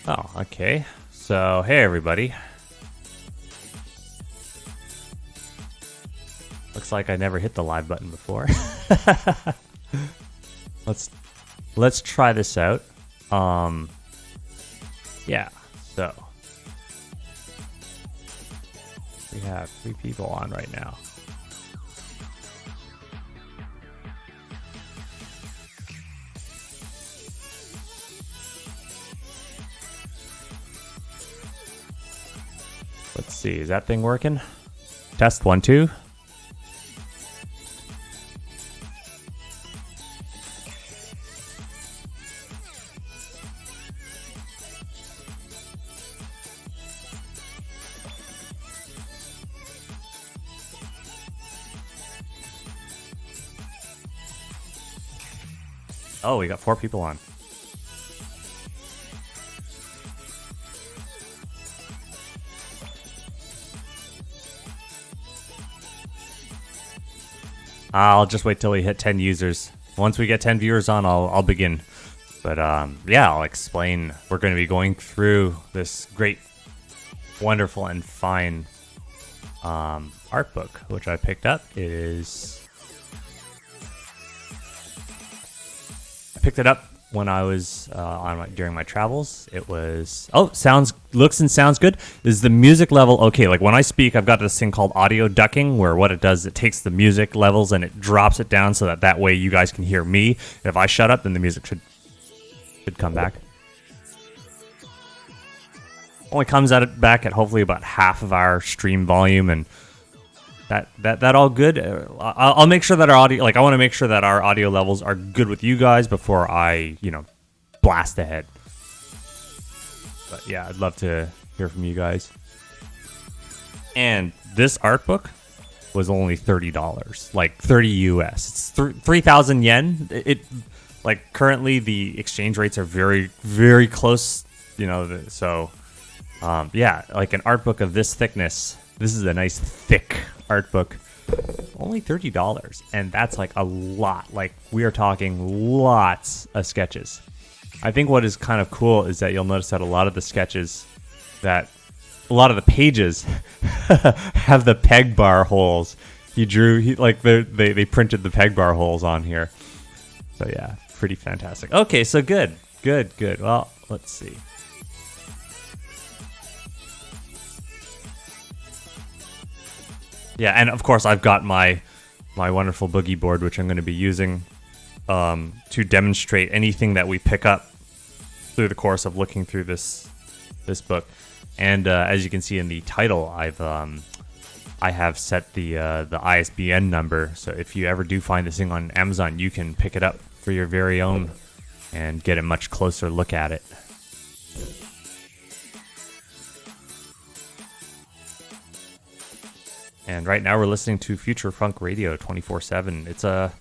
Oh, okay. So, hey everybody. Looks like I never hit the live button before. Let's try this out. Yeah. So, we have 3 people on right now. Let's see, is that thing working? Test 1, 2. Oh, we got 4 people on. I'll just wait till we hit 10 users. Once we get 10 viewers on, I'll begin. But yeah, I'll explain. We're going to be going through this great, wonderful, and fine art book, which I picked up. I picked it up when I was during my travels. It was looks and sounds good. Is the music level okay? Like when I speak, I've got this thing called audio ducking, where what it does, it takes the music levels and it drops it down so that way you guys can hear me. If I shut up, then the music should come back. Only comes back at hopefully about half of our stream volume, and that all good. I'll make sure that our audio, I want to make sure that our audio levels are good with you guys before I, blast ahead. But yeah, I'd love to hear from you guys. And this art book was only $30, like 30 US. It's 3,000 yen. It currently the exchange rates are very, very close. So yeah, like an art book of this thickness. This is a nice thick art book. Only $30, and that's like a lot. Like we are talking lots of sketches. I think what is kind of cool is that you'll notice that a lot of the pages have the peg bar holes. They printed the peg bar holes on here. So yeah, pretty fantastic. Okay, so good. Well, let's see. Yeah, and of course I've got my wonderful boogie board, which I'm going to be using to demonstrate anything that we pick up through the course of looking through this book. And as you can see in the title, I have set the ISBN number, so if you ever do find this thing on Amazon, you can pick it up for your very own and get a much closer look at it. And right now we're listening to Future Funk Radio 24/7. It's a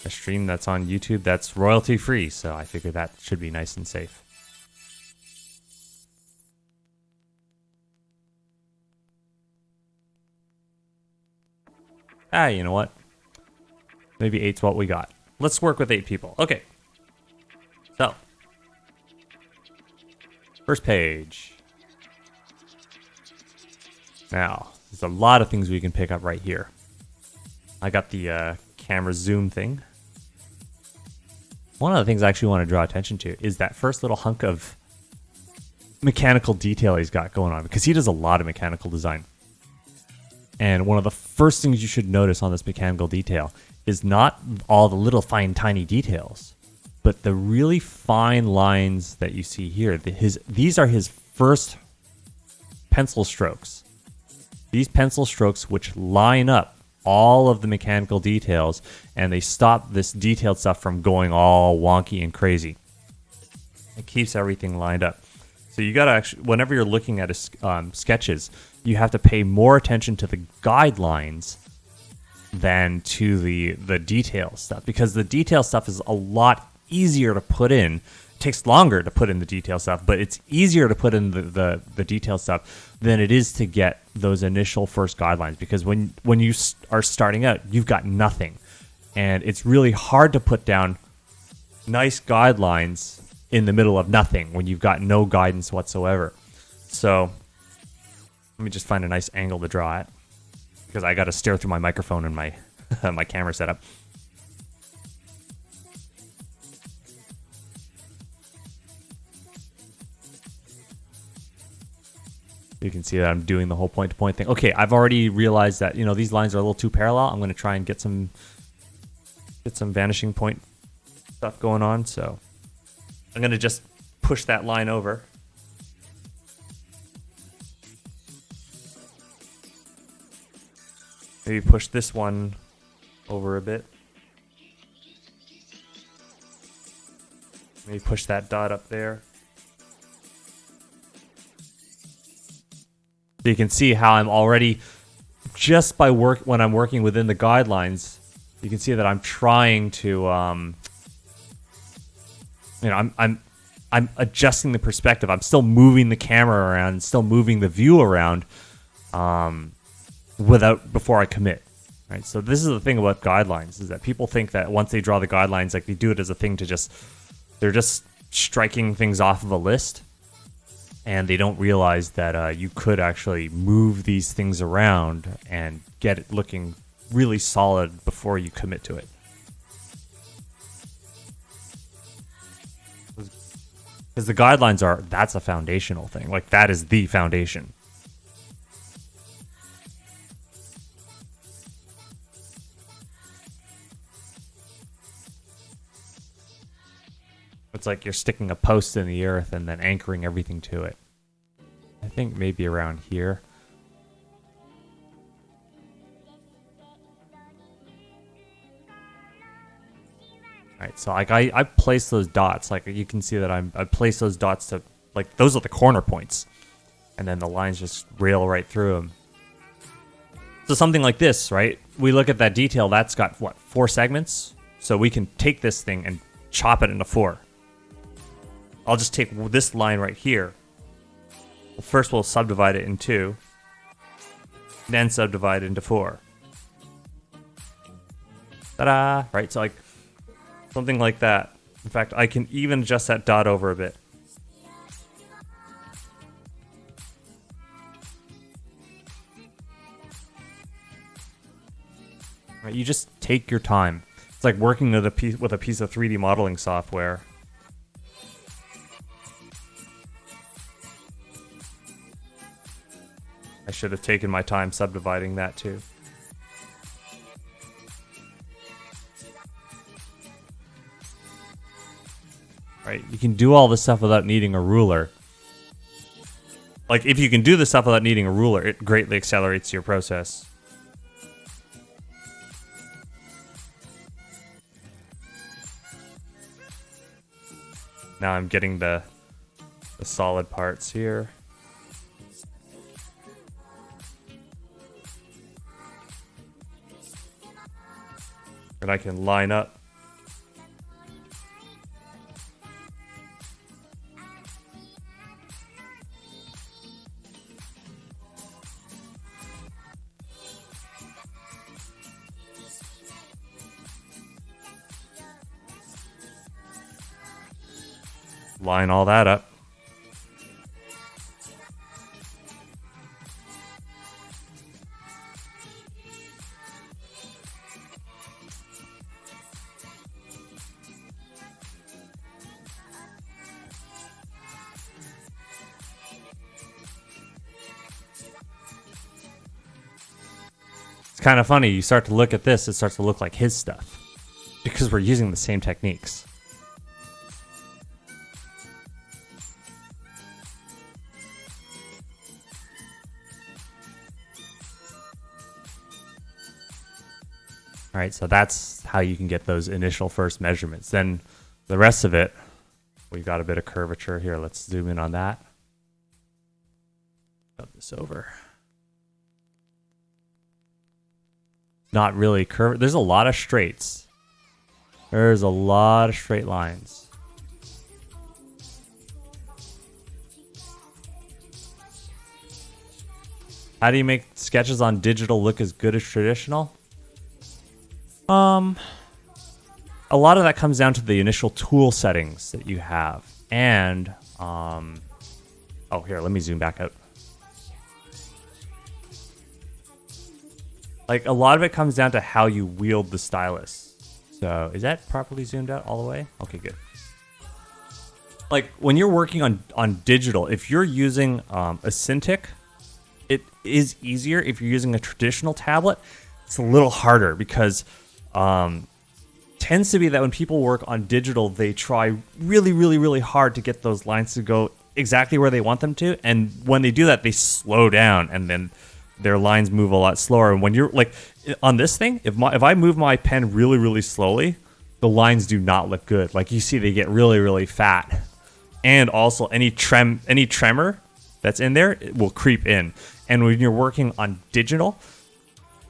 stream that's on YouTube that's royalty free, so I figure that should be nice and safe. You know what? Maybe 8's what we got. Let's work with 8 people. Okay. So, first page. Now, there's a lot of things we can pick up right here. I got the camera zoom thing. One of the things I actually want to draw attention to is that first little hunk of mechanical detail he's got going on, because he does a lot of mechanical design. And one of the first things you should notice on this mechanical detail is not all the little fine, tiny details, but the really fine lines that you see here. These are his first pencil strokes. These pencil strokes which line up all of the mechanical details, and they stop this detailed stuff from going all wonky and crazy. It keeps everything lined up. So you gotta actually, whenever you're looking at sketches, you have to pay more attention to the guidelines than to the detail stuff, because the detail stuff is a lot easier to put in. It takes longer to put in the detail stuff, but it's easier to put in the detail stuff than it is to get those initial first guidelines, because when you are starting out, you've got nothing, and it's really hard to put down nice guidelines in the middle of nothing when you've got no guidance whatsoever. So let me just find a nice angle to draw it, because I got to stare through my microphone and my my camera setup. You can see that I'm doing the whole point-to-point thing. Okay, I've already realized that, you know, these lines are a little too parallel. I'm going to try and get some vanishing point stuff going on. So I'm going to just push that line over. Maybe push this one over a bit. Maybe push that dot up there. So you can see how I'm already, just by when I'm working within the guidelines, you can see that I'm trying to, you know, I'm adjusting the perspective. I'm still moving the camera around, still moving the view around, before I commit. Right. So this is the thing about guidelines, is that people think that once they draw the guidelines, like they do it as a thing to they're just striking things off of a list. And they don't realize that you could actually move these things around and get it looking really solid before you commit to it. Because the guidelines that's a foundational thing. Like, that is the foundation. It's like you're sticking a post in the earth and then anchoring everything to it. I think maybe around here. Alright, so like I place those dots. Like you can see that I place those dots to, like, those are the corner points. And then the lines just rail right through them. So something like this, right? We look at that detail, that's got, what, 4 segments? So we can take this thing and chop it into 4. I'll just take this line right here. First we'll subdivide it in 2. Then subdivide it into 4. Ta-da! Right, so like something like that. In fact, I can even adjust that dot over a bit. Right, you just take your time. It's like working with a piece of 3D modeling software. I should have taken my time subdividing that too. Right, you can do all this stuff without needing a ruler. Like, if you can do this stuff without needing a ruler, it greatly accelerates your process. Now I'm getting the solid parts here. And I can line up. Line all that up. It's kind of funny, you start to look at this, it starts to look like his stuff. Because we're using the same techniques. Alright, so that's how you can get those initial first measurements. Then the rest of it, we've got a bit of curvature here. Let's zoom in on that. Move this over. Not really curved. There's a lot of straights. There's a lot of straight lines. How do you make sketches on digital look as good as traditional? A lot of that comes down to the initial tool settings that you have. And, here, let me zoom back out. Like, a lot of it comes down to how you wield the stylus. So, is that properly zoomed out all the way? Okay, good. Like, when you're working on digital, if you're using a Cintiq, it is easier. If you're using a traditional tablet, it's a little harder because tends to be that when people work on digital, they try really, really, really hard to get those lines to go exactly where they want them to. And when they do that, they slow down and then their lines move a lot slower. And when you're like on this thing, if I move my pen really, really slowly, the lines do not look good. Like you see, they get really, really fat. And also any tremor that's in there, it will creep in. And when you're working on digital,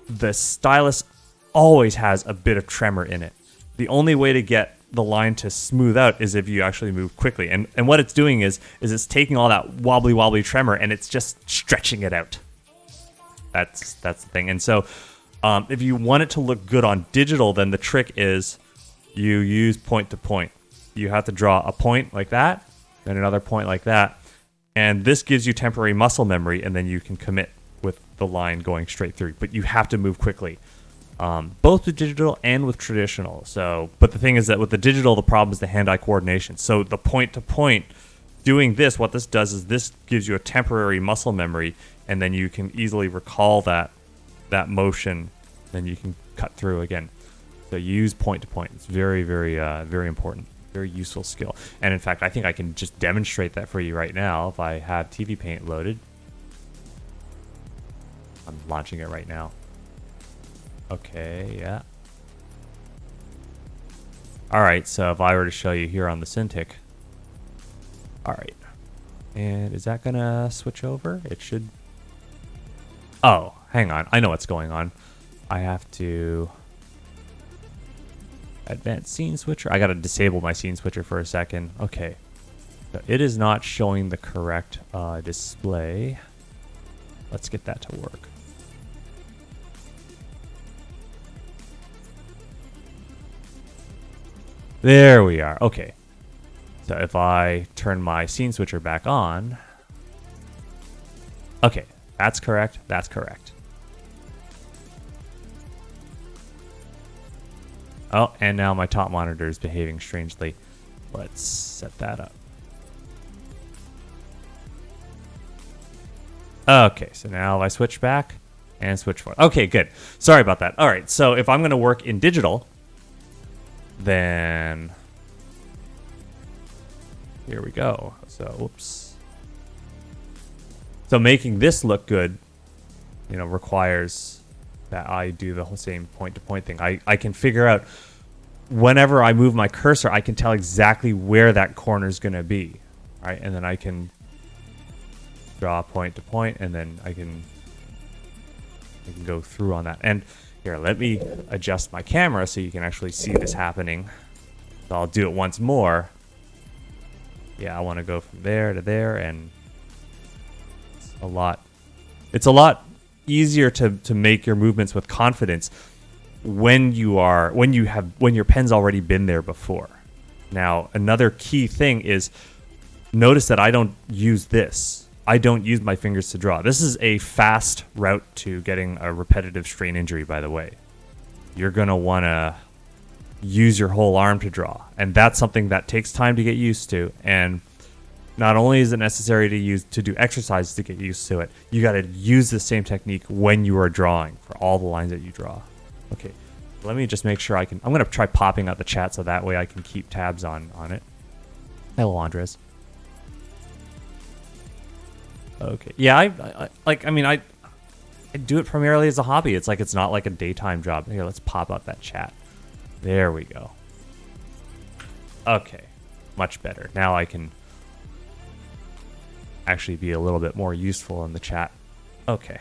the stylus always has a bit of tremor in it. The only way to get the line to smooth out is if you actually move quickly. And what it's doing is it's taking all that wobbly tremor and it's just stretching it out. That's the thing. And so if you want it to look good on digital, then the trick is you use point to point. You have to draw a point like that, then another point like that. And this gives you temporary muscle memory, and then you can commit with the line going straight through. But you have to move quickly, both with digital and with traditional. So, but the thing is that with the digital, the problem is the hand-eye coordination. So the point-to-point, doing this, what this does is this gives you a temporary muscle memory, and then you can easily recall that motion. Then you can cut through again. So use point-to-point. It's very, very, very important. Very useful skill. And in fact, I think I can just demonstrate that for you right now if I have TV Paint loaded. I'm launching it right now. Okay, yeah. Alright, so if I were to show you here on the Cintiq. Alright. And is that gonna switch over? It should. Oh, hang on. I know what's going on. I have to advanced scene switcher. I gotta disable my scene switcher for a second. Okay. So it is not showing the correct display. Let's get that to work. There we are. Okay. So if I turn my scene switcher back on. Okay. That's correct. That's correct. Oh, and now my top monitor is behaving strangely. Let's set that up. Okay, so now if I switch back and switch forward. Okay, good. Sorry about that. All right, so if I'm going to work in digital, then here we go. So, whoops. So making this look good, requires that I do the whole same point-to-point thing. I can figure out whenever I move my cursor, I can tell exactly where that corner is going to be, right? And then I can draw point-to-point, and then I can go through on that. And here, let me adjust my camera so you can actually see this happening. So I'll do it once more. Yeah, I want to go from there to there, and it's a lot easier to make your movements with confidence when your pen's already been there before. Now, another key thing is notice that I don't use this. I don't use my fingers to draw. This is a fast route to getting a repetitive strain injury, by the way. You're going to want to use your whole arm to draw, and that's something that takes time to get used to. And not only is it necessary to do exercises to get used to it, you got to use the same technique when you are drawing for all the lines that you draw. Okay, let me just make sure I'm going to try popping out the chat so that way I can keep tabs on it. Hello, Andres. Okay, yeah, I do it primarily as a hobby. It's not like a daytime job. Here, let's pop up that chat. There we go. Okay, much better. Now I can actually be a little bit more useful in the chat. Okay.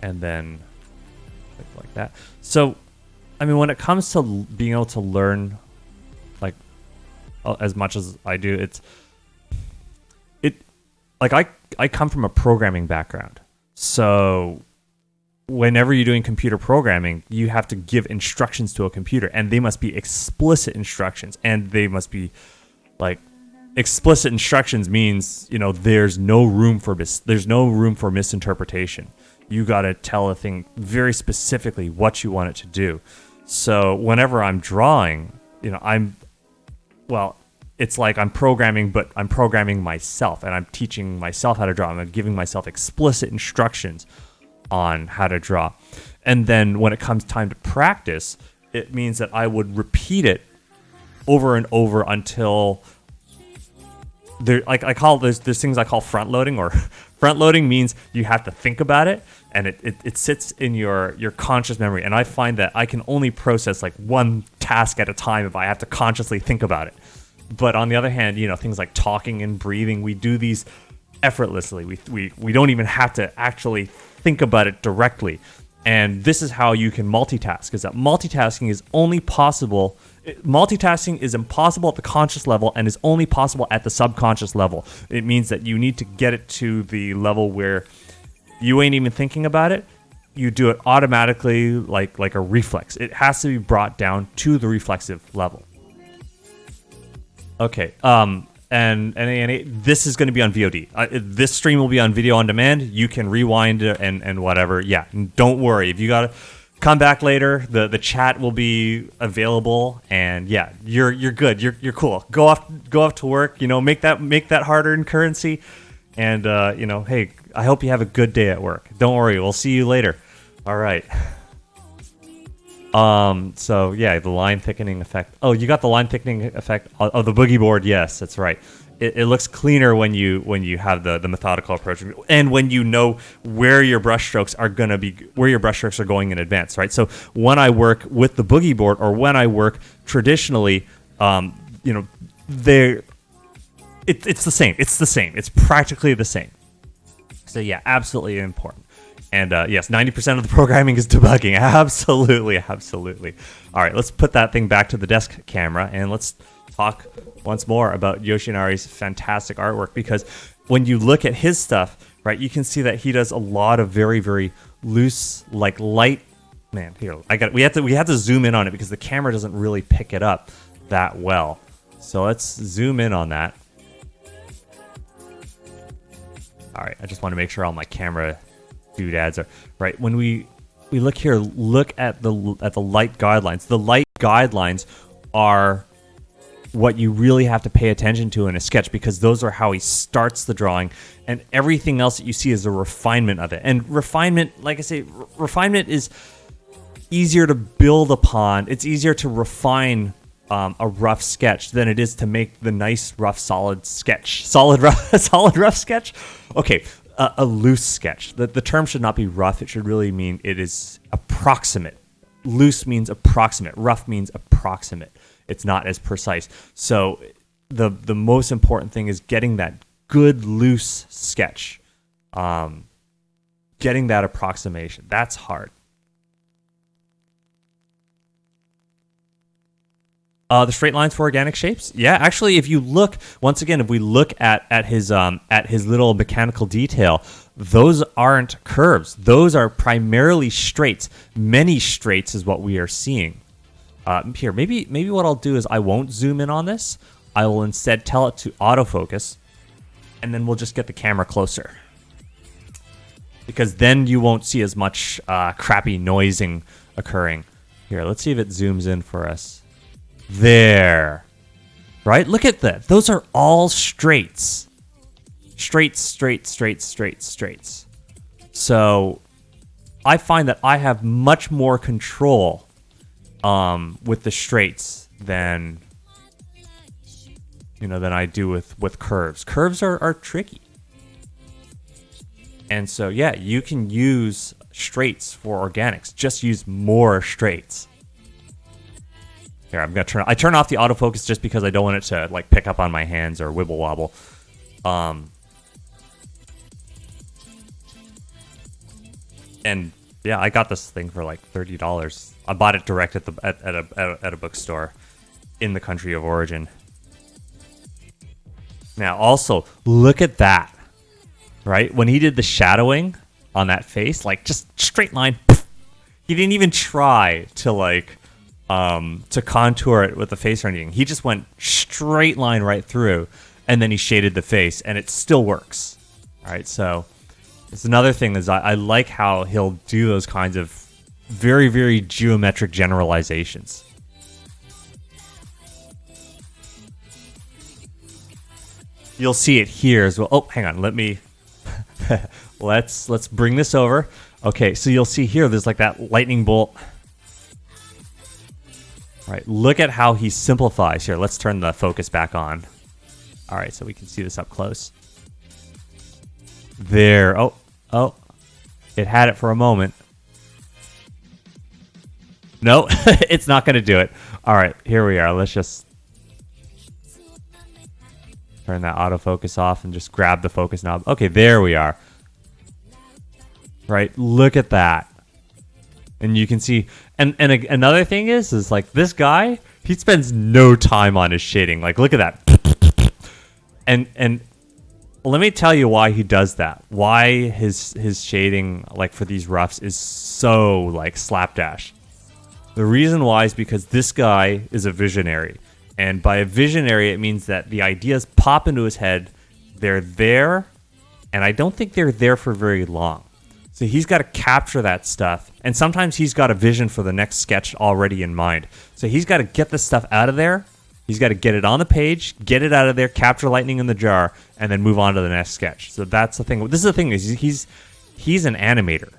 And then like that. So, when it comes to being able to learn as much as I do, I come from a programming background. So whenever you're doing computer programming, you have to give instructions to a computer, and they must be explicit instructions, and they must be like explicit instructions means, you know, there's no room for misinterpretation. You got to tell a thing very specifically what you want it to do. So whenever I'm drawing, you know, it's like I'm programming, but I'm programming myself, and I'm teaching myself how to draw. I'm giving myself explicit instructions on how to draw. And then when it comes time to practice, it means that I would repeat it over and over until there's things I call front loading, or front loading means you have to think about it, and it sits in your conscious memory. And I find that I can only process like one task at a time if I have to consciously think about it. But on the other hand, you know, things like talking and breathing, we do these effortlessly. We don't even have to actually think about it directly. And this is how you can multitask, is that multitasking is impossible at the conscious level and is only possible at the subconscious level. It means that you need to get it to the level where you ain't even thinking about it. You do it automatically, like a reflex. It has to be brought down to the reflexive level. Okay, and this is going to be on VOD. This stream will be on video on demand. You can rewind and whatever. Yeah, don't worry. If you got to come back later, the chat will be available. And yeah, you're good. You're cool. Go off to work. You know, make that hard-earned currency. And you know, hey, I hope you have a good day at work. Don't worry. We'll see you later. All right. So yeah, the line thickening effect. Oh, you got the line thickening effect of the boogie board. Yes, that's right. It looks cleaner when you have the methodical approach, and when you know where your brushstrokes are going in advance, right? So when I work with the boogie board, or when I work traditionally, you know, it's the same. It's the same. It's practically the same. So yeah, absolutely important. And yes, 90% of the programming is debugging. Absolutely, absolutely. All right, let's put that thing back to the desk camera, and let's talk once more about Yoshinari's fantastic artwork. Because when you look at his stuff, right, you can see that he does a lot of very, very loose, like light. Man, here we have to zoom in on it because the camera doesn't really pick it up that well. So let's zoom in on that. All right, I just want to make sure all my camera doodads are right. When we look here, look at the light guidelines. The light guidelines are what you really have to pay attention to in a sketch, because those are how he starts the drawing, and everything else that you see is a refinement of it. And refinement, like I say, refinement is easier to build upon. It's easier to refine a rough sketch than it is to make the nice rough solid sketch. Solid rough sketch. Okay. A loose sketch. The term should not be rough. It should really mean it is approximate. Loose means approximate. Rough means approximate. It's not as precise. So the most important thing is getting that good loose sketch. Getting that approximation. That's hard. The straight lines for organic shapes. Yeah, actually, if you look once again, if we look at his little mechanical detail, those aren't curves. Those are primarily straights. Many straights is what we are seeing. Here, maybe what I'll do is I won't zoom in on this. I will instead tell it to autofocus, and then we'll just get the camera closer, because then you won't see as much crappy noising occurring. Here, let's see if it zooms in for us. There, right? Look at that. Those are all straights. Straights. So I find that I have much more control with the straights than I do with curves. Curves are tricky. And so yeah, you can use straights for organics. Just use more straights. Here, I'm gonna I turn off the autofocus just because I don't want it to like pick up on my hands or wibble wobble. And yeah, I got this thing for like $30. I bought it direct at a bookstore in the country of origin. Now, also look at that, right? When he did the shadowing on that face, like just straight line, He didn't even try to like to contour it with the face or anything. He just went straight line right through, and then he shaded the face, and it still works. All right, so it's another thing is I like how he'll do those kinds of very, very geometric generalizations. You'll see it here as well. Oh, hang on. Let me let's bring this over. Okay, so you'll see here there's like that lightning bolt. All right, look at how he simplifies here. Let's turn the focus back on. All right, so we can see this up close. There. Oh. It had it for a moment. No, it's not going to do it. All right, here we are. Let's just turn that autofocus off and just grab the focus knob. Okay, there we are. Right, look at that. And you can see, and another thing is like this guy, he spends no time on his shading. Like, look at that. And let me tell you why he does that. Why his shading, like for these roughs, is so like slapdash. The reason why is because this guy is a visionary. And by a visionary, it means that the ideas pop into his head. They're there, and I don't think they're there for very long. So he's got to capture that stuff. And sometimes he's got a vision for the next sketch already in mind. So he's got to get the stuff out of there. He's got to get it on the page, get it out of there, capture lightning in the jar, and then move on to the next sketch. So that's the thing. This is the thing, is he's an animator,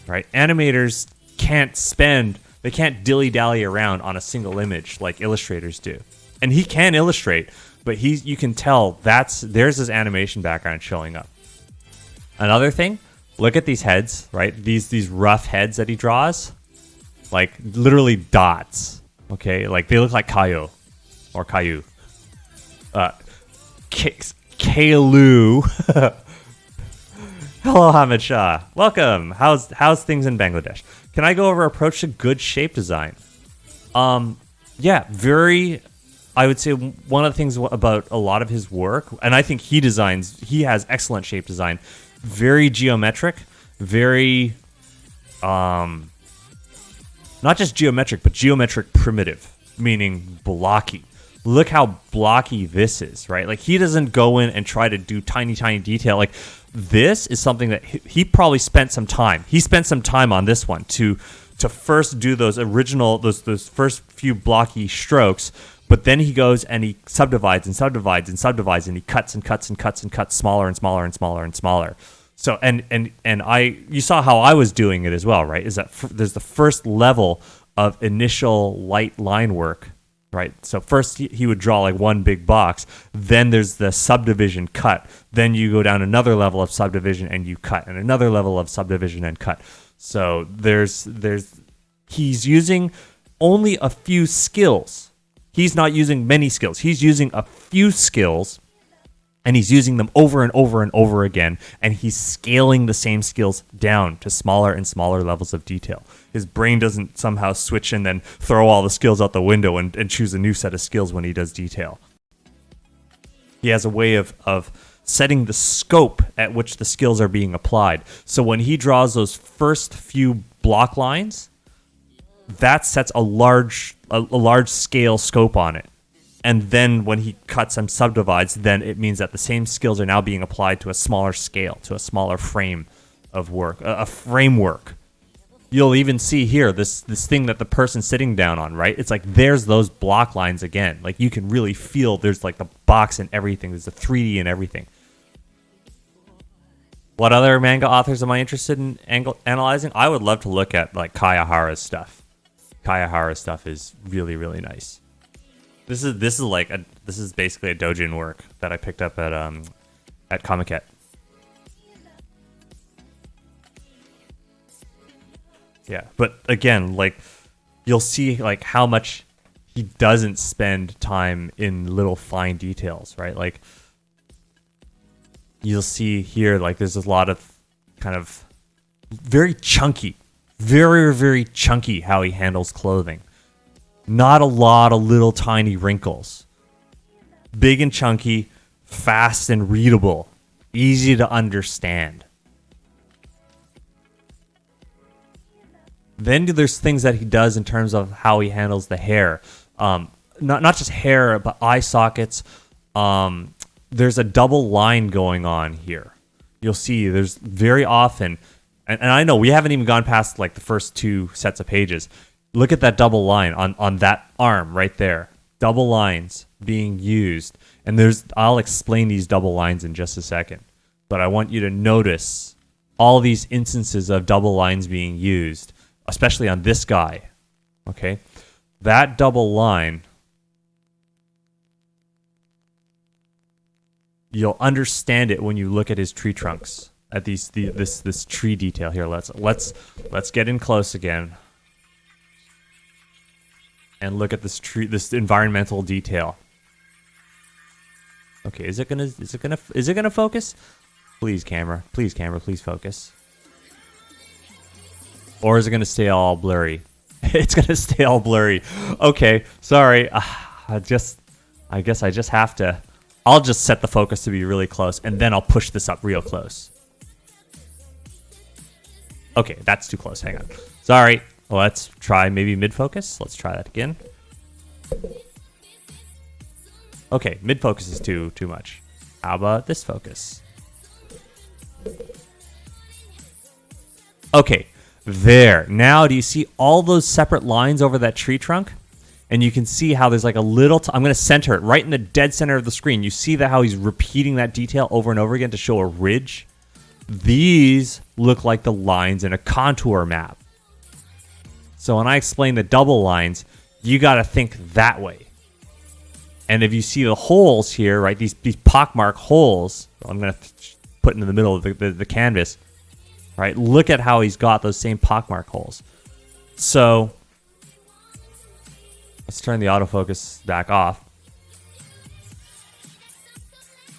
right? Animators they can't dilly-dally around on a single image like illustrators do. And he can illustrate, but you can tell there's his animation background showing up. Another thing, look at these heads, right? These rough heads that he draws, like literally dots. Okay, like they look like Caillou or Caillou. Caillou. Hello, Hamid Shah. Welcome. How's things in Bangladesh? Can I go over approach to good shape design? Yeah, I would say one of the things about a lot of his work, and I think he has excellent shape design, very geometric, very, not just geometric, but geometric primitive, meaning blocky. Look how blocky this is, right? Like he doesn't go in and try to do tiny, tiny detail. Like this is something that he probably spent some time. He spent some time on this one to first do those original, those first few blocky strokes, but then he goes and he subdivides and subdivides and subdivides and he cuts and cuts and cuts and cuts smaller and smaller and smaller and smaller. So you saw how I was doing it as well, right? Is that there's the first level of initial light line work, right? So first he would draw like one big box, then there's the subdivision cut, then you go down another level of subdivision and you cut, and another level of subdivision and cut. So he's using only a few skills. He's not using many skills. He's using a few skills, and he's using them over and over and over again, and he's scaling the same skills down to smaller and smaller levels of detail. His brain doesn't somehow switch and then throw all the skills out the window and choose a new set of skills when he does detail. He has a way of setting the scope at which the skills are being applied. So when he draws those first few block lines, that sets a large scale scope on it. And then when he cuts and subdivides, then it means that the same skills are now being applied to a smaller scale, to a smaller frame of work, a framework. You'll even see here this thing that the person's sitting down on, right? It's like there's those block lines again. Like you can really feel there's like the box and everything. There's the 3D and everything. What other manga authors am I interested in analyzing? I would love to look at like Kayahara's stuff. Kayahara's stuff is really, really nice. This is basically a doujin work that I picked up at Comiket. Yeah, but again, like you'll see like how much he doesn't spend time in little fine details, right? Like you'll see here, like there's a lot of kind of very chunky, very, very chunky how he handles clothing. Not a lot of little tiny wrinkles. Big and chunky, fast and readable, easy to understand. Then there's things that he does in terms of how he handles the hair. Not just hair, but eye sockets. There's a double line going on here. You'll see there's very often, and I know we haven't even gone past like the first 2 sets of pages. Look at that double line on that arm right there. Double lines being used. And I'll explain these double lines in just a second. But I want you to notice all these instances of double lines being used, especially on this guy. Okay? That double line, you'll understand it when you look at his tree trunks, at this tree detail here. Let's get in close again and look at this environmental detail. Okay, is it gonna focus? Please camera, please focus. Or is it gonna stay all blurry? It's gonna stay all blurry. Okay, sorry. I guess I just have to. I'll just set the focus to be really close, and then I'll push this up real close. Okay, that's too close. Hang on. Sorry. Let's try maybe mid-focus. Let's try that again. Okay, mid-focus is too much. How about this focus? Okay, there. Now, do you see all those separate lines over that tree trunk? And you can see how there's like a little... I'm going to center it right in the dead center of the screen. You see how he's repeating that detail over and over again to show a ridge? These look like the lines in a contour map. So when I explain the double lines, you got to think that way. And if you see the holes here, right, these pockmark holes, I'm going to put in the middle of the canvas, right? Look at how he's got those same pockmark holes. So let's turn the autofocus back off.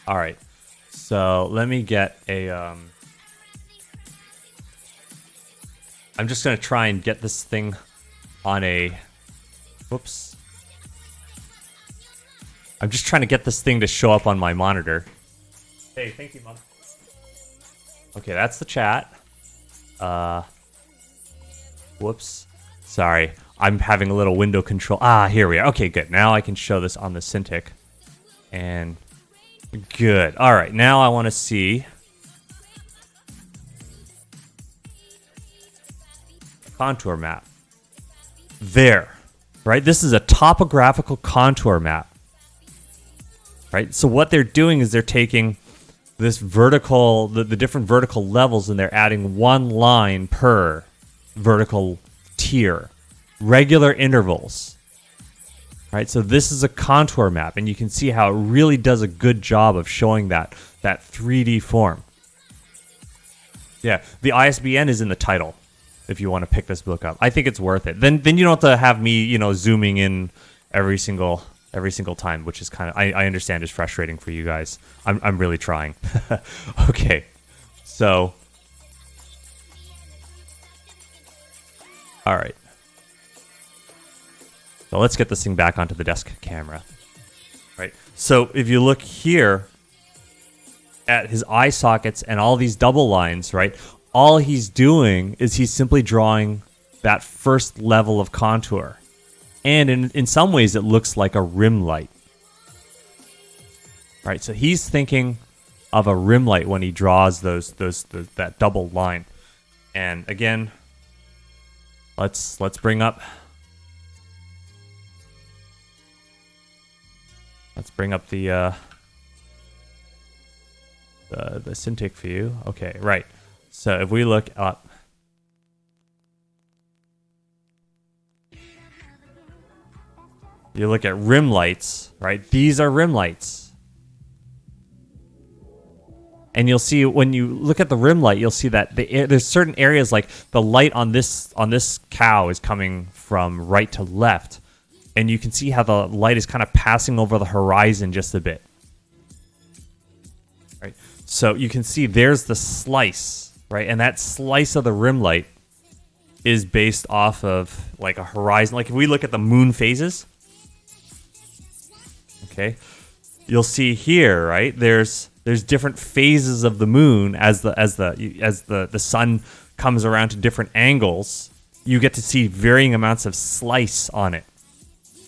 All right. So let me get a... I'm just going to try and get this thing on a... Whoops. I'm just trying to get this thing to show up on my monitor. Hey, thank you, Mom. Okay, that's the chat. Whoops. Sorry. I'm having a little window control. Here we are. Okay, good. Now I can show this on the Cintiq. And good. All right, now I want to see contour map. There. Right? This is a topographical contour map. Right? So what they're doing is they're taking this vertical, the different vertical levels, and they're adding one line per vertical tier. Regular intervals. Right? So this is a contour map, and you can see how it really does a good job of showing that 3D form. Yeah, the ISBN is in the title if you want to pick this book up. I think it's worth it. Then you don't have to have me, zooming in every single time, which is kind of, I understand is frustrating for you guys. I'm really trying. Okay. So all right. So let's get this thing back onto the desk camera. Right. So if you look here at his eye sockets and all these double lines, right? All he's doing is he's simply drawing that first level of contour. And in some ways, it looks like a rim light. Right, so he's thinking of a rim light when he draws that double line. And again, let's bring up the Cintiq view. Okay, right. So if we look up. You look at rim lights, right? These are rim lights. And you'll see when you look at the rim light, you'll see that there's certain areas like the light on this cow is coming from right to left. And you can see how the light is kind of passing over the horizon just a bit. Right? So you can see there's the slice, right? And that slice of the rim light is based off of like a horizon. Like if we look at the moon phases, okay, you'll see here, right? There's different phases of the moon as the sun comes around to different angles. you get to see varying amounts of slice on it,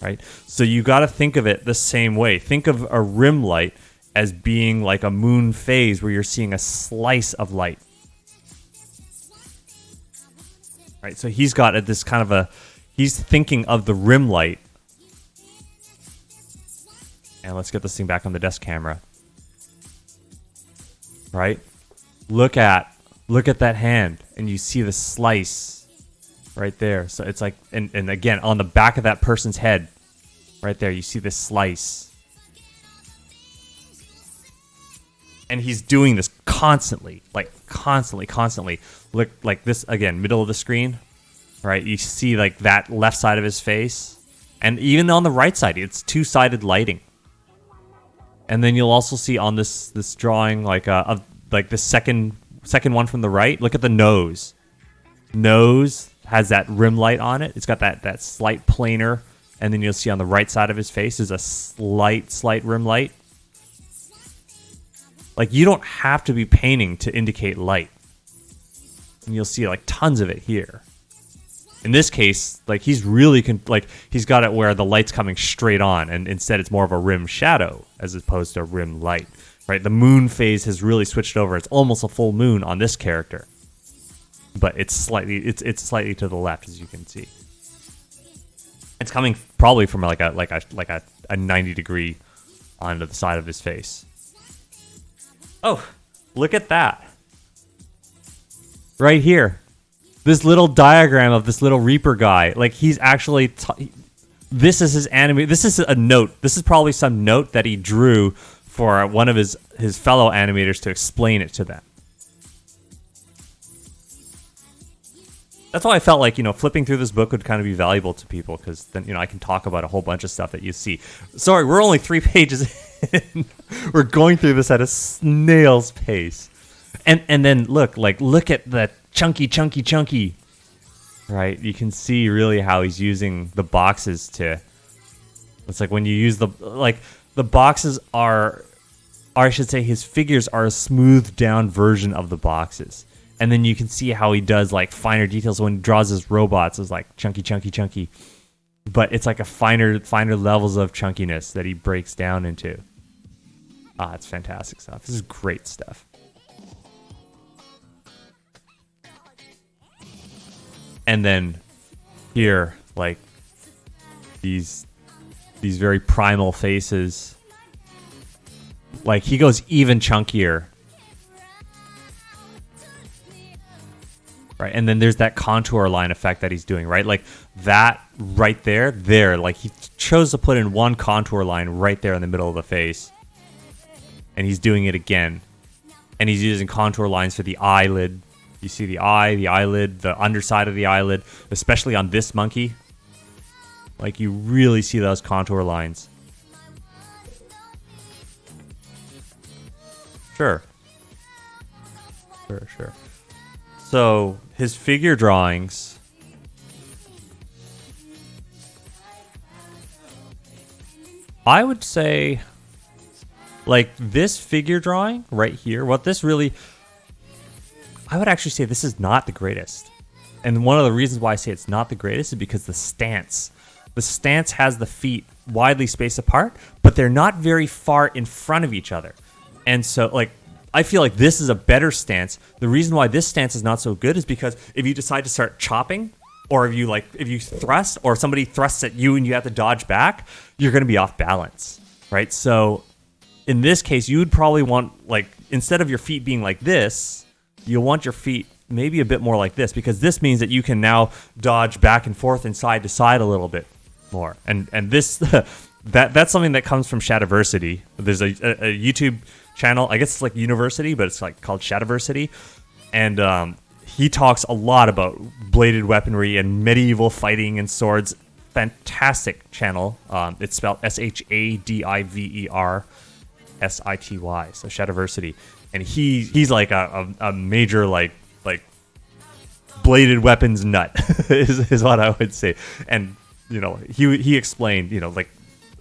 right? So you got to think of it the same way. Think of a rim light as being like a moon phase where you're seeing a slice of light. Right? So he's got this kind of he's thinking of the rim light. And let's get this thing back on the desk camera. Right? Look at that hand, and you see the slice right there. So it's like, and again, on the back of that person's head, right there, you see this slice. And he's doing this constantly, like constantly. Look, like this, again, middle of the screen, right? You see like that left side of his face. And even on the right side, it's two-sided lighting. And then you'll also see on this drawing, like the second one from the right, look at the nose. Nose has that rim light on it. It's got that slight planar. And then you'll see on the right side of his face is a slight rim light. Like, you don't have to be painting to indicate light. And you'll see, like, tons of it here. In this case, like, he's really, he's got it where the light's coming straight on, and instead it's more of a rim shadow as opposed to a rim light, right? The moon phase has really switched over. It's almost a full moon on this character. But it's slightly to the left, as you can see. It's coming probably from like a 90 degree onto the side of his face. Oh, look at that. Right here. This little diagram of this little Reaper guy. Like, he's actually... this is his anime. This is a note. This is probably some note that he drew for one of his fellow animators to explain it to them. That's why I felt like, flipping through this book would kind of be valuable to people, because then, I can talk about a whole bunch of stuff that you see. Sorry, we're only 3 pages in. We're going through this at a snail's pace. And then look at the chunky, right? You can see really how he's using the boxes to, it's like when you use the boxes are, or I should say his figures are a smoothed down version of the boxes. And then you can see how he does like finer details when he draws his robots. It's like chunky. But it's like a finer levels of chunkiness that he breaks down into. It's fantastic stuff. This is great stuff. And then here, like these very primal faces. Like, he goes even chunkier. Right, and then there's that contour line effect that he's doing, right? Like, that right there, like, he chose to put in one contour line right there in the middle of the face. And he's doing it again. And he's using contour lines for the eyelid. You see the eye, the eyelid, the underside of the eyelid, especially on this monkey. Like, you really see those contour lines. Sure. So, his figure drawings, I would say, like, this figure drawing right here, what this really, I would actually say this is not the greatest. And one of the reasons why I say it's not the greatest is because the stance. The stance has the feet widely spaced apart, but they're not very far in front of each other. And so, like, I feel like this is a better stance. The reason why this stance is not so good is because if you decide to start chopping, or if you thrust, or somebody thrusts at you and you have to dodge back, you're going to be off balance, right? So in this case, you would probably want, like, instead of your feet being like this, you'll want your feet maybe a bit more like this, because this means that you can now dodge back and forth and side to side a little bit more. And this that's something that comes from Shadiversity. There's a YouTube channel, I guess it's like University, but it's like called Shadiversity, and he talks a lot about bladed weaponry and medieval fighting and swords. Fantastic channel. It's spelled SHADIVERSITY, so Shadiversity, and he's like a major like bladed weapons nut is what I would say. And he explained, like,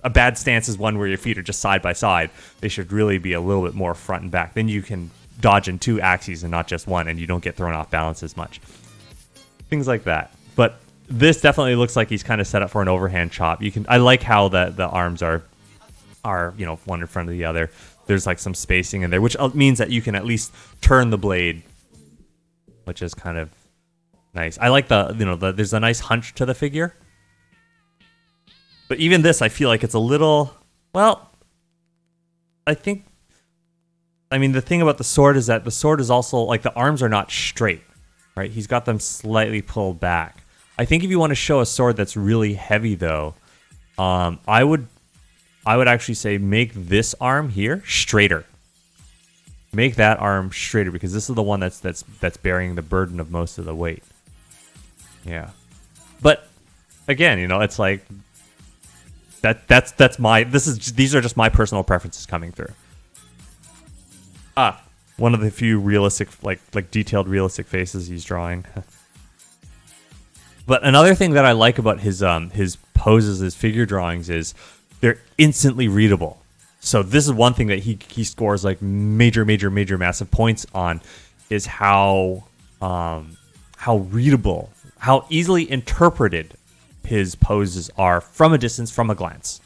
a bad stance is one where your feet are just side by side. They should really be a little bit more front and back. Then you can dodge in 2 axes and not just one, and you don't get thrown off balance as much. Things like that. But this definitely looks like he's kind of set up for an overhand chop. I like how the arms are one in front of the other. There's like some spacing in there, which means that you can at least turn the blade, which is kind of nice. I like there's a nice hunch to the figure. But even this, I feel like it's a little, well, the thing about the sword is that the sword is also, like, the arms are not straight, right? He's got them slightly pulled back. I think if you want to show a sword that's really heavy, though, I would actually say make this arm here straighter. Make that arm straighter, because this is the one that's bearing the burden of most of the weight. Yeah. But again, it's like these are just my personal preferences coming through. One of the few realistic, like detailed realistic faces he's drawing. But another thing that I like about his poses, his figure drawings, is they're instantly readable. So this is one thing that he scores like major massive points on, is how readable, how easily interpreted his poses are from a distance, from a glance.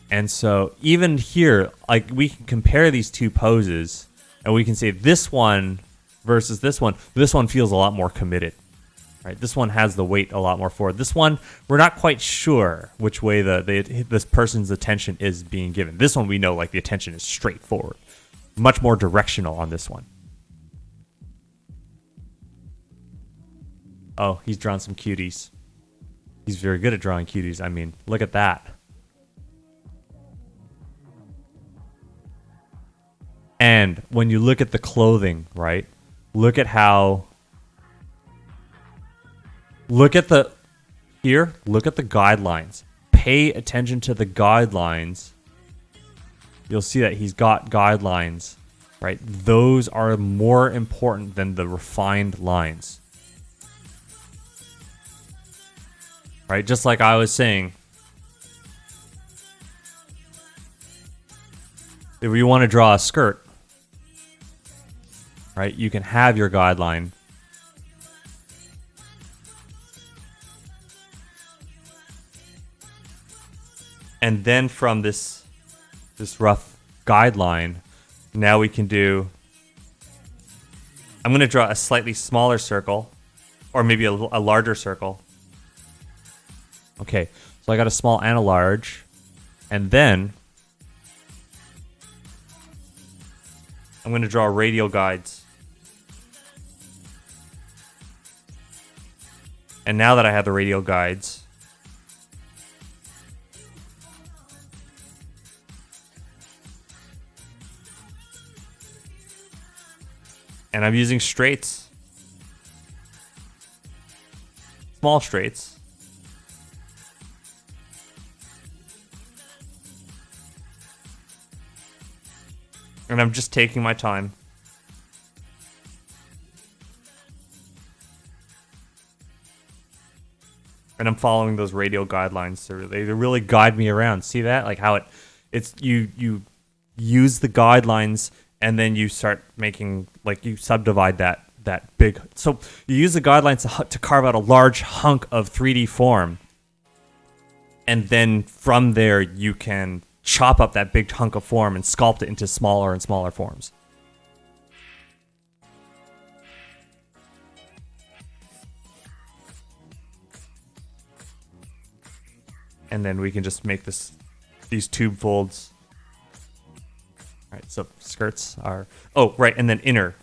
And so even here, like, we can compare these two poses and we can say this one versus this one feels a lot more committed. Right? This one has the weight a lot more forward. This one, we're not quite sure which way this person's attention is being given. This one, we know, like, the attention is straight forward. Much more directional on this one. Oh, he's drawn some cuties. He's very good at drawing cuties. I mean, look at that. And when you look at the clothing, right? Look at the guidelines. Pay attention to the guidelines. You'll see that he's got guidelines, right? Those are more important than the refined lines. Right? Just like I was saying, if you want to draw a skirt, right, you can have your guideline. And then from this rough guideline, now we can do, I'm going to draw a slightly smaller circle, or maybe a larger circle. Okay, so I got a small and a large, and then I'm going to draw radial guides. And now that I have the radial guides, and I'm using straights, small straights. And I'm just taking my time. And I'm following those radial guidelines. They really guide me around. See that? Like how it's you use the guidelines and then you start making, like, you subdivide that big. So you use the guidelines to carve out a large hunk of 3D form. And then from there you can chop up that big hunk of form and sculpt it into smaller and smaller forms. And then we can just make these tube folds. All right, so skirts are, oh, right, and then inner.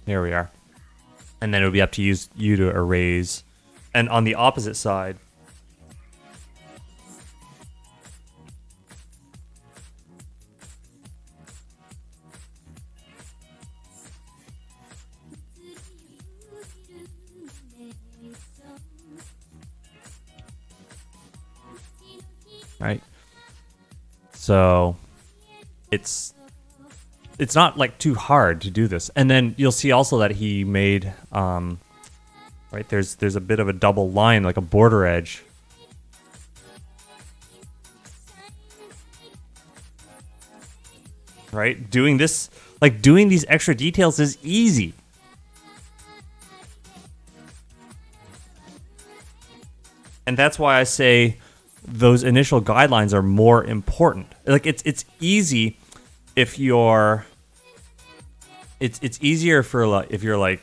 There we are. And then it would be up to you to erase. And on the opposite side, right? So it's not like too hard to do this. And then you'll see also that he made right, there's a bit of a double line, like a border edge. right? Doing this, like doing these extra details is easy. And that's why I say those initial guidelines are more important. Like it's easy if you're it's easier for if you're like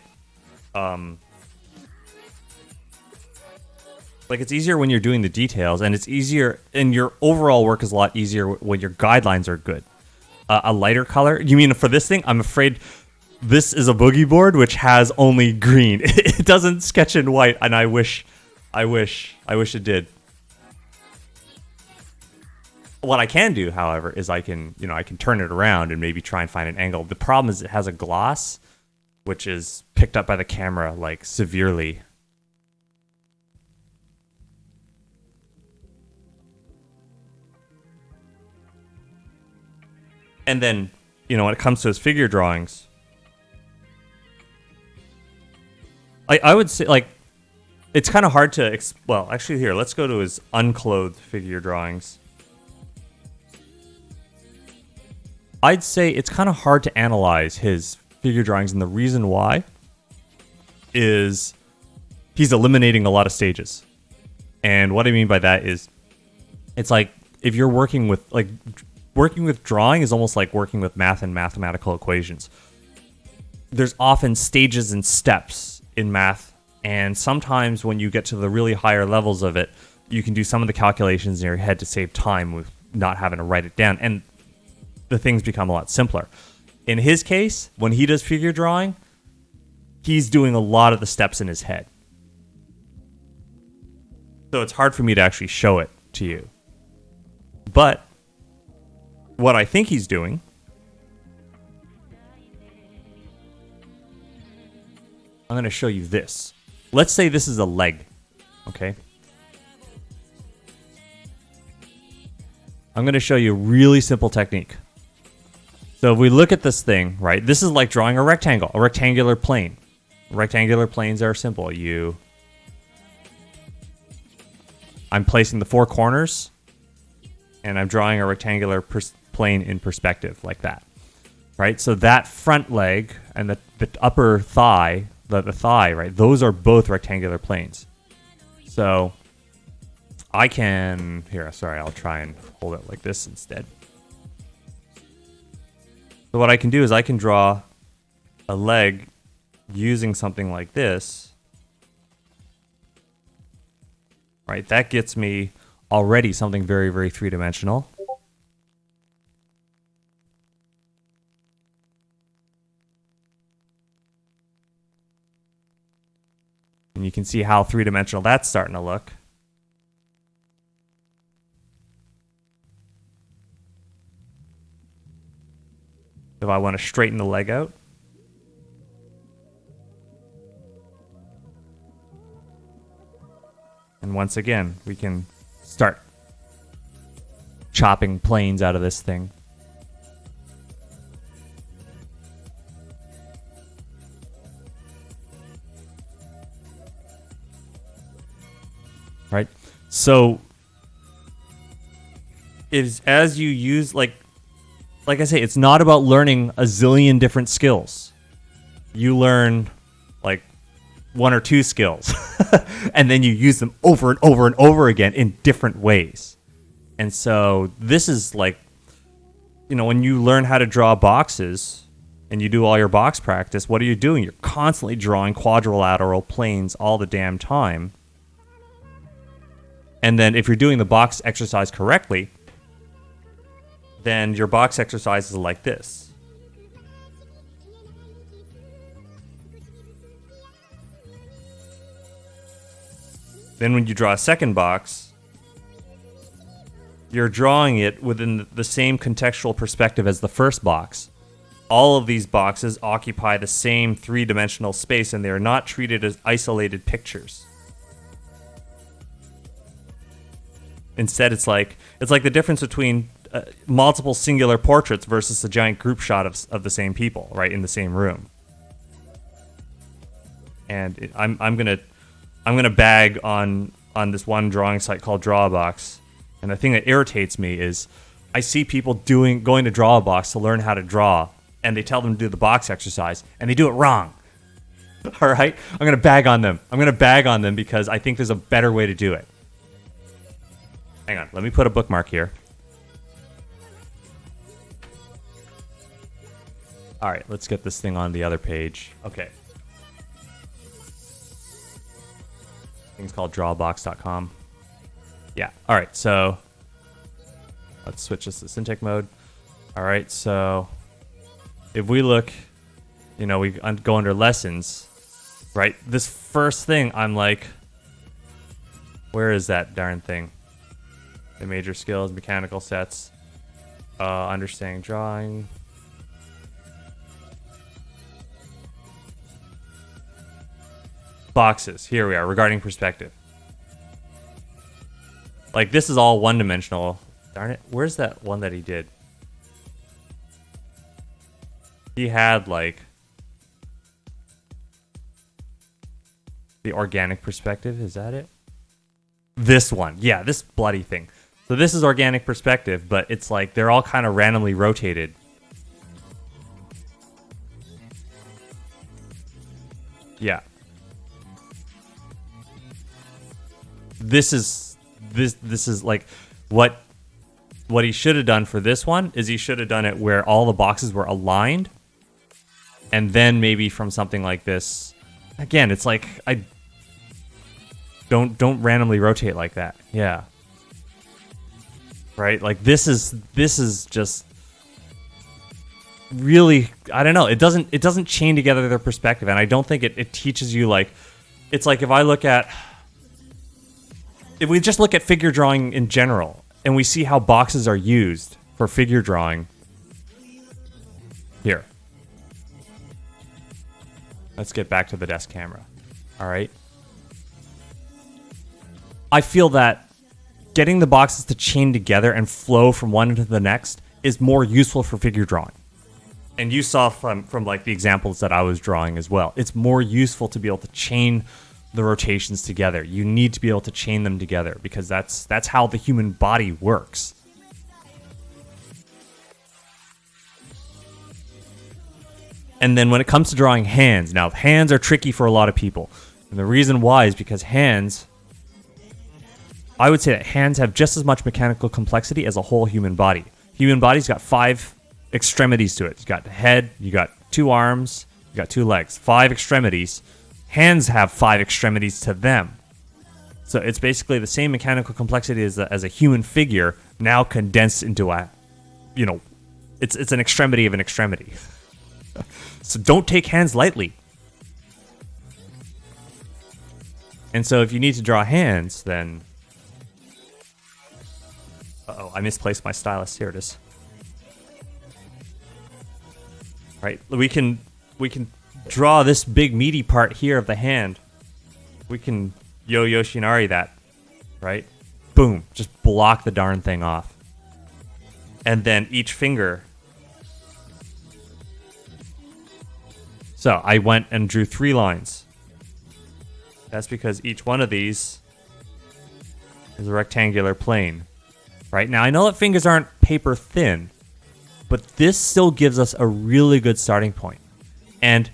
it's easier when you're doing the details, and it's easier, and your overall work is a lot easier when your guidelines are good. A lighter color? You mean for this thing? I'm afraid this is a boogie board which has only green. It doesn't sketch in white, and I wish it did. What I can do, however, is I can turn it around and maybe try and find an angle. The problem is it has a gloss, which is picked up by the camera like severely. And then, when it comes to his figure drawings, I would say, like, it's kind of hard to... well, actually, here, let's go to his unclothed figure drawings. I'd say it's kind of hard to analyze his figure drawings, and the reason why is he's eliminating a lot of stages. And what I mean by that is, it's like, if you're working with drawing is almost like working with math and mathematical equations. There's often stages and steps in math, and sometimes when you get to the really higher levels of it, you can do some of the calculations in your head to save time with not having to write it down, and the things become a lot simpler. In his case, when he does figure drawing, he's doing a lot of the steps in his head. So it's hard for me to actually show it to you. But what I think he's doing I'm going to show you this. Let's say this is a leg, okay? I'm going to show you a really simple technique. So if we look at this thing, right, this is like drawing a rectangle, a rectangular plane. Rectangular planes are simple. I'm placing the four corners, and I'm drawing a rectangular plane in perspective like that, right? So that front leg and the upper thigh, the thigh, right? Those are both rectangular planes. So I can, I'll try and hold it like this instead. So what I can do is I can draw a leg using something like this, right? That gets me already something very, very three-dimensional. And you can see how three-dimensional that's starting to look. If I want to straighten the leg out. And once again, we can start chopping planes out of this thing. Right? So, as you use, like I say, it's not about learning a zillion different skills. You learn like one or two skills, and then you use them over and over and over again in different ways. And so this is like, when you learn how to draw boxes and you do all your box practice, what are you doing? You're constantly drawing quadrilateral planes all the damn time. And then if you're doing the box exercise correctly, then your box exercise is like this. Then when you draw a second box, you're drawing it within the same contextual perspective as the first box. All of these boxes occupy the same three-dimensional space, and they are not treated as isolated pictures. Instead, it's like the difference between multiple singular portraits versus a giant group shot of the same people, right, in the same room. And I'm gonna bag on this one drawing site called Drawbox, and the thing that irritates me is I see people going to draw a box to learn how to draw, and they tell them to do the box exercise, and they do it wrong. All right? I'm going to bag on them. I'm going to bag on them because I think there's a better way to do it. Hang on. Let me put a bookmark here. All right. Let's get this thing on the other page. Okay. Thing's called drawbox.com. Yeah. All right. So let's switch this to Syntec mode. All right. So if we look, you know, we go under lessons, right? This first thing, I'm like, where is that darn thing? The major skills, mechanical sets, understanding drawing. Boxes. Here we are, regarding perspective. Like, this is all one-dimensional. Darn it. Where's that one that he did? He had, like, the organic perspective. Is that it? This one. Yeah, this bloody thing. So this is organic perspective, but it's like they're all kind of randomly rotated. Yeah. This is like what he should have done for this one is he should have done it where all the boxes were aligned, and then maybe from something like this. Again, it's like I don't randomly rotate like that. Yeah. Right? Like this is just really, I don't know. It doesn't chain together their perspective, and I don't think it teaches you, like, it's like if we just look at figure drawing in general and we see how boxes are used for figure drawing. Here. Let's get back to the desk camera. All right. I feel that getting the boxes to chain together and flow from one to the next is more useful for figure drawing. And you saw from like the examples that I was drawing as well. It's more useful to be able to chain the rotations together. You need to be able to chain them together because that's how the human body works. And then when it comes to drawing hands, now hands are tricky for a lot of people. And the reason why is because I would say that hands have just as much mechanical complexity as a whole human body. Human body's got 5 extremities to it. You got the head, you got 2 arms, you got 2 legs, 5 extremities. Hands have 5 extremities to them. So it's basically the same mechanical complexity as a human figure, now condensed into it's an extremity of an extremity. So don't take hands lightly. And so if you need to draw hands, then... Uh-oh, I misplaced my stylus. Here it is. Right, we can draw this big meaty part here of the hand. We can Yoshinari that, right? Boom, just block the darn thing off. And then each finger. So I went and drew 3 lines. That's because each one of these is a rectangular plane. Right, now I know that fingers aren't paper thin, but this still gives us a really good starting point. And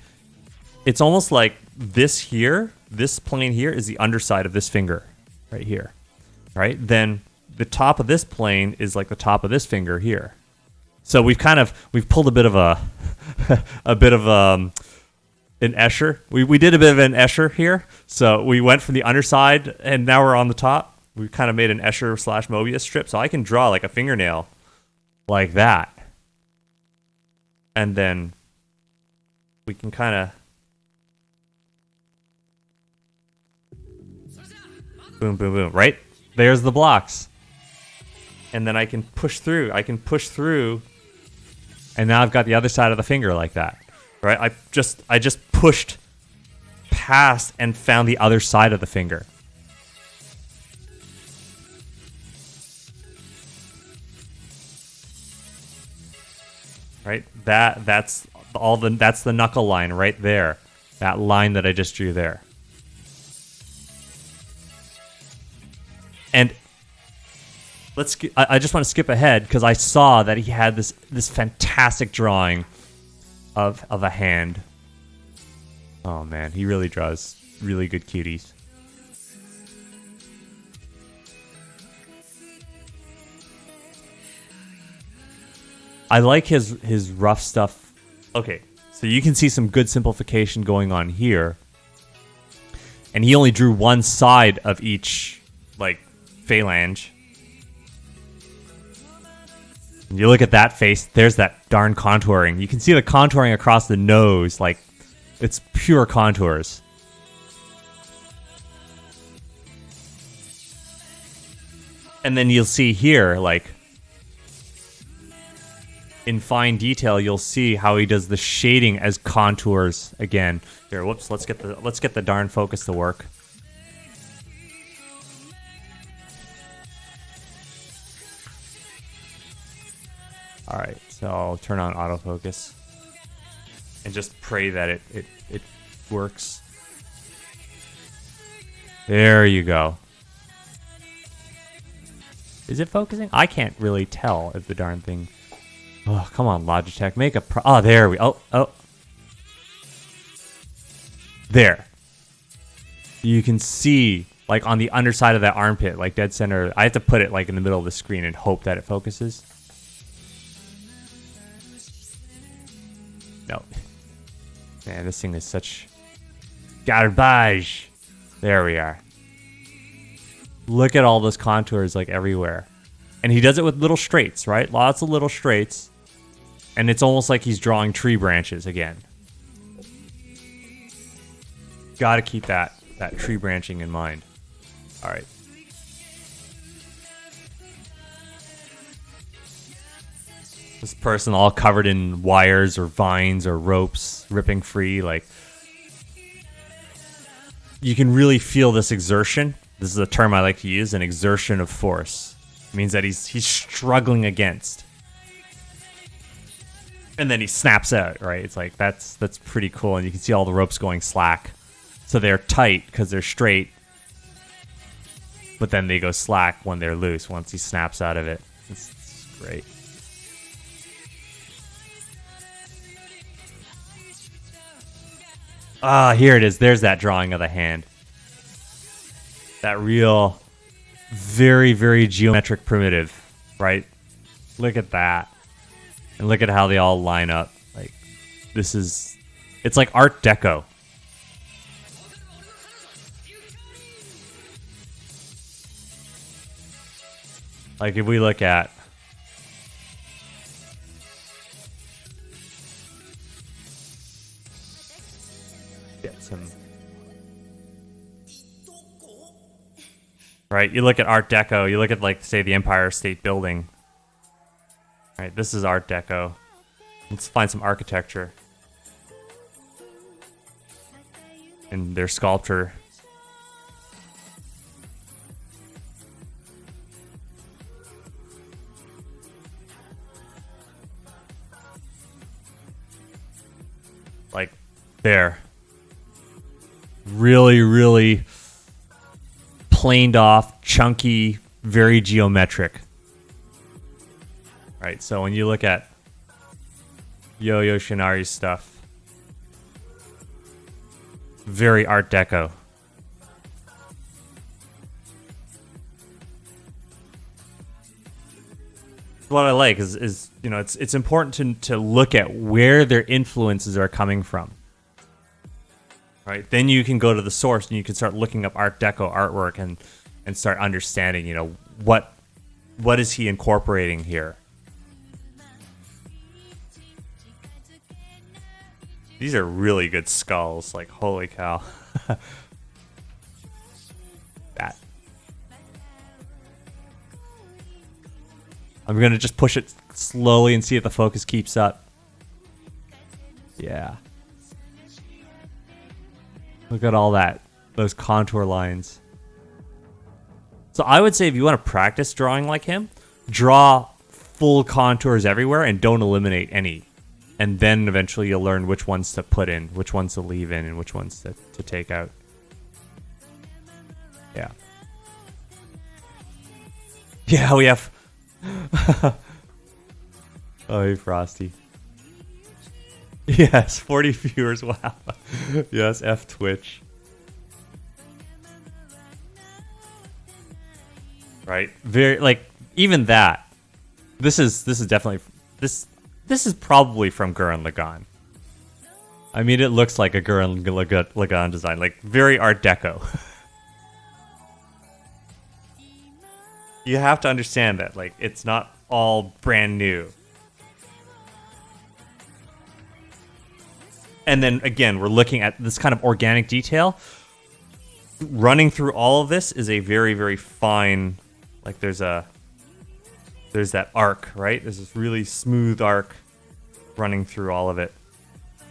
it's almost like this plane here is the underside of this finger right here, right? Then the top of this plane is like the top of this finger here. So we've pulled a bit of an Escher. We did a bit of an Escher here. So we went from the underside and now we're on the top. We kind of made an Escher / Mobius strip. So I can draw like a fingernail like that. And then we can kind of boom, boom, boom, right? There's the blocks. And then I can push through. And now I've got the other side of the finger like that. Right? I just pushed past and found the other side of the finger. Right? That's the knuckle line right there. That line that I just drew there. And I just want to skip ahead because I saw that he had this fantastic drawing of a hand. Oh man, he really draws really good cuties. I like his rough stuff. Okay, so you can see some good simplification going on here. And he only drew one side of each, like, phalange. And you look at that face, there's that darn contouring. You can see the contouring across the nose, like, it's pure contours. And then you'll see here, like, in fine detail, you'll see how he does the shading as contours again. Here, whoops, let's get the darn focus to work. All right, so I'll turn on autofocus and just pray that it works. There you go. Is it focusing? I can't really tell if the darn thing. Oh, come on, Logitech. Make a oh, there we oh. There. You can see, like, on the underside of that armpit, like, dead center. I have to put it, like, in the middle of the screen and hope that it focuses. No. Man, this thing is such garbage. There we are. Look at all those contours, like, everywhere. And he does it with little straights, right? Lots of little straights. And it's almost like he's drawing tree branches again. Gotta keep that tree branching in mind. All right. This person all covered in wires or vines or ropes, ripping free. Like, you can really feel this exertion. This is a term I like to use, an exertion of force. It means that he's struggling against. And then he snaps out, right? It's like, that's pretty cool. And you can see all the ropes going slack. So they're tight because they're straight. But then they go slack when they're loose, once he snaps out of it. It's great. Ah, here it is. There's that drawing of the hand. That real, very, very geometric primitive, right? Look at that. And look at how they all line up. Like, this is... It's like Art Deco. Like, if we look at... Get some... Right, you look at Art Deco, you look at, like, say, the Empire State Building. Right, this is Art Deco. Let's find some architecture. And their sculpture. Like, there. Really, really planed off, chunky, very geometric. Right, so when you look at Yoshinari's stuff, very Art Deco. What I like is you know, it's important to look at where their influences are coming from. Right, then you can go to the source and you can start looking up Art Deco artwork and start understanding, you know, what is he incorporating here. These are really good skulls. Like, holy cow. That. I'm going to just push it slowly and see if the focus keeps up. Yeah. Look at all that. Those contour lines. So I would say if you want to practice drawing like him, draw full contours everywhere and don't eliminate any. And then eventually you'll learn which ones to put in, which ones to leave in, and which ones to take out. Yeah. Yeah, we have. Oh, hey, Frosty. Yes, 40 viewers. Wow. Yes, F Twitch. Right. Very like even that. This is definitely this is probably from Gurren Lagann. I mean, it looks like a Gurren Lagann design, like very Art Deco. You have to understand that, like, it's not all brand new. And then again, we're looking at this kind of organic detail. Running through all of this is a very, very fine, like there's that arc, right? There's this really smooth arc running through all of it.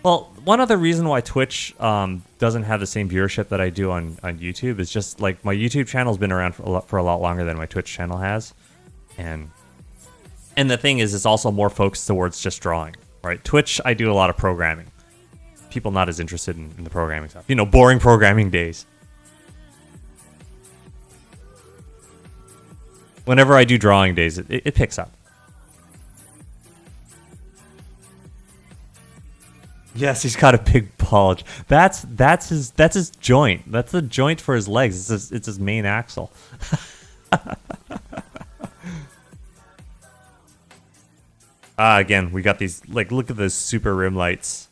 Well, one other reason why Twitch doesn't have the same viewership that I do on YouTube is just like my YouTube channel's been around for a lot longer than my Twitch channel has, and the thing is, it's also more focused towards just drawing, right? Twitch, I do a lot of programming. People not as interested in the programming stuff. You know, boring programming days. Whenever I do drawing days, it picks up. Yes, he's got a big bulge. That's his joint. That's the joint for his legs. It's his main axle. Again, we got these, like, look at those super rim lights.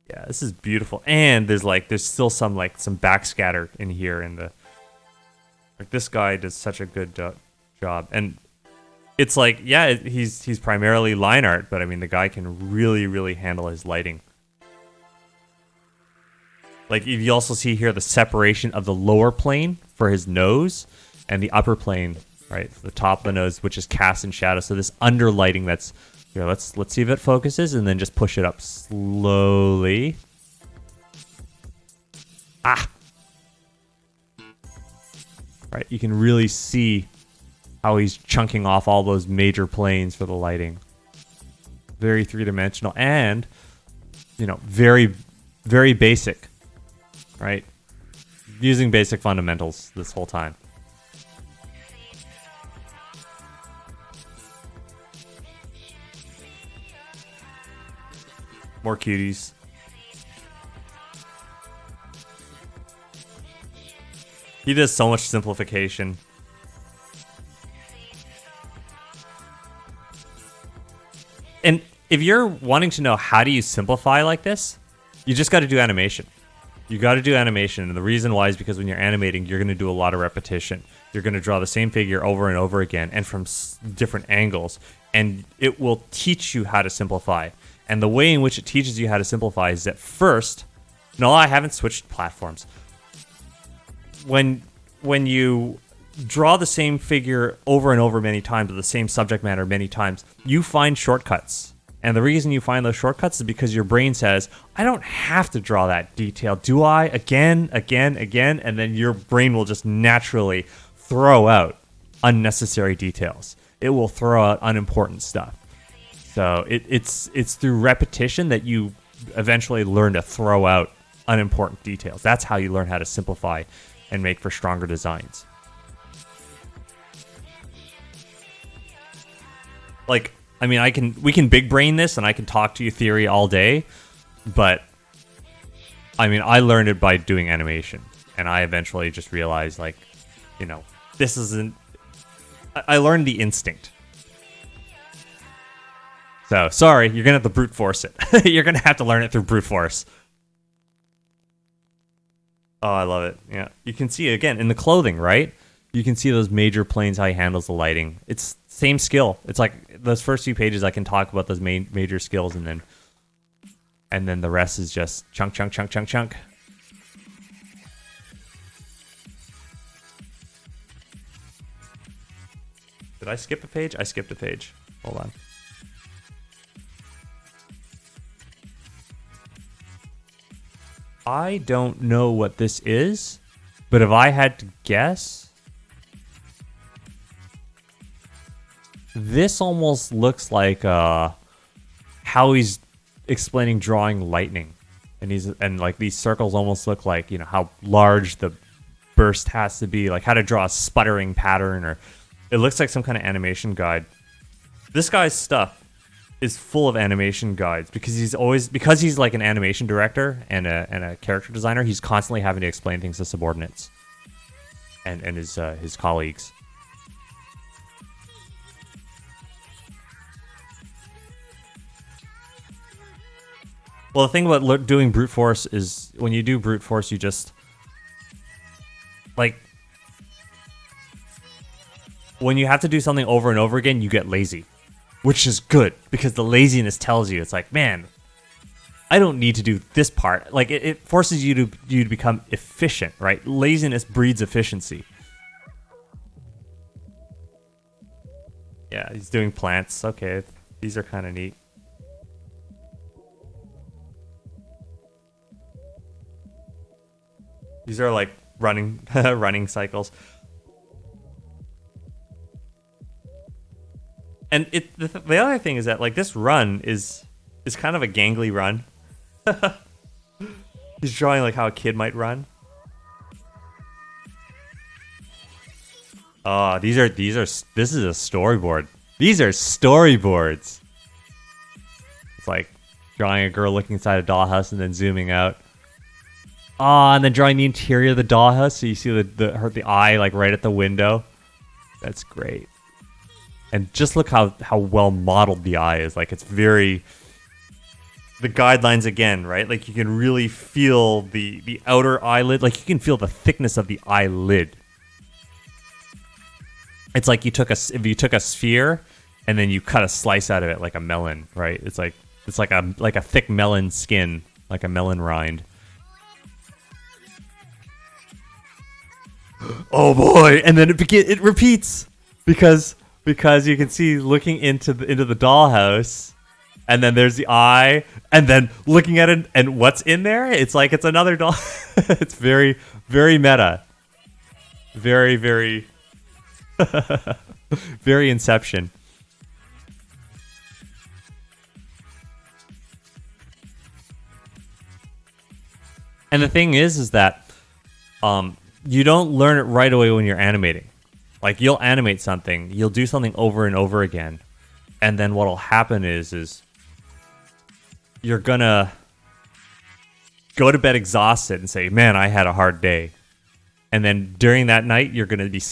Yeah, this is beautiful. And there's still some backscatter in here in the, like, this guy does such a good job. And it's like, yeah, he's primarily line art, but I mean, the guy can really, really handle his lighting. Like, you also see here the separation of the lower plane for his nose and the upper plane, right? The top of the nose, which is cast in shadow. So this underlighting that's, here, let's see if it focuses, and then just push it up slowly. Right, you can really see how he's chunking off all those major planes for the lighting. Very three-dimensional and, you know, very, very basic, right? Using basic fundamentals this whole time. More cuties. He does so much simplification. And if you're wanting to know how do you simplify like this, you just got to do animation. You got to do animation. And the reason why is because when you're animating, you're going to do a lot of repetition. You're going to draw the same figure over and over again and from different angles. And it will teach you how to simplify. And the way in which it teaches you how to simplify is that first, no, I haven't switched platforms. When you draw the same figure over and over many times with the same subject matter many times, you find shortcuts. And the reason you find those shortcuts is because your brain says, I don't have to draw that detail, do I? Again, and then your brain will just naturally throw out unnecessary details. It will throw out unimportant stuff. So it's through repetition that you eventually learn to throw out unimportant details. That's how you learn how to simplify and make for stronger designs. Like, I mean, we can big brain this and I can talk to you theory all day, but I mean, I learned it by doing animation, and I eventually just realized, like, you know, this isn't, I learned the instinct. So, sorry, you're going to have to brute force it. You're going to have to learn it through brute force. Oh, I love it. Yeah. You can see, again, in the clothing, right? You can see those major planes, how he handles the lighting. It's same skill. It's like those first few pages I can talk about those major skills, and then the rest is just chunk. Did I skip a page? I skipped a page. Hold on. I don't know what this is, but if I had to guess, this almost looks like how he's explaining drawing lightning, and like these circles almost look like, you know, how large the burst has to be, like how to draw a sputtering pattern, or it looks like some kind of animation guide. This guy's stuff is full of animation guides because he's like an animation director and a character designer. He's constantly having to explain things to subordinates and his colleagues. Well, the thing about doing brute force is when you do brute force, you just like when you have to do something over and over again, you get lazy, which is good because the laziness tells you it's like, man, I don't need to do this part. Like it forces you to become efficient, right? Laziness breeds efficiency. Yeah, he's doing plants. Okay, these are kind of neat. These are like running cycles. And the other thing is that like this run is kind of a gangly run. He's drawing like how a kid might run. Oh, this is a storyboard. These are storyboards. It's like drawing a girl looking inside a dollhouse and then zooming out. And then drawing the interior of the dollhouse so you see the eye like right at the window. That's great. And just look how well modeled the eye is. Like it's very the guidelines again, right? Like you can really feel the outer eyelid. Like you can feel the thickness of the eyelid. It's like if you took a sphere and then you cut a slice out of it like a melon, right? It's like a thick melon skin, like a melon rind. Oh boy! And then it repeats because you can see looking into the dollhouse, and then there's the eye, and then looking at it, and what's in there? It's like it's another doll. It's very, very meta. Very, very, very Inception. And the thing is that you don't learn it right away when you're animating. Like you'll animate something, you'll do something over and over again, and then what'll happen is you're gonna go to bed exhausted and say, "Man, I had a hard day." And then during that night, you're gonna be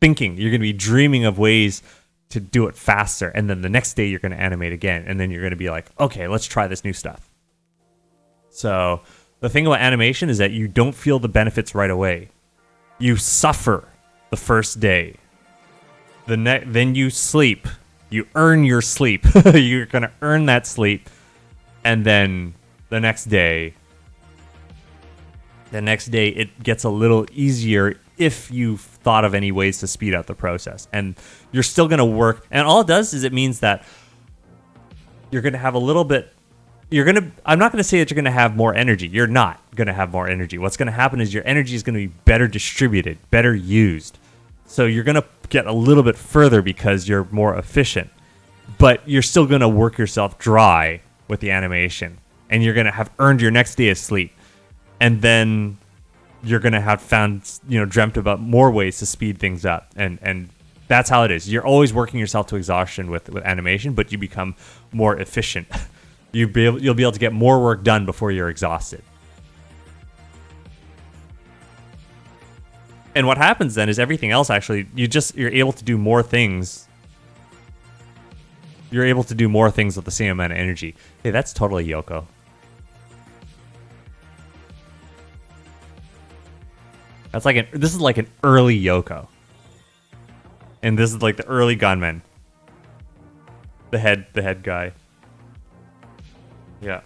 thinking, you're gonna be dreaming of ways to do it faster, and then the next day you're gonna animate again, and then you're gonna be like, "Okay, let's try this new stuff." So the thing about animation is that you don't feel the benefits right away. You suffer the first day. Then you sleep. You earn your sleep. You're going to earn that sleep. And then the next day it gets a little easier if you've thought of any ways to speed up the process. And you're still going to work. And all it does is it means that you're going to have a little bit I'm not going to say that you're going to have more energy. You're not going to have more energy. What's going to happen is your energy is going to be better distributed, better used. So you're going to get a little bit further because you're more efficient. But you're still going to work yourself dry with the animation. And you're going to have earned your next day of sleep. And then you're going to have dreamt about more ways to speed things up. And that's how it is. You're always working yourself to exhaustion with animation, but you become more efficient. You'll be able to get more work done before you're exhausted. And what happens then is everything else actually, you're able to do more things. You're able to do more things with the same amount of energy. Hey, that's totally Yoko. This is like an early Yoko. And this is like the early gunman. The head guy. Yeah.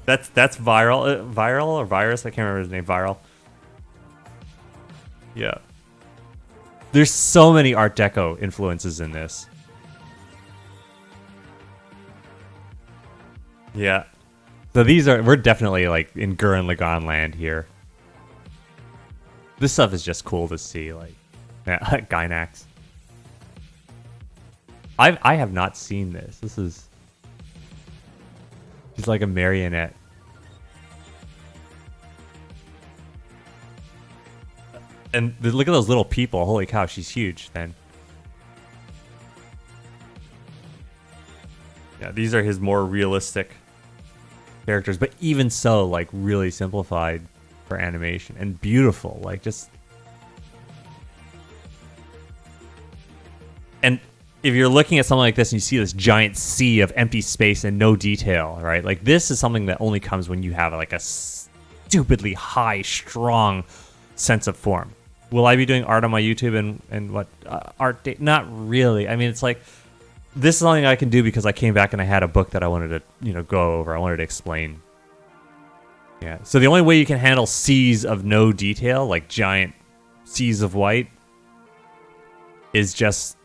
That's viral or virus? I can't remember his name. Viral. Yeah. There's so many Art Deco influences in this. Yeah. So we're definitely like in Gurren Lagann land here. This stuff is just cool to see, like, yeah, Gynax. I have not seen this. She's like a marionette. And look at those little people. Holy cow, she's huge then. Yeah, these are his more realistic characters, but even so, like, really simplified for animation and beautiful. Like, just... And if you're looking at something like this and you see this giant sea of empty space and no detail, right? Like, this is something that only comes when you have, like, a stupidly high, strong sense of form. Will I be doing art on my YouTube and what art? Not really. I mean, it's like, this is something I can do because I came back and I had a book that I wanted to, go over. I wanted to explain. Yeah. So the only way you can handle seas of no detail, like giant seas of white, is just,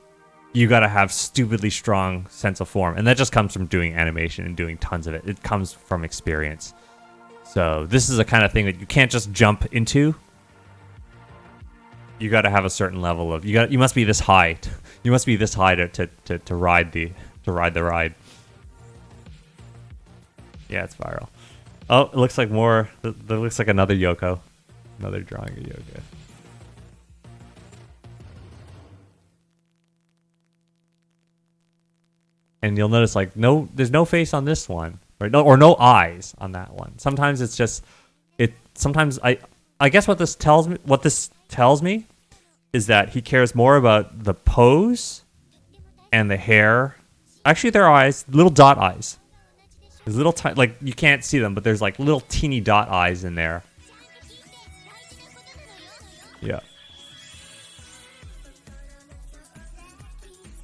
you got to have stupidly strong sense of form. And that just comes from doing animation and doing tons of it. It comes from experience. So this is a kind of thing that you can't just jump into. You got to have a certain level of, you must be this high. You must be this high to ride the ride. Yeah, it's viral. Oh, it looks like more. That looks like another Yoko, another drawing of Yoko. And you'll notice, like, there's no face on this one, right? No, or no eyes on that one. Sometimes it's just Sometimes I guess what this tells me is that he cares more about the pose and the hair. Actually, their eyes, little dot eyes. There's little like, you can't see them, but there's like little teeny dot eyes in there. Yeah.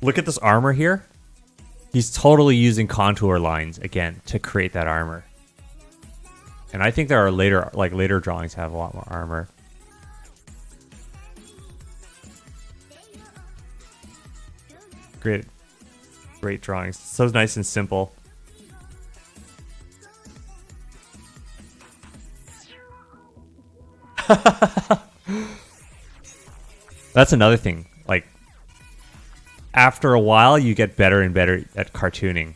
Look at this armor here. He's totally using contour lines again to create that armor. And I think there are later drawings have a lot more armor. Great drawings. So nice and simple. That's another thing. Like, after a while, you get better and better at cartooning.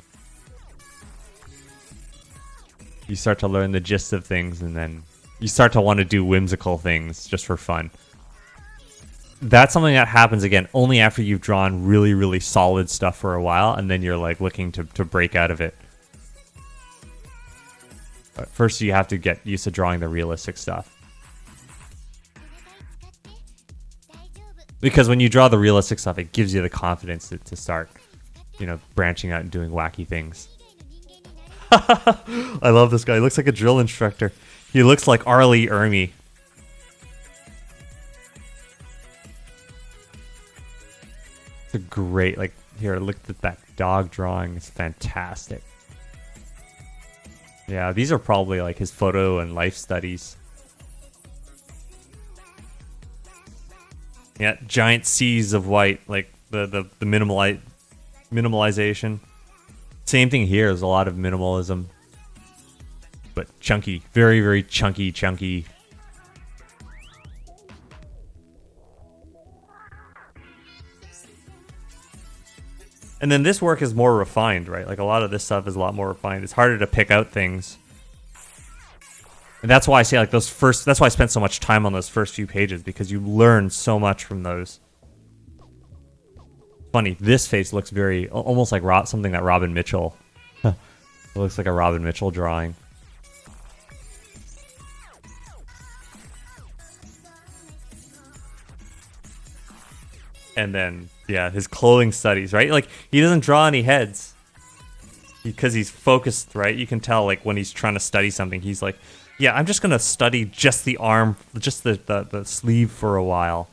You start to learn the gist of things, and then you start to want to do whimsical things just for fun. That's something that happens, again, only after you've drawn really, really solid stuff for a while, and then you're like looking to break out of it. But first, you have to get used to drawing the realistic stuff. Because when you draw the realistic stuff, it gives you the confidence to start, branching out and doing wacky things. I love this guy. He looks like a drill instructor. He looks like Arlie Ermy. It's a great, here, look at that dog drawing. It's fantastic. Yeah, these are probably like his photo and life studies. Yeah, giant seas of white, like the minimalization. Same thing here. There's a lot of minimalism, but chunky, very, very chunky. And then this work is more refined, right? Like, a lot of this stuff is a lot more refined. It's harder to pick out things. And that's why I say, like, that's why I spent so much time on those first few pages, because you learn so much from those. Funny, this face looks very, almost like something that Robin Mitchell. It looks like a Robin Mitchell drawing. And then, yeah, his clothing studies, right? Like, he doesn't draw any heads because he's focused, right? You can tell, like, when he's trying to study something, he's like, yeah, I'm just going to study just the arm, just the sleeve for a while.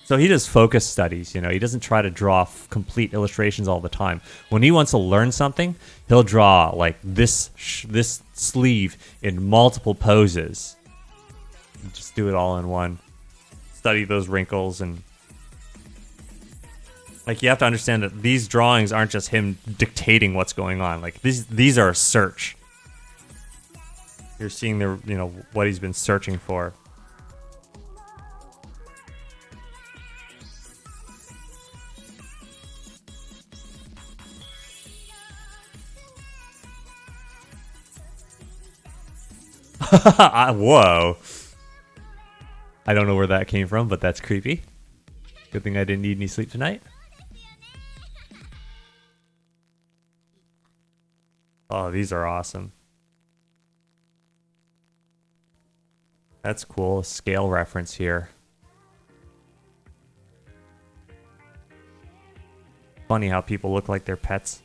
So he does focus studies, He doesn't try to draw complete illustrations all the time. When he wants to learn something, he'll draw, like, this sleeve in multiple poses. Just do it all in one. Study those wrinkles, and like, you have to understand that these drawings aren't just him dictating what's going on. Like, these are a search. You're seeing what he's been searching for. Whoa. I don't know where that came from, but that's creepy. Good thing I didn't need any sleep tonight. Oh, these are awesome. That's cool. A scale reference here. Funny how people look like their pets.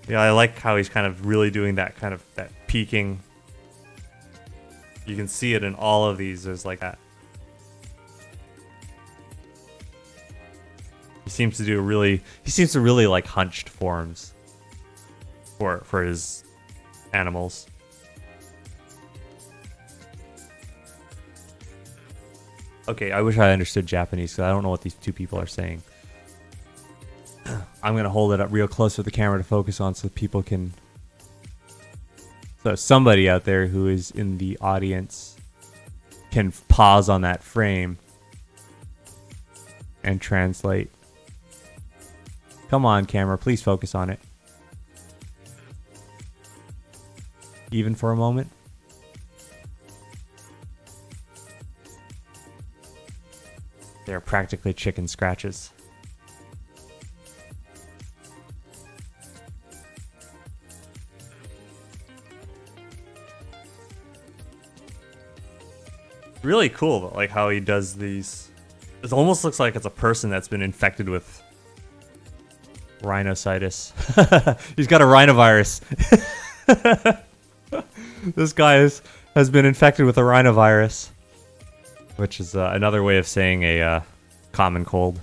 Yeah, I like how he's kind of really doing that kind of that peaking. You can see it in all of these. There's like that. He seems to really like hunched forms for his animals. Okay, I wish I understood Japanese because I don't know what these two people are saying. I'm gonna hold it up real close for the camera to focus on so people can. So somebody out there who is in the audience can pause on that frame and translate. Come on, camera, please focus on it. Even for a moment. They're practically chicken scratches. Really cool, like how he does these. It almost looks like it's a person that's been infected with rhinositis. He's got a rhinovirus. This guy has been infected with a rhinovirus, which is another way of saying a common cold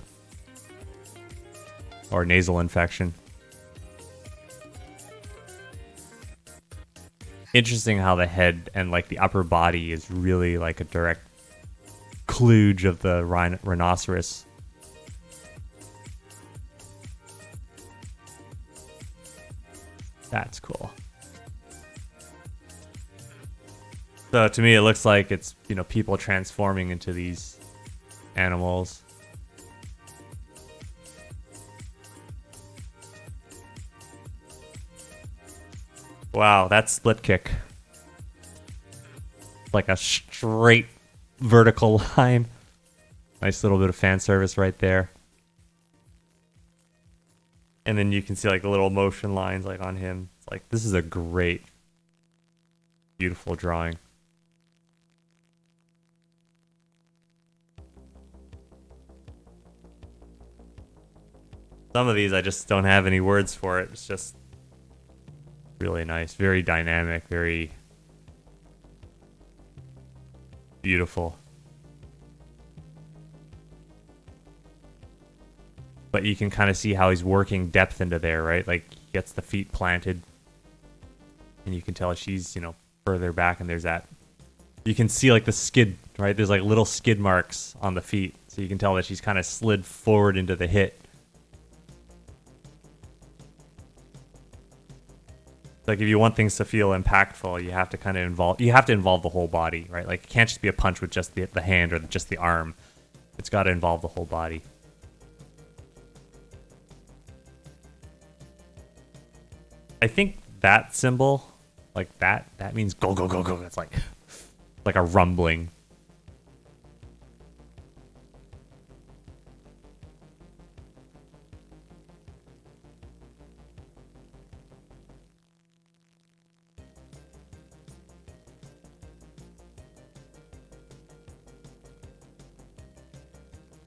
or nasal infection. Interesting how the head and like the upper body is really like a direct kludge of the rhinoceros. That's cool. So to me, it looks like it's, you know, people transforming into these animals. Wow, that split kick. Like a straight vertical line. Nice little bit of fan service right there. And then you can see like the little motion lines like on him. It's like, this is a great, beautiful drawing. Some of these I just don't have any words for it. It's just really nice, very dynamic, very beautiful. But you can kind of see how he's working depth into there, right? Like he gets the feet planted and you can tell she's, you know, further back, and there's that. You can see like the skid, right? There's like little skid marks on the feet. So you can tell that she's kind of slid forward into the hit. Like if you want things to feel impactful, you have to kind of involve the whole body, right? Like it can't just be a punch with just the hand or just the arm. It's got to involve the whole body. I think that symbol, like that means go go go go. It's like a rumbling.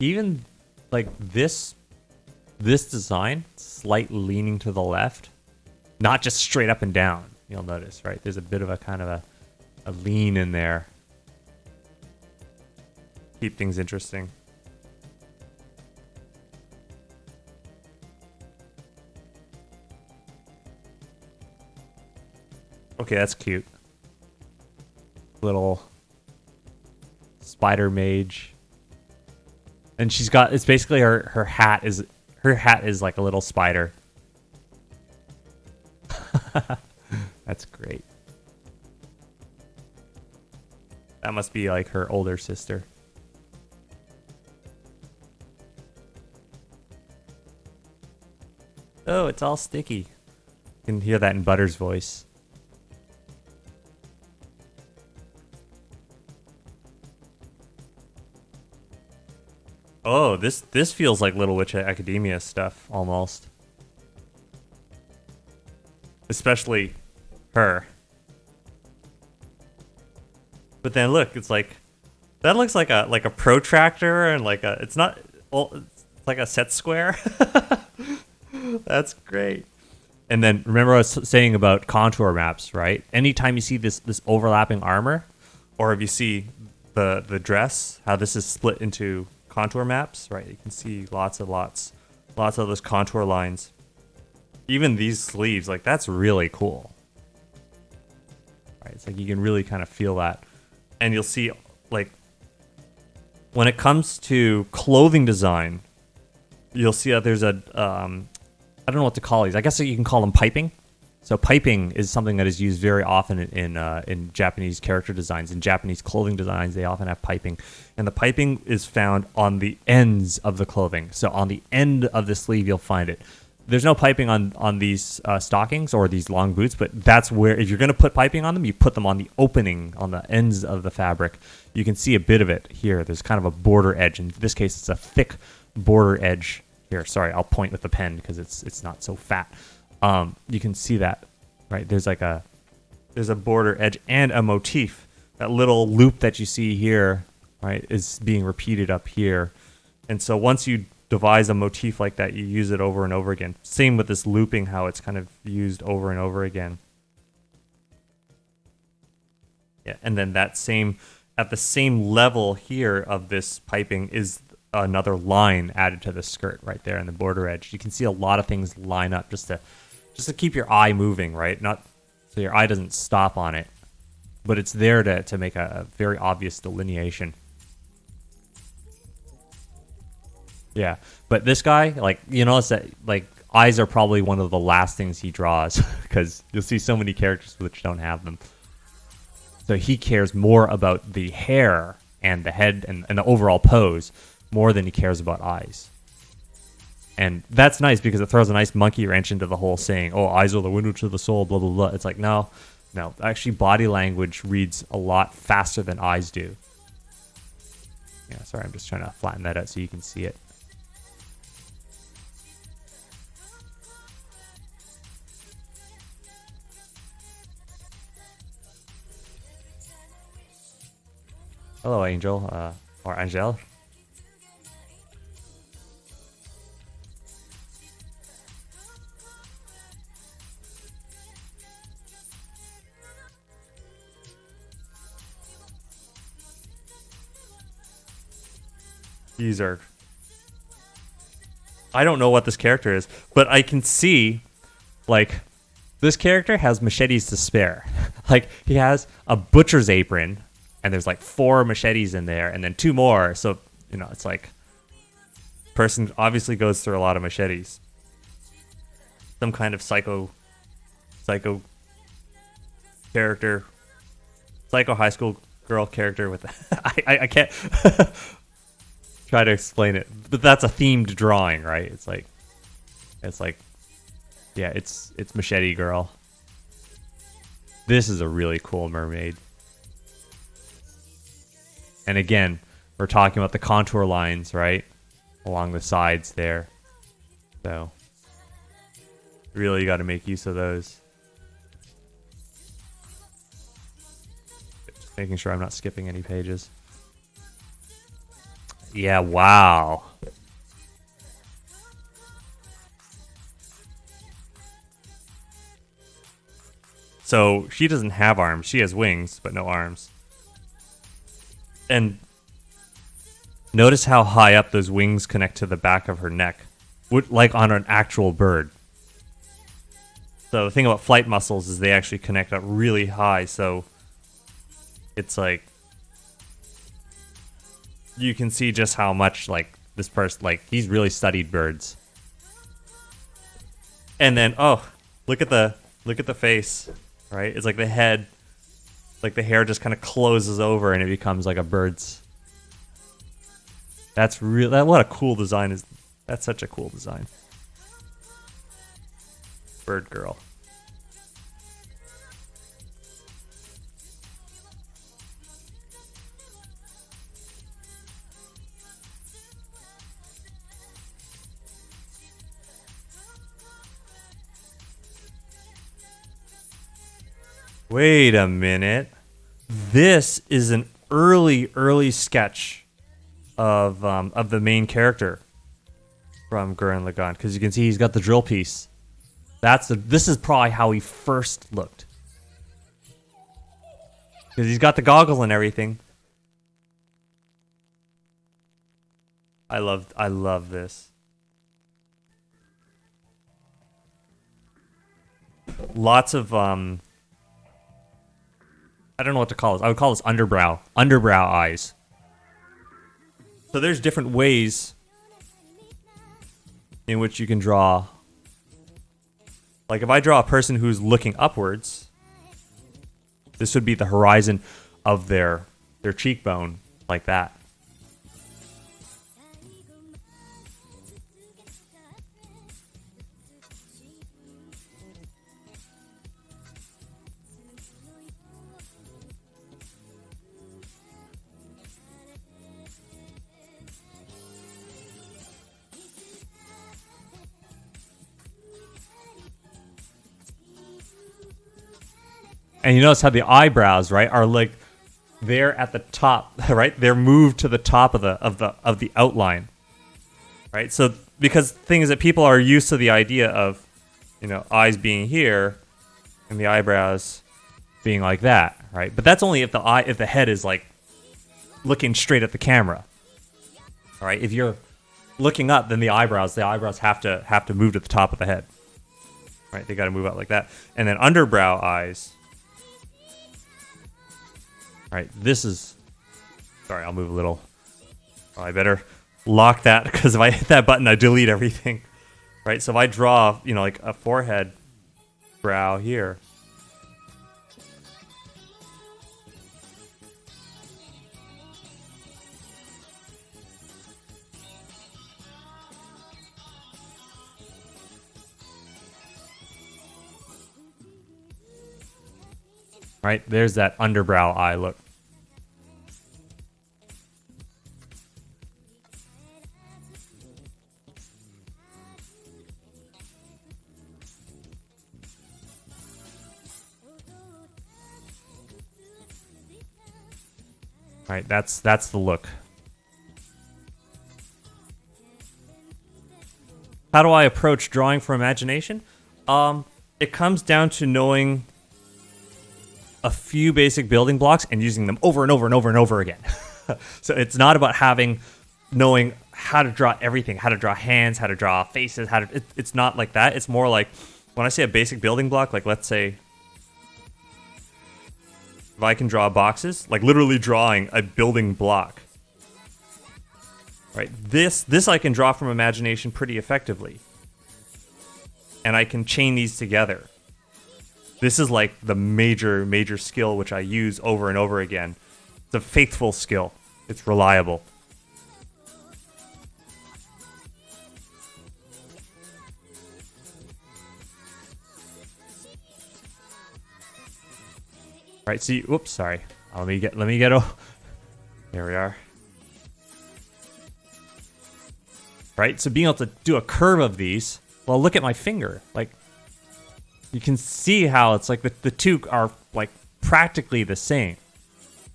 Even like this design, slight leaning to the left, not just straight up and down. You'll notice, right? There's a bit of a kind of a lean in there. Keep things interesting. Okay, that's cute. Little spider mage. And she's got, it's basically her hat is like a little spider. That's great. That must be like her older sister. Oh, it's all sticky. You can hear that in Butter's voice. Oh, this feels like Little Witch Academia stuff almost. Especially her. But then look, it's like that looks like a protractor and like a it's not it's like a set square. That's great. And then remember I was saying about contour maps, right? Anytime you see this overlapping armor, or if you see the dress, how this is split into contour maps, right? You can see lots of those contour lines. Even these sleeves, like that's really cool. Right? It's like you can really kind of feel that. And you'll see like when it comes to clothing design, you'll see that there's a I don't know what to call these. I guess you can call them piping. So piping is something that is used very often in Japanese character designs. In Japanese clothing designs, they often have piping. And the piping is found on the ends of the clothing. So on the end of the sleeve, you'll find it. There's no piping on these stockings or these long boots, but that's where, if you're going to put piping on them, you put them on the opening, on the ends of the fabric. You can see a bit of it here. There's kind of a border edge. In this case, it's a thick border edge. Here, sorry, I'll point with the pen because it's not so fat. You can see that, right? There's a border edge and a motif. That little loop that you see here, right, is being repeated up here. And so once you devise a motif like that, you use it over and over again. Same with this looping, how it's kind of used over and over again. Yeah, and then that same, at the same level here of this piping is another line added to the skirt right there in the border edge. You can see a lot of things line up just to keep your eye moving, right? Not so your eye doesn't stop on it, but it's there to make a very obvious delineation. Yeah, but this guy, like, you notice that like eyes are probably one of the last things he draws because you'll see so many characters which don't have them. So he cares more about the hair and the head and the overall pose more than he cares about eyes. And that's nice because it throws a nice monkey wrench into the whole saying, oh, eyes are the window to the soul, blah, blah, blah. It's like, no. Actually, body language reads a lot faster than eyes do. Yeah, sorry, I'm just trying to flatten that out so you can see it. Hello, Angel, or Angel. These are... I don't know what this character is, but I can see, like, this character has machetes to spare. Like, he has a butcher's apron, and there's, like, 4 machetes in there, and then 2 more, so, you know, it's like... Person obviously goes through a lot of machetes. Some kind of psycho character. Psycho high school girl character with... I can't... try to explain it, but that's a themed drawing, right? It's like yeah, it's machete girl. This is a really cool mermaid, and again, we're talking about the contour lines, right, along the sides there. So really got to make use of those. Just making sure I'm not skipping any pages. Yeah, wow. So she doesn't have arms. She has wings, but no arms. And notice how high up those wings connect to the back of her neck, like on an actual bird. So the thing about flight muscles is they actually connect up really high, so it's like you can see just how much, like, this person, like, he's really studied birds. And then, oh, look at the face, right? It's like the head, like the hair just kind of closes over and it becomes like a bird's. That's real. What a cool design is. That's such a cool design. Bird girl. Wait a minute. This is an early sketch of the main character from Gurren Lagann, because you can see he's got the drill piece. This is probably how he first looked, because he's got the goggle and everything. I love this. Lots of I don't know what to call this. I would call this underbrow eyes. So there's different ways in which you can draw. Like if I draw a person who's looking upwards, this would be the horizon of their cheekbone, like that. And you notice how the eyebrows, right, are like they're at the top, right? They're moved to the top of the outline, right? So because the thing is that people are used to the idea of, you know, eyes being here and the eyebrows being like that, right? But that's only if the head is like looking straight at the camera, all right? If you're looking up, then the eyebrows have to move to the top of the head, right? They got to move out like that, and then underbrow eyes. Right, this is... Sorry, I'll move a little. Oh, I better lock that, because if I hit that button, I delete everything. Right, so if I draw, you know, like a forehead brow here. Right, there's that underbrow eye look. Right, that's the look. How do I approach drawing from imagination? It comes down to knowing a few basic building blocks and using them over and over and over and over again. So it's not about knowing how to draw everything, how to draw hands, how to draw faces, it's not like that. It's more like, when I say a basic building block, like let's say if I can draw boxes, like literally drawing a building block, right? This I can draw from imagination pretty effectively. And I can chain these together. This is like the major skill which I use over and over again. It's a faithful skill. It's reliable. Right, see, whoops, sorry. Let me get there we are. Right, so being able to do a curve of these, well, look at my finger. Like, you can see how it's like the two are like practically the same.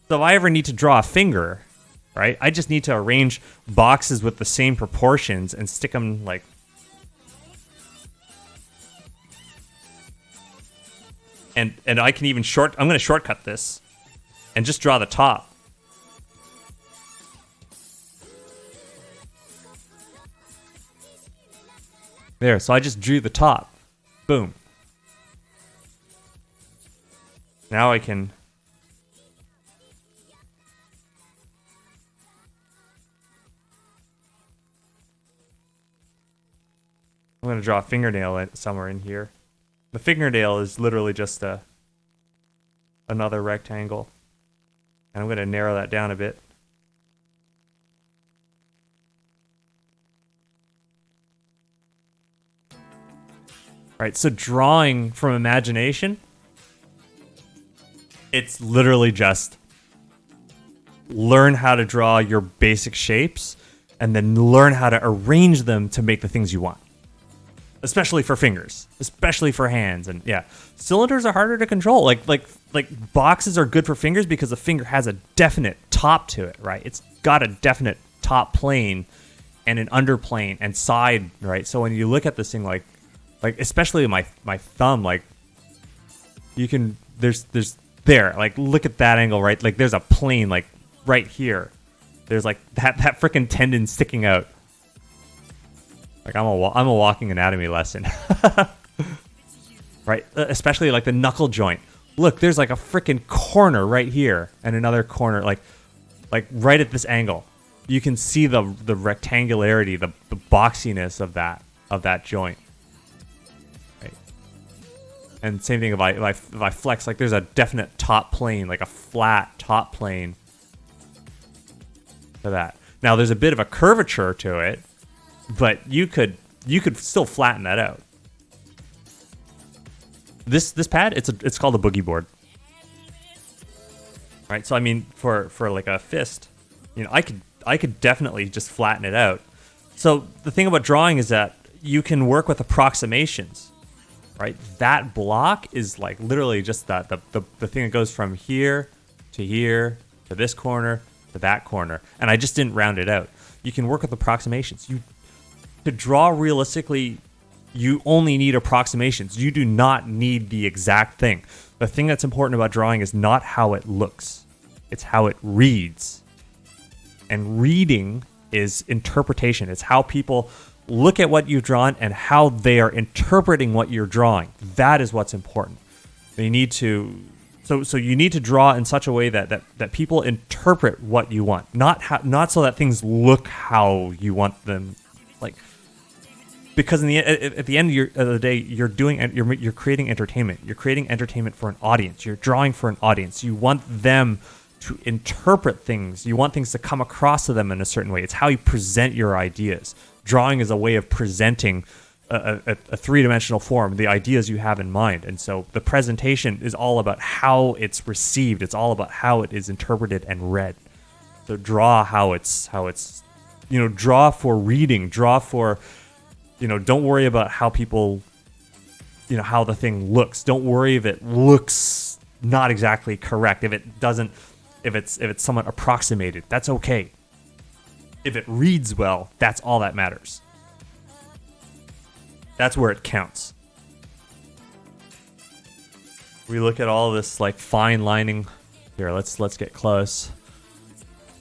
So if I ever need to draw a finger, right, I just need to arrange boxes with the same proportions and stick them like... And I can even I'm going to shortcut this and just draw the top. There, so I just drew the top. Boom. Now I can... I'm going to draw a fingernail somewhere in here. The fingernail is literally just another rectangle. And I'm going to narrow that down a bit. right? So drawing from imagination, it's literally just learn how to draw your basic shapes and then learn how to arrange them to make the things you want. Especially for fingers, especially for hands, and yeah, cylinders are harder to control. Like boxes are good for fingers because the finger has a definite top to it, right? It's got a definite top plane and an underplane and side, right? So when you look at this thing, like especially my thumb, like you can there's there, like look at that angle, right? Like there's a plane like right here. There's like that freaking tendon sticking out. Like I'm a walking anatomy lesson. Right? Especially like the knuckle joint. Look, there's like a freaking corner right here and another corner like right at this angle. You can see the rectangularity, the boxiness of that joint. Right? And same thing if I flex, like there's a definite top plane, like a flat top plane to that. Now there's a bit of a curvature to it, but you could still flatten that out. This pad, it's called a boogie board. Right? So I mean for like a fist, you know, I could definitely just flatten it out. So the thing about drawing is that you can work with approximations. Right? That block is like literally just the thing that goes from here to this corner to that corner. And I just didn't round it out. You can work with approximations. To draw realistically, you only need approximations. You do not need the exact thing. The thing that's important about drawing is not how it looks. It's how it reads. And reading is interpretation. It's how people look at what you've drawn and how they are interpreting what you're drawing. That is what's important. They need to... So you need to draw in such a way that people interpret what you want. Not so that things look how you want them. Like... Because at the end of the day, you're creating entertainment. You're creating entertainment for an audience. You're drawing for an audience. You want them to interpret things. You want things to come across to them in a certain way. It's how you present your ideas. Drawing is a way of presenting a three-dimensional form, the ideas you have in mind. And so the presentation is all about how it's received. It's all about how it is interpreted and read. So draw how it's draw for reading. Draw for... don't worry about how people, how the thing looks. Don't worry if it looks not exactly correct. If it's somewhat approximated, that's okay. If it reads well, that's all that matters. That's where it counts. We look at all this like fine lining. Here, let's get close.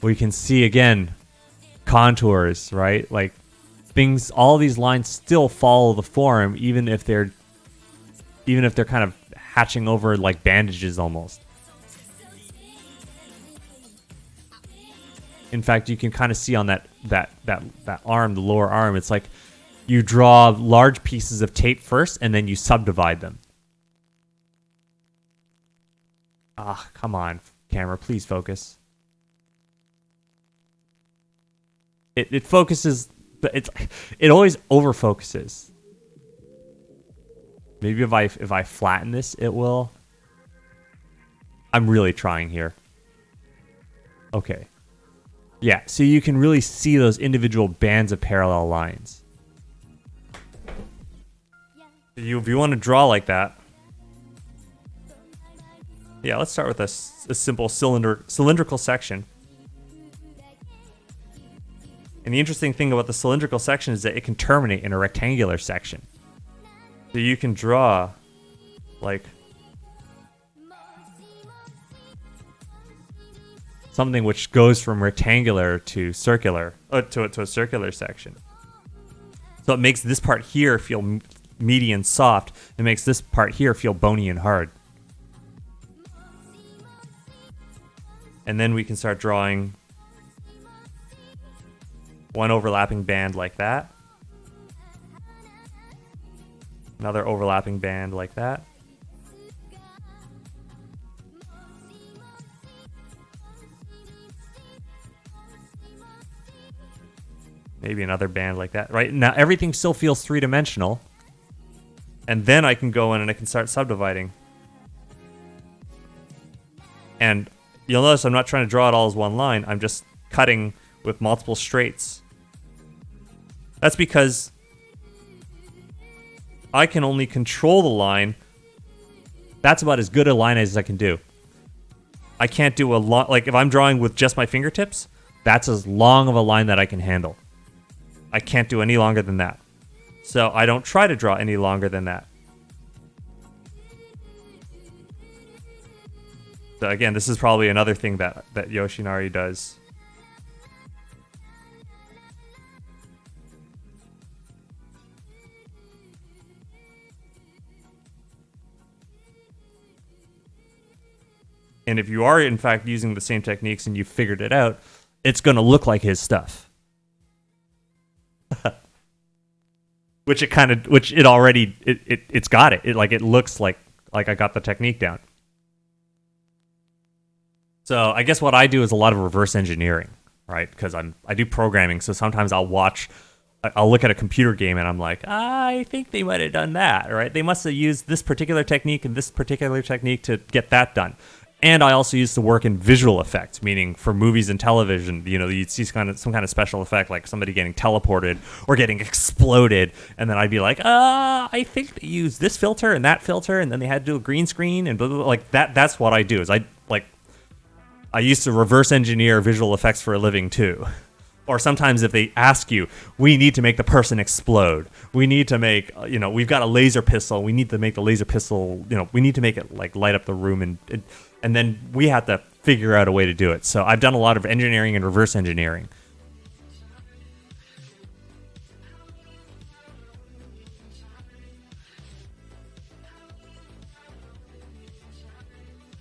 We can see again contours, right? Like things, all these lines still follow the form, even if they're kind of hatching over like bandages almost. In fact, you can kind of see on that arm, the lower arm, it's like you draw large pieces of tape first and then you subdivide them. Ah, come on, camera, please focus. It focuses. It always over focuses. Maybe if I flatten this, it will. I'm really trying here. Okay. Yeah, so you can really see those individual bands of parallel lines. If you want to draw like that, yeah, let's start with a simple cylindrical section. And the interesting thing about the cylindrical section is that it can terminate in a rectangular section. So you can draw like something which goes from rectangular to circular, to a circular section. So it makes this part here feel meaty and soft. It makes this part here feel bony and hard. And then we can start drawing one overlapping band like that. Another overlapping band like that. Maybe another band like that. Right now, everything still feels three-dimensional. And then I can go in and I can start subdividing. And you'll notice I'm not trying to draw it all as one line. I'm just cutting with multiple straights. That's because I can only control the line. That's about as good a line as I can do. I can't do a lot. Like if I'm drawing with just my fingertips, that's as long of a line that I can handle. I can't do any longer than that. So I don't try to draw any longer than that. So again, this is probably another thing that Yoshinari does. And if you are in fact using the same techniques and you figured it out, it's going to look like his stuff. Which it already got it. It looks like I got the technique down. So I guess what I do is a lot of reverse engineering, right? Because I do programming, so sometimes I'll look at a computer game and I'm like, I think they might have done that, right? They must have used this particular technique and this particular technique to get that done. And I also used to work in visual effects, meaning for movies and television, you'd see some kind of special effect, like somebody getting teleported or getting exploded, and then I'd be like, I think they used this filter and that filter, and then they had to do a green screen and blah, blah, blah. Like that. That's what I do. Is I used to reverse engineer visual effects for a living too. Or sometimes if they ask you, we need to make the person explode. We need to make, we've got a laser pistol. We need to make the laser pistol, we need to make it like light up the room. And then we have to figure out a way to do it. So I've done a lot of engineering and reverse engineering.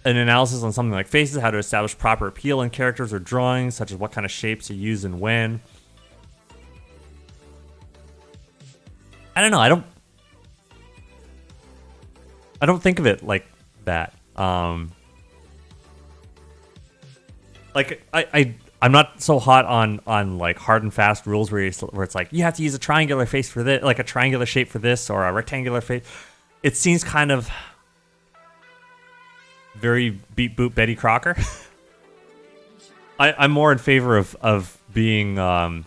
An analysis on something like faces, how to establish proper appeal in characters or drawings, such as what kind of shapes to use and when. I don't know. I don't think of it like that. I'm not so hot on like hard and fast rules where it's like you have to use a triangular face for this, like a triangular shape for this, or a rectangular face. It seems kind of very beat boop Betty Crocker. I'm more in favor of being of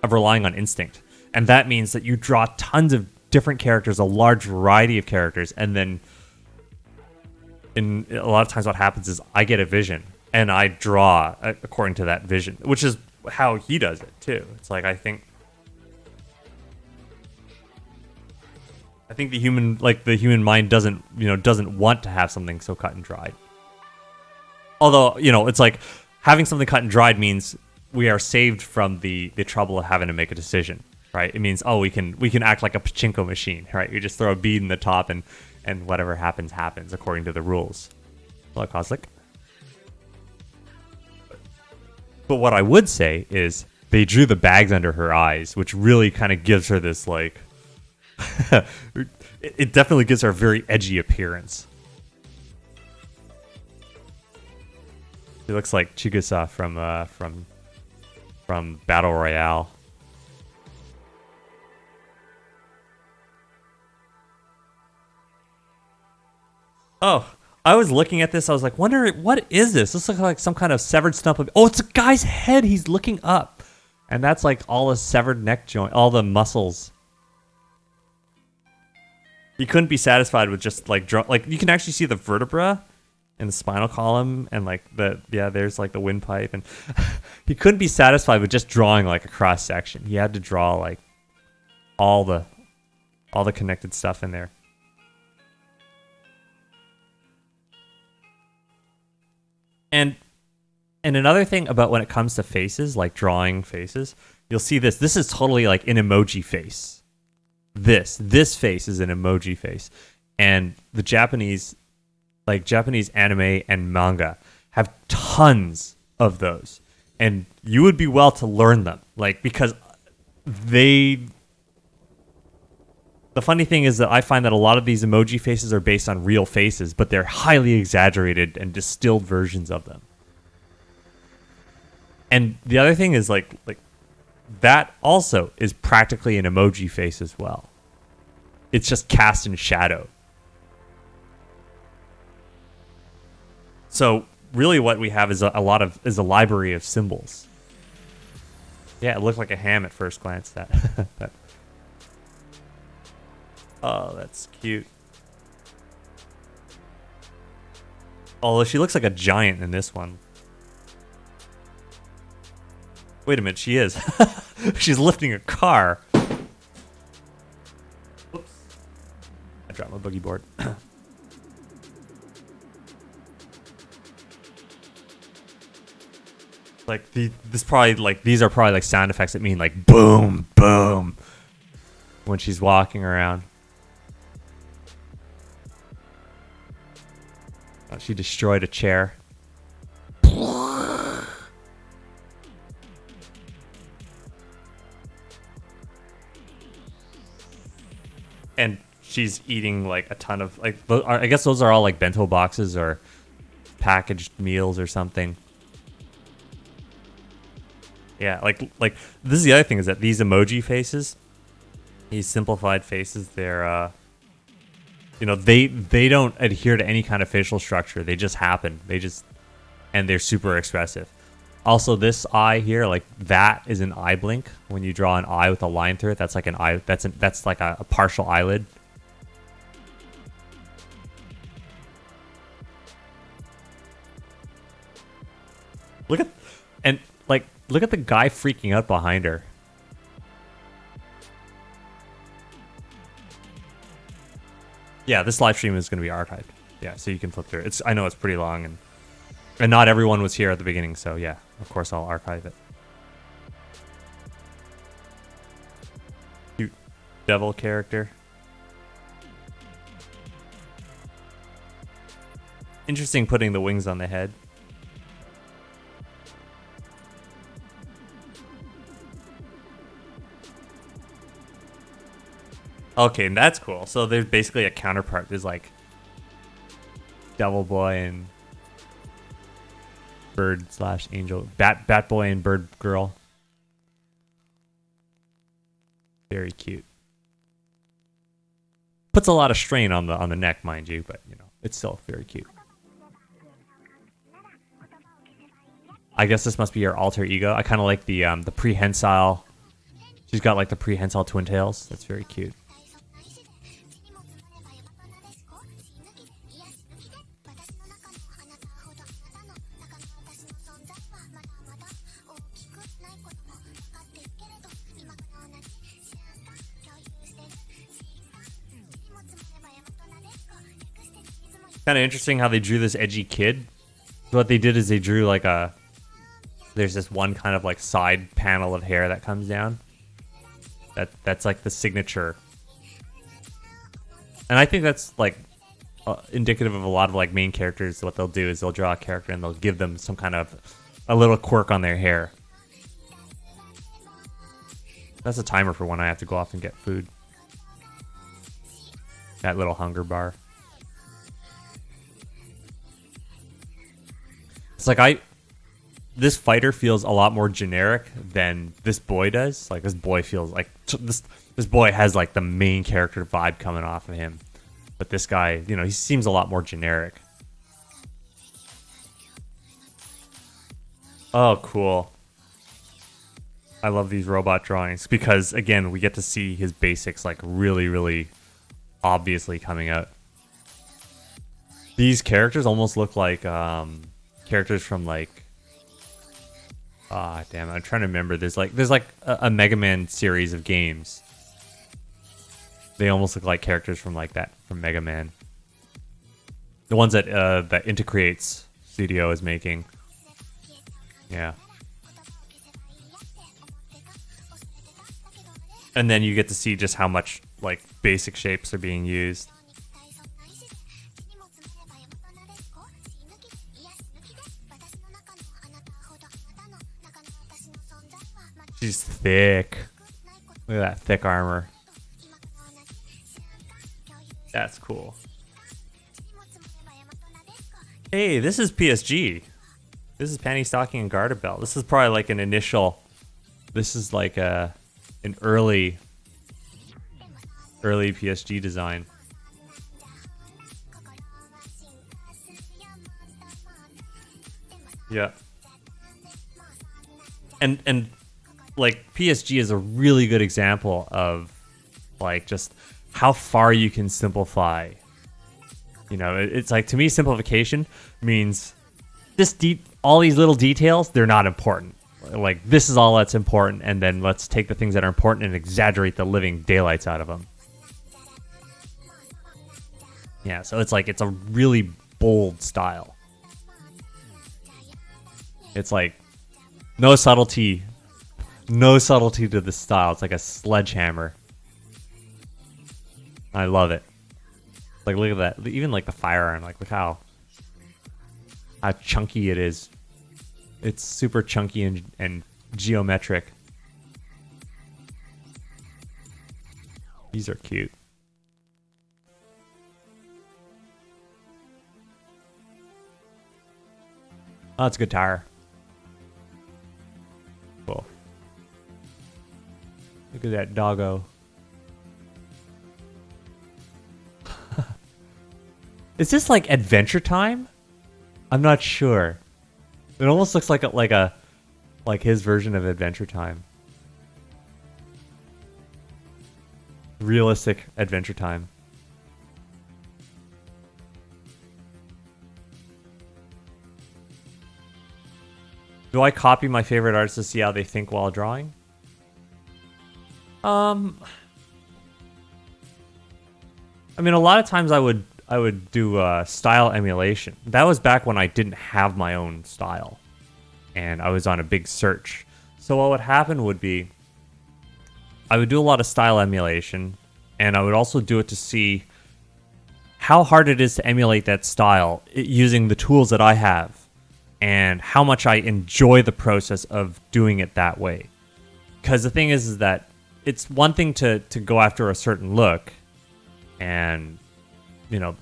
relying on instinct, and that means that you draw tons of different characters, a large variety of characters, and then in a lot of times what happens is I get a vision and I draw according to that vision, which is how he does it too. It's like I think the human mind doesn't want to have something so cut and dried. Although, it's like having something cut and dried means we are saved from the trouble of having to make a decision, right? It means, we can act like a pachinko machine, right? You just throw a bead in the top and whatever happens according to the rules. Hello, Kozlik. But what I would say is they drew the bags under her eyes, which really kind of gives her this like it definitely gives her a very edgy appearance. She looks like Chigusa from Battle Royale. Oh, I was looking at this. I was like, wondering, what is this? This looks like some kind of severed stump of... Oh, it's a guy's head. He's looking up. And that's like all his severed neck joint, all the muscles. You couldn't be satisfied with just like you can actually see the vertebra in the spinal column and like there's like the windpipe, and he couldn't be satisfied with just drawing like a cross section. He had to draw like all the connected stuff in there. And another thing about when it comes to faces, like drawing faces, you'll see this. This is totally like an emoji face. This face is an emoji face, and the Japanese anime and manga have tons of those, and you would be well to learn them, like, because the funny thing is that I find that a lot of these emoji faces are based on real faces, but they're highly exaggerated and distilled versions of them. And the other thing is like that also is practically an emoji face as well. It's just cast in shadow. So really what we have is a library of symbols. Yeah, it looked like a ham at first glance. That. Oh, that's cute. Although she looks like a giant in this one. Wait a minute, she is. She's lifting a car. Oops. I dropped my boogie board. Like these are probably like sound effects that mean like boom, boom when she's walking around. Oh, she destroyed a chair. And she's eating like a ton of like I guess those are all like bento boxes or packaged meals or something. Yeah, like this is the other thing is that these emoji faces, these simplified faces, they're they don't adhere to any kind of facial structure. They just happen. And they're super expressive. Also, this eye here, like that is an eye blink. When you draw an eye with a line through it, that's like an eye. That's like a partial eyelid. Look at the guy freaking out behind her. Yeah, this live stream is going to be archived. Yeah, so you can flip through it. I know it's pretty long, and not everyone was here at the beginning, so yeah, of course I'll archive it. Cute devil character. Interesting putting the wings on the head. Okay, and that's cool. So there's basically a counterpart. There's like Devil Boy and Bird/Angel. Bat Boy and Bird Girl. Very cute. Puts a lot of strain on the neck, mind you, but it's still very cute. I guess this must be your alter ego. I kind of like the prehensile. She's got like the prehensile twin tails. That's very cute. Kind of interesting how they drew this edgy kid. What they did is they drew like there's this one kind of like side panel of hair that comes down. That's like the signature. And I think that's like indicative of a lot of like main characters. What they'll do is they'll draw a character and they'll give them some kind of a little quirk on their hair. That's a timer for when I have to go off and get food. That little hunger bar. It's like this fighter feels a lot more generic than this boy does. Like this boy feels like this boy has like the main character vibe coming off of him. But this guy, he seems a lot more generic. Oh, cool. I love these robot drawings because again, we get to see his basics like really, really obviously coming out. These characters almost look like characters from like damn, I'm trying to remember. There's like a Mega Man series of games. They almost look like characters from like that from Mega Man. The ones that Intercreates Studio is making. Yeah. And then you get to see just how much like basic shapes are being used. She's thick. Look at that thick armor. That's cool. Hey, this is PSG. This is Panty Stocking and Garter Belt. This is probably like an initial. This is like an early early PSG design. Yeah. And like PSG is a really good example of like just how far you can simplify. You know, it's like, to me, simplification means all these little details, they're not important. Like, this is all that's important, and then let's take the things that are important and exaggerate the living daylights out of them. Yeah, so it's like, it's a really bold style. It's like, no subtlety to the style. It's like a sledgehammer. I love it. Like, look at that. Even like the firearm, like, look how chunky it is. It's super chunky and geometric. These are cute. Oh, it's a good tire. Cool. Look at that doggo. Is this like Adventure Time? I'm not sure. It almost looks like his version of Adventure Time. Realistic Adventure Time. Do I copy my favorite artists to see how they think while drawing? I mean, a lot of times I would do style emulation. That was back when I didn't have my own style, and I was on a big search. So what would happen would be, I would do a lot of style emulation, and I would also do it to see how hard it is to emulate that style using the tools that I have, and how much I enjoy the process of doing it that way. Because the thing is that it's one thing to go after a certain look, and you know,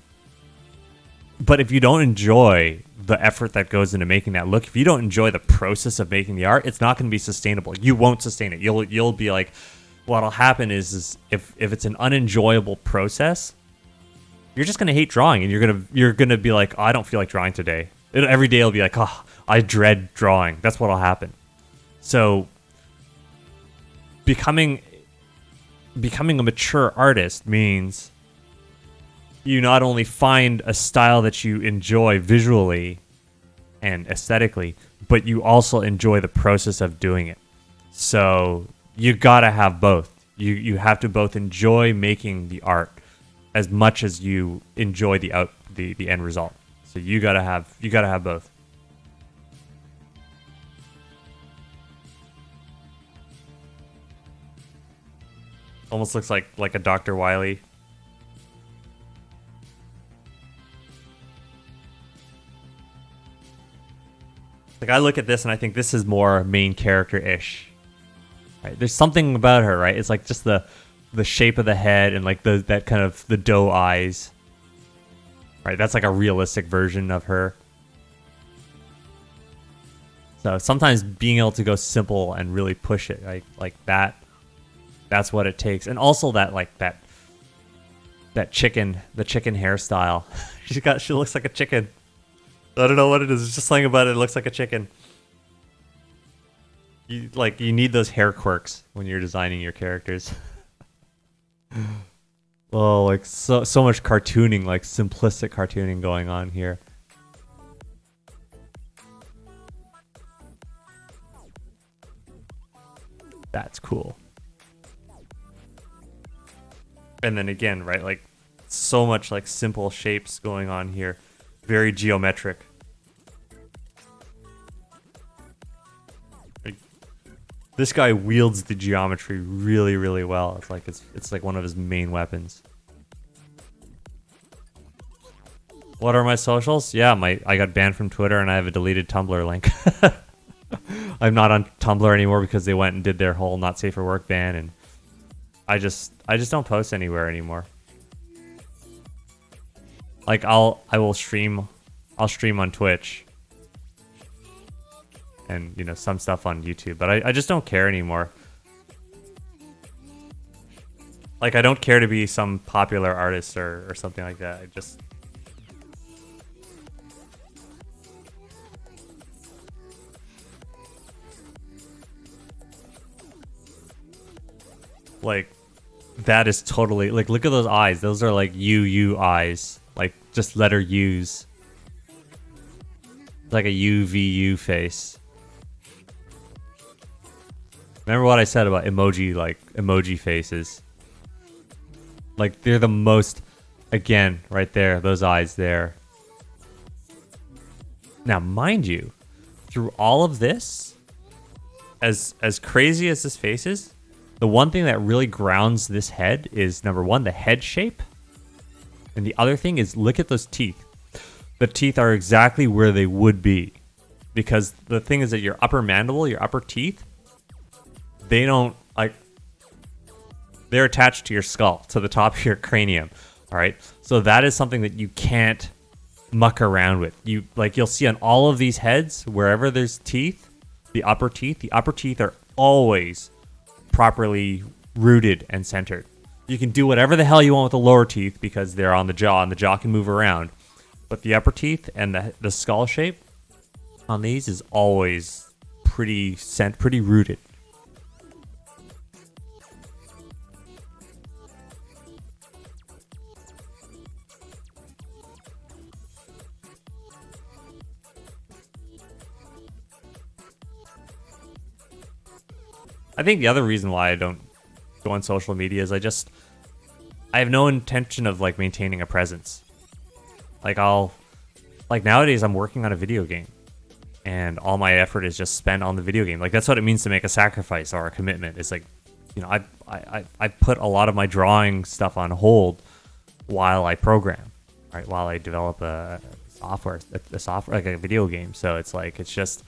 but if you don't enjoy the effort that goes into making that look, if you don't enjoy the process of making the art, it's not going to be sustainable. You won't sustain it. You'll be like, what'll happen is if it's an unenjoyable process, you're just going to hate drawing, and you're gonna be like, oh, I don't feel like drawing today. Every day will be like, oh, I dread drawing. That's what'll happen. So becoming a mature artist means you not only find a style that you enjoy visually and aesthetically, but you also enjoy the process of doing it. So you gotta have both. You have to both enjoy making the art as much as you enjoy the end result. So you gotta have both. Almost looks like a Dr. Wily. Like, I look at this and I think this is more main character-ish. Right? There's something about her, right? It's like just the shape of the head and like that kind of the doe eyes. Right? That's like a realistic version of her. So sometimes being able to go simple and really push it, like that, that's what it takes. And also the chicken hairstyle. She looks like a chicken. I don't know what it is. It's just something about it. It looks like a chicken. You need those hair quirks when you're designing your characters. Oh, like so much cartooning, like simplistic cartooning going on here. That's cool. And then again, right, like so much like simple shapes going on here. Very geometric. Like, this guy wields the geometry really, really well. It's like one of his main weapons. What are my socials? Yeah, I got banned from Twitter and I have a deleted Tumblr link. I'm not on Tumblr anymore because they went and did their whole not safe for work ban, and I just don't post anywhere anymore. Like I'll stream on Twitch and some stuff on YouTube, but I just don't care anymore. Like, I don't care to be some popular artist or something like that. I just... Like, that is totally... Like, look at those eyes. Those are like U eyes. Like, just letter U's. Like a UVU face. Remember what I said about emoji, like, emoji faces? Like, they're the most... Again, right there. Those eyes there. Now, mind you, through all of this, as crazy as this face is, the one thing that really grounds this head is, number one, the head shape. And the other thing is, look at those teeth. The teeth are exactly where they would be. Because the thing is that your upper mandible, your upper teeth, they don't, like, they're attached to your skull, to the top of your cranium. All right. So that is something that you can't muck around with. You'll see on all of these heads, wherever there's teeth, the upper teeth are always properly rooted and centered. You can do whatever the hell you want with the lower teeth because they're on the jaw and the jaw can move around. But the upper teeth and the skull shape on these is always pretty rooted. I think the other reason why I don't go on social media is I have no intention of like maintaining a presence. Like nowadays I'm working on a video game and all my effort is just spent on the video game. Like that's what it means to make a sacrifice or a commitment. It's like, you know, I put a lot of my drawing stuff on hold while I program, right? While I develop a software like a video game. So it's like, it's just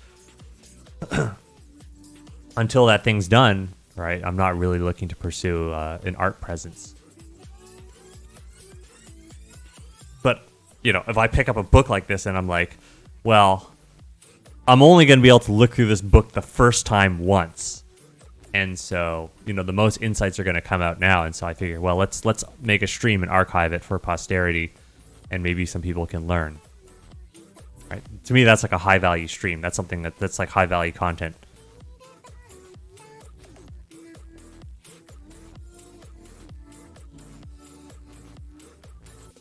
until that thing's done, right? I'm not really looking to pursue an art presence. But, you know, if I pick up a book like this and I'm like, well, I'm only going to be able to look through this book the first time once. And so, you know, the most insights are going to come out now. And so I figure, well, let's make a stream and archive it for posterity and maybe some people can learn. Right? To me, that's like a high value stream. That's something that's like high value content.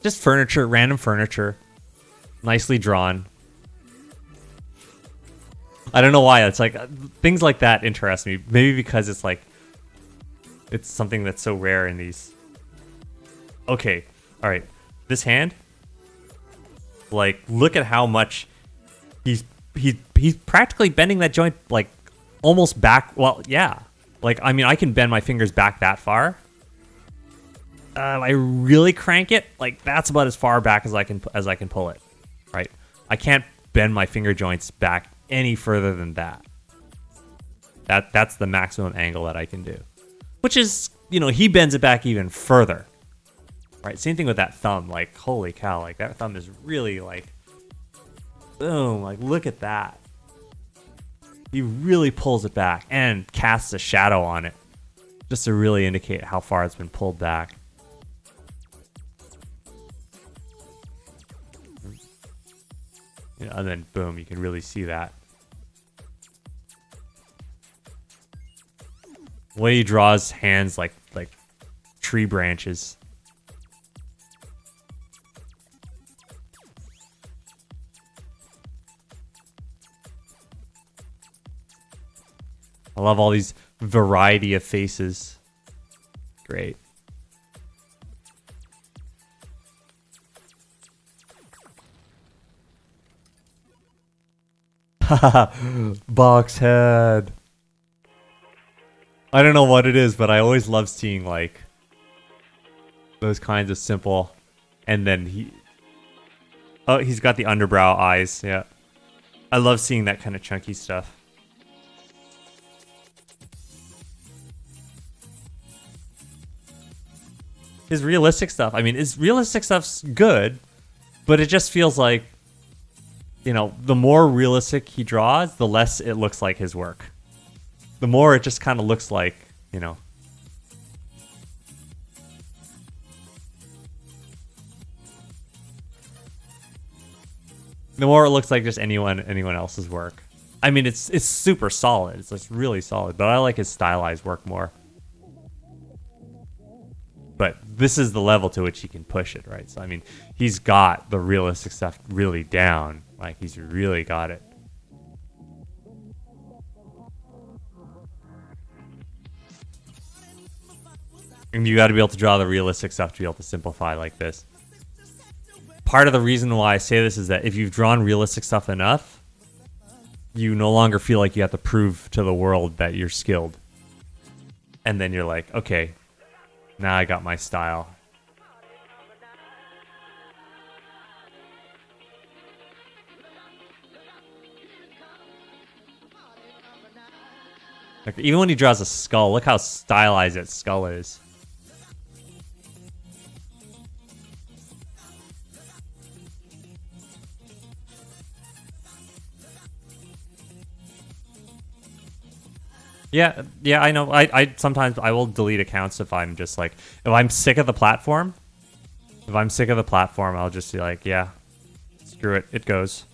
Just furniture, random furniture. Nicely drawn. I don't know why. It's like things like that interest me. Maybe because it's like it's something that's so rare in these. Okay. All right. This hand, like, look at how much he's practically bending that joint like almost back. Well, yeah. Like, I mean, I can bend my fingers back that far. I really crank it, like that's about as far back as I can pull it, right? I can't bend my finger joints back any further than that. That's the maximum angle that I can do, which is, you know, he bends it back even further, right? Same thing with that thumb. Like, holy cow, like that thumb is really like, boom, like look at that. He really pulls it back and casts a shadow on it, just to really indicate how far it's been pulled back. You know, and then boom, you can really see that. The way he draws hands like tree branches. I love all these variety of faces. Great. Box head. I don't know what it is, but I always love seeing like those kinds of simple. And then he's got the underbrow eyes. Yeah, I love seeing that kind of chunky stuff. His realistic stuff, I mean, his realistic stuff's good, but it just feels like, you know, the more realistic he draws, the less it looks like his work. The more it just kind of looks like, you know, The more it looks like just anyone else's work. I mean, it's super solid. It's like really solid, but I like his stylized work more. But this is the level to which he can push it, right? So I mean, he's got the realistic stuff really down. Like he's really got it. And you got to be able to draw the realistic stuff to be able to simplify like this. Part of the reason why I say this is that if you've drawn realistic stuff enough, you no longer feel like you have to prove to the world that you're skilled. And then you're like, okay, now I got my style. Like, even when he draws a skull, look how stylized that skull is. Yeah, I know. I sometimes I will delete accounts if I'm just like, if I'm sick of the platform. If I'm sick of the platform, I'll just be like, yeah, screw it, it goes.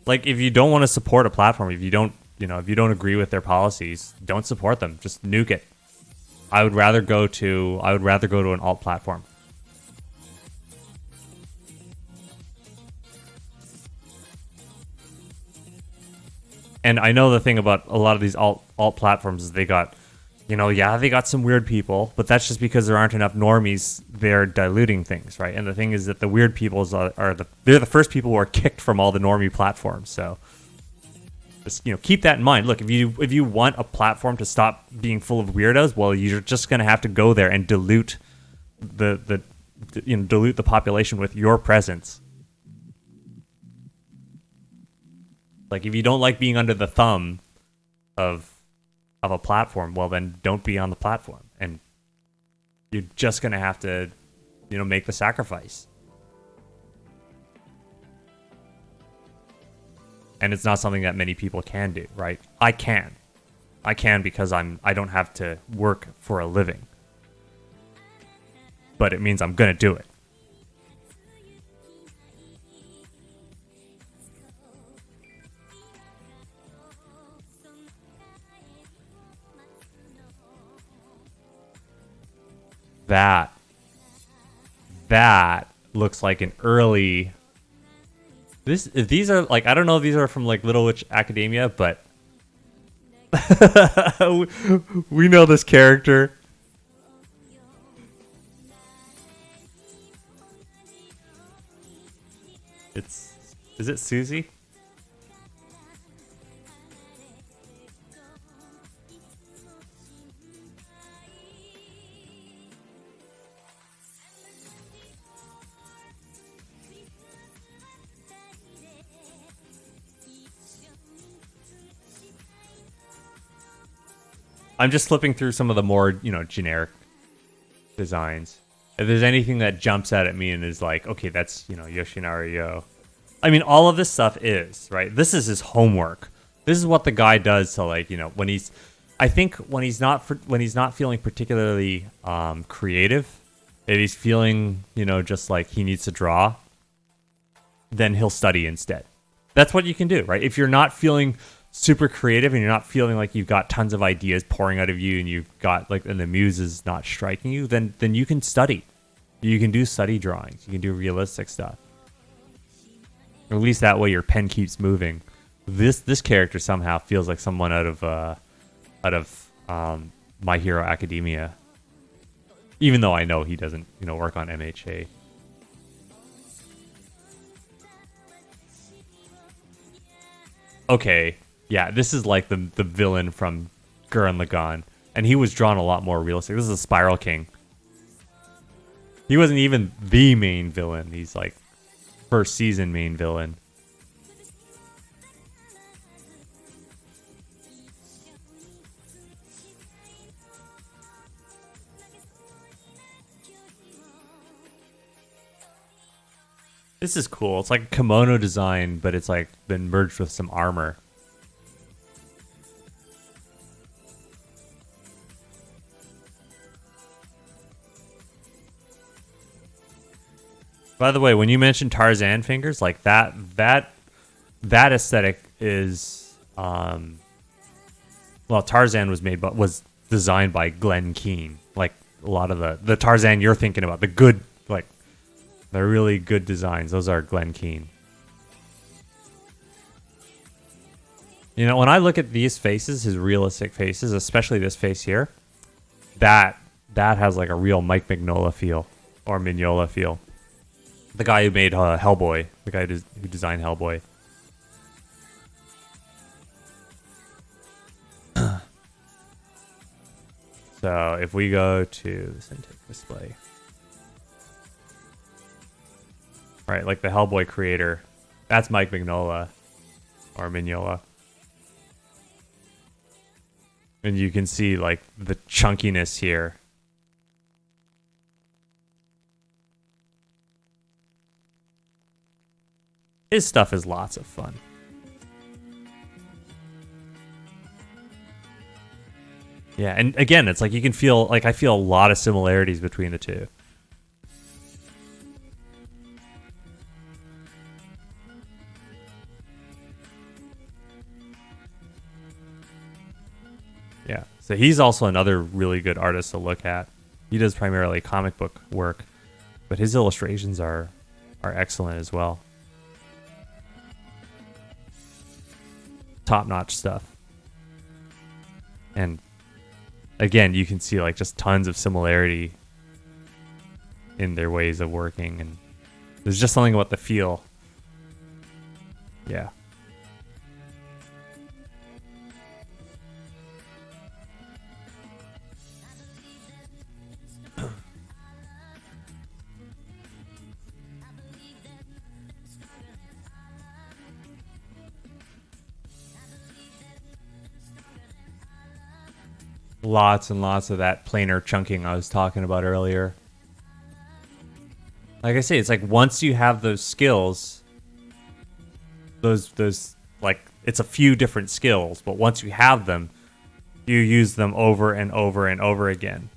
Like, if you don't want to support a platform, if you don't agree with their policies, don't support them. Just nuke it. I would rather go to an alt platform. And I know the thing about a lot of these alt platforms is they got, they got some weird people, but that's just because there aren't enough normies there diluting things, right? And the thing is that the weird people they're the first people who are kicked from all the normie platforms. So just keep that in mind. Look, if you want a platform to stop being full of weirdos, well, you're just gonna have to go there and dilute dilute the population with your presence. Like, if you don't like being under the thumb of a platform, well, then don't be on the platform. And you're just going to have to, make the sacrifice. And it's not something that many people can do, right? I can because I don't have to work for a living. But it means I'm going to do it. That looks like an early. These are like, I don't know if these are from like Little Witch Academia, but we know this character. Is it Susie? I'm just flipping through some of the more, generic designs. If there's anything that jumps out at me and is like, okay, that's, Yoshinari Yo. I mean, all of this stuff is, right? This is his homework. This is what the guy does to, like, when he's not feeling particularly creative, if he's feeling, just like he needs to draw, then he'll study instead. That's what you can do, right? If you're not feeling super creative and you're not feeling like you've got tons of ideas pouring out of you and you've got and the muse is not striking you, then you can study. You can do study drawings. You can do realistic stuff. Or at least that way your pen keeps moving. This character somehow feels like someone out of My Hero Academia, even though I know he doesn't work on MHA. Okay. Yeah, this is like the villain from Gurren Lagann, and he was drawn a lot more realistic. This is a Spiral King. He wasn't even the main villain. He's like first season main villain. This is cool. It's like a kimono design, but it's like been merged with some armor. By the way, when you mentioned Tarzan fingers, like that aesthetic is well, Tarzan was designed by Glenn Keane. Like a lot of the Tarzan you're thinking about, the good, like the really good designs, those are Glenn Keane. You know, when I look at these faces, his realistic faces, especially this face here, that has like a real Mike Mignola feel, or Mignola feel. The guy who made Hellboy, the guy who designed Hellboy. So if we go to the Cintiq display, right, like the Hellboy creator, that's Mike Mignola, or Mignola. And you can see like the chunkiness here. His stuff is lots of fun. Yeah, and again, it's like you can feel, like I feel a lot of similarities between the two. Yeah, so he's also another really good artist to look at. He does primarily comic book work, but his illustrations are excellent as well. Top-notch stuff. And again, you can see like just tons of similarity in their ways of working, and there's just something about the feel. Yeah. Lots and lots of that planar chunking I was talking about earlier. Like I say, it's like once you have those skills, those like it's a few different skills, but once you have them, you use them over and over and over again.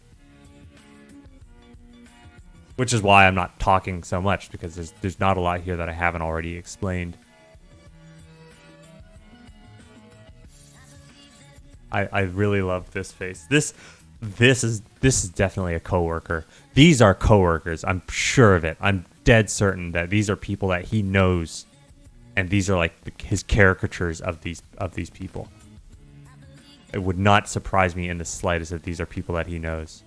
Which is why I'm not talking so much, because there's not a lot here that I haven't already explained. I really love this face. This is definitely a coworker. These are coworkers. I'm sure of it. I'm dead certain that these are people that he knows, and these are like his caricatures of these people. It would not surprise me in the slightest if these are people that he knows.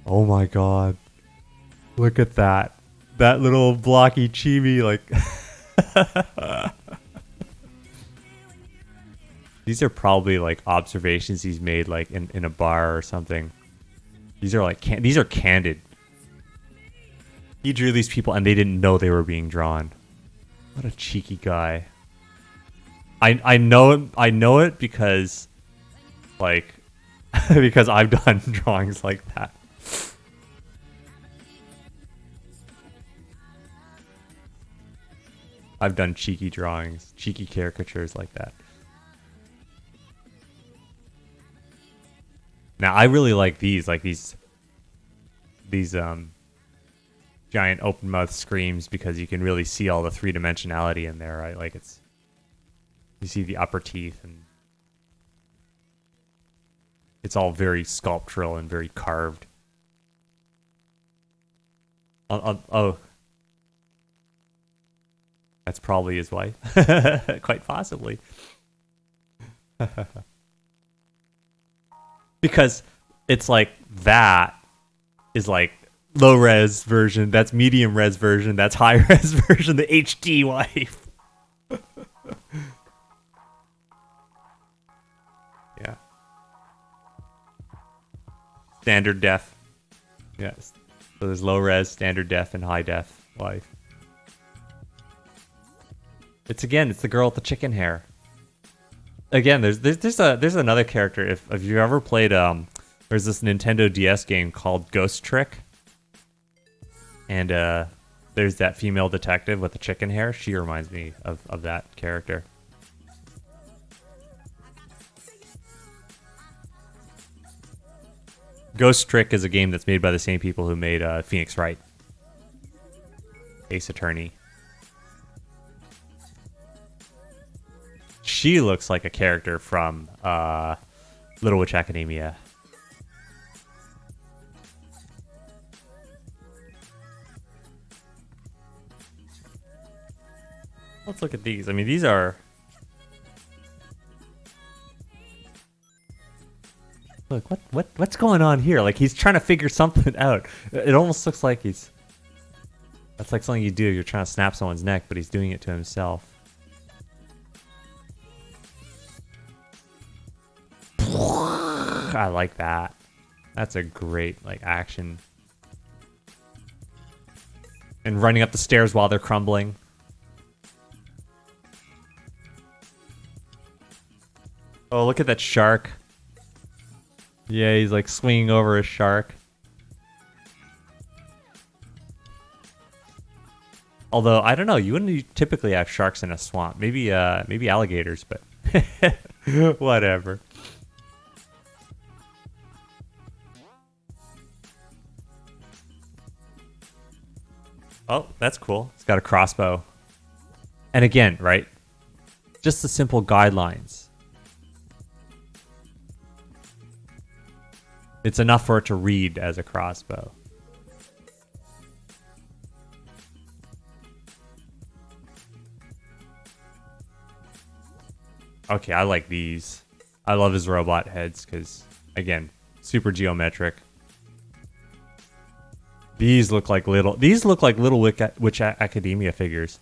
Oh my god. Look at that. That little blocky chibi, like these are probably like observations he's made like in a bar or something. These are like these are candid. He drew these people and they didn't know they were being drawn. What a cheeky guy. I know it because like because I've done drawings like that. I've done cheeky drawings, cheeky caricatures like that. Now I really like these giant open mouth screams, because you can really see all the three-dimensionality in there, right? Like you see the upper teeth, and it's all very sculptural and very carved. Oh, that's probably his wife, quite possibly. Because it's like that is like low res version, that's medium res version, that's high res version, the HD wife. Yeah. Standard def. Yes. So there's low res, standard def, and high def wife. It's the girl with the chicken hair. Again, there's another character. If you ever played there's this Nintendo DS game called Ghost Trick, and there's that female detective with the chicken hair. She reminds me of that character. Ghost Trick is a game that's made by the same people who made Phoenix Wright. Ace Attorney. She looks like a character from Little Witch Academia. Let's look at these. I mean, these are... Look, what's going on here? Like, he's trying to figure something out. It almost looks like he's... That's like something you do. You're trying to snap someone's neck, but he's doing it to himself. I like that. That's a great, like, action. And running up the stairs while they're crumbling. Oh, look at that shark. Yeah, he's like swinging over a shark. Although, I don't know, you wouldn't typically have sharks in a swamp. Maybe alligators, but whatever. Oh, that's cool. It's got a crossbow. And again, right? Just the simple guidelines. It's enough for it to read as a crossbow. Okay, I like these. I love his robot heads because, again, super geometric. These look like little Witch Academia figures.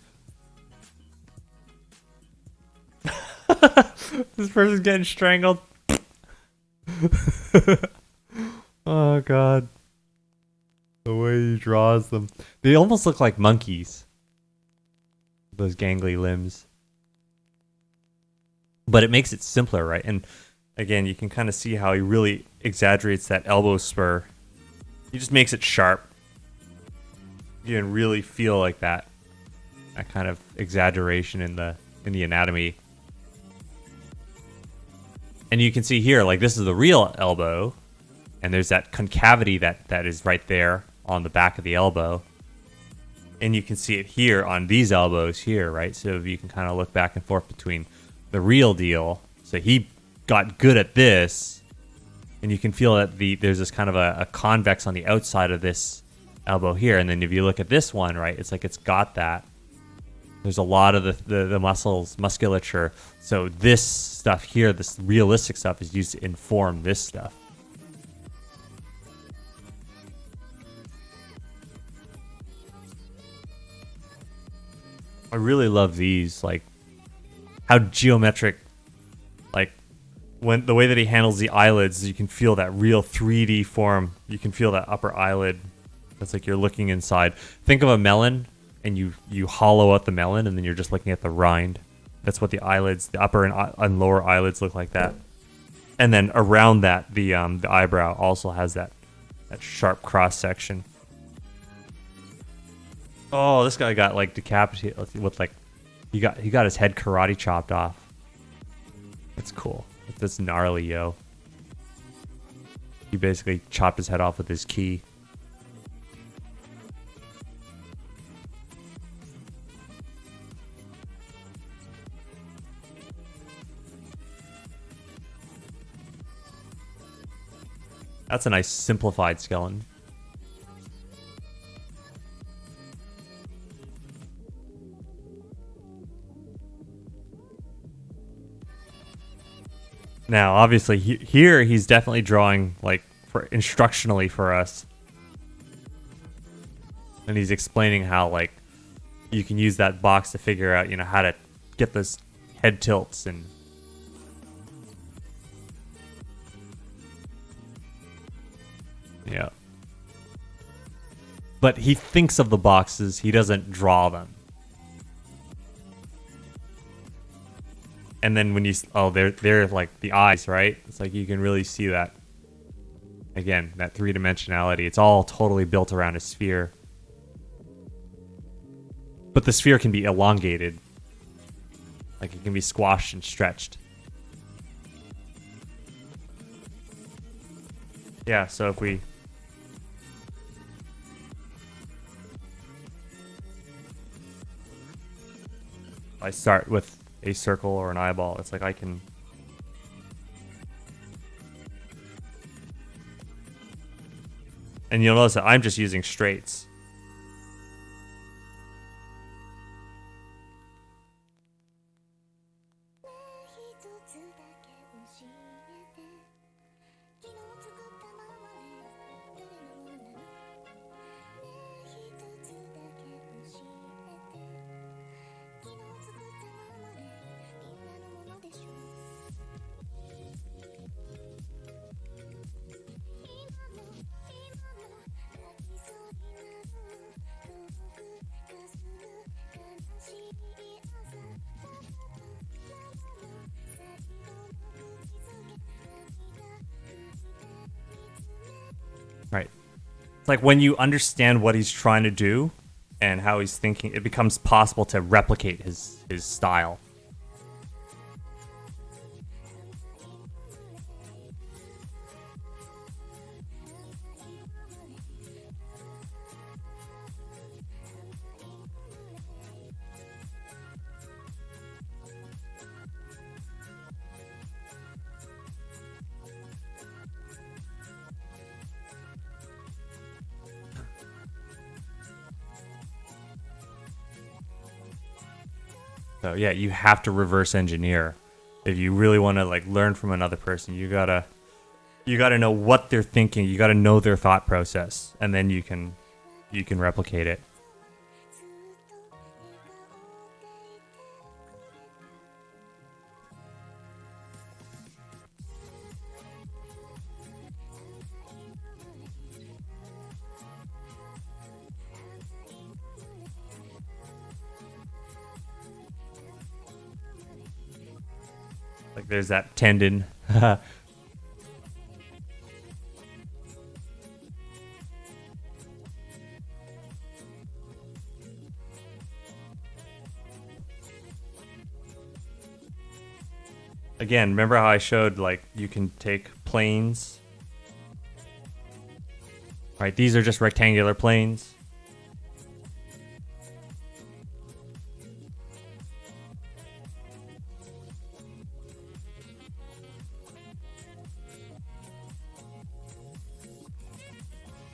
This person's getting strangled. Oh god. The way he draws them. They almost look like monkeys. Those gangly limbs. But it makes it simpler, right? And again, you can kind of see how he really exaggerates that elbow spur. He just makes it sharp. You can really feel like that kind of exaggeration in the anatomy. And you can see here, like, this is the real elbow, and there's that concavity that is right there on the back of the elbow. And you can see it here on these elbows here, right? So you can kind of look back and forth between the real deal. So he got good at this, and you can feel that there's this kind of a convex on the outside of this elbow here. And then if you look at this one, right, it's like it's got that. There's a lot of the musculature. So this stuff here, this realistic stuff, is used to inform this stuff. I really love these, like how geometric, like when the way that he handles the eyelids, you can feel that real 3D form. You can feel that upper eyelid. It's like you're looking inside. Think of a melon, and you hollow out the melon, and then you're just looking at the rind. That's what the eyelids, the upper and lower eyelids look like that. And then around that, the eyebrow also has that sharp cross section. Oh, this guy got like decapitated with like he got his head karate chopped off. That's cool. That's gnarly, yo. He basically chopped his head off with his key. That's a nice simplified skeleton. Now, obviously, here he's definitely drawing like instructionally for us, and he's explaining how like you can use that box to figure out, you know, how to get those head tilts and. Yeah. But he thinks of the boxes, he doesn't draw them. And then when you... Oh, they're like the eyes, right? It's like you can really see that. Again, that three-dimensionality. It's all totally built around a sphere. But the sphere can be elongated. Like it can be squashed and stretched. Yeah, so if we... I start with a circle or an eyeball. It's like I can... And you'll notice that I'm just using straights. Right. It's like when you understand what he's trying to do and how he's thinking, it becomes possible to replicate his style. So yeah, you have to reverse engineer if you really want to like learn from another person. You gotta know what they're thinking. You gotta know their thought process, and then you can replicate it. Like there's that tendon. Again, remember how I showed like you can take planes? Right, these are just rectangular planes.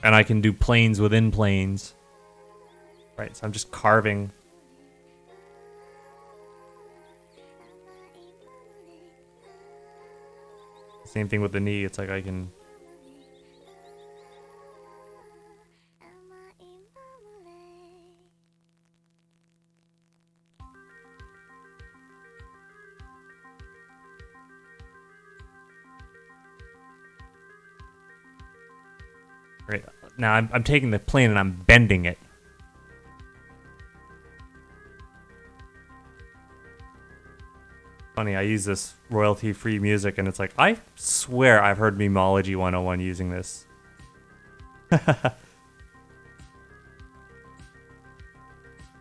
And I can do planes within planes. Right, so I'm just carving. Same thing with the knee. It's like I can... Right, now I'm taking the plane and I'm bending it. Funny, I use this royalty-free music and it's like, I swear I've heard Memology 101 using this.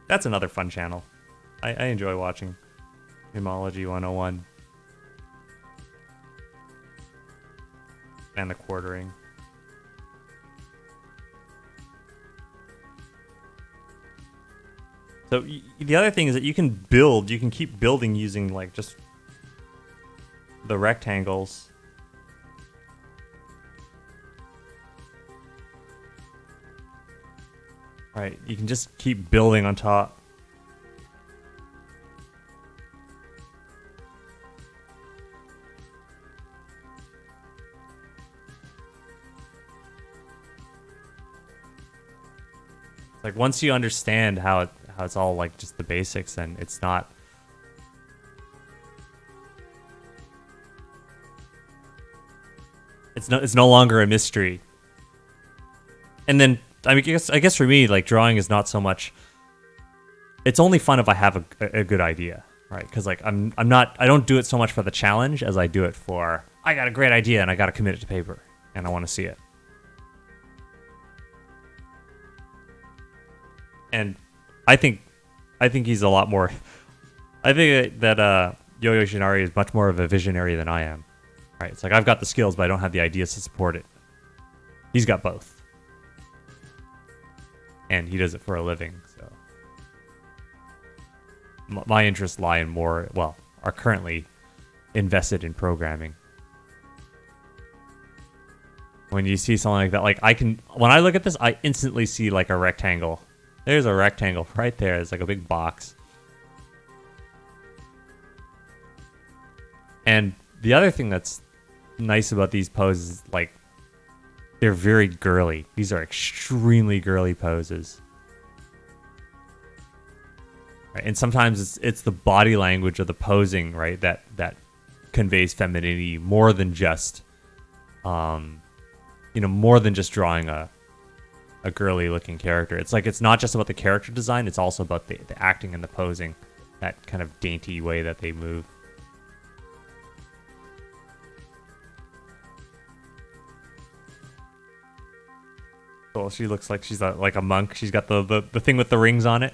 That's another fun channel. I enjoy watching Memology 101. And the quartering. So the other thing is that you can keep building using like just the rectangles. Right, you can just keep building on top. Like once you understand how it's all like just the basics, and it's not it's no longer a mystery. And then I guess for me, like drawing is not so much. It's only fun if I have a good idea, right? Because like I don't do it so much for the challenge as I do it for I got a great idea and I got to commit it to paper and I want to see it. And I think he's a lot more. I think that Yoshinari is much more of a visionary than I am. Right? It's like I've got the skills, but I don't have the ideas to support it. He's got both, and he does it for a living. So my interests lie in more, well, are currently invested in programming. When you see something like that, like when I look at this, I instantly see like a rectangle. There's a rectangle right there. It's like a big box. And the other thing that's nice about these poses, like, they're very girly. These are extremely girly poses. Right? And sometimes it's the body language of the posing, right, that conveys femininity more than just, more than just drawing a girly looking character. It's like, it's not just about the character design, it's also about the acting and the posing, that kind of dainty way that they move. Well, she looks like she's like a monk. She's got the thing with the rings on it.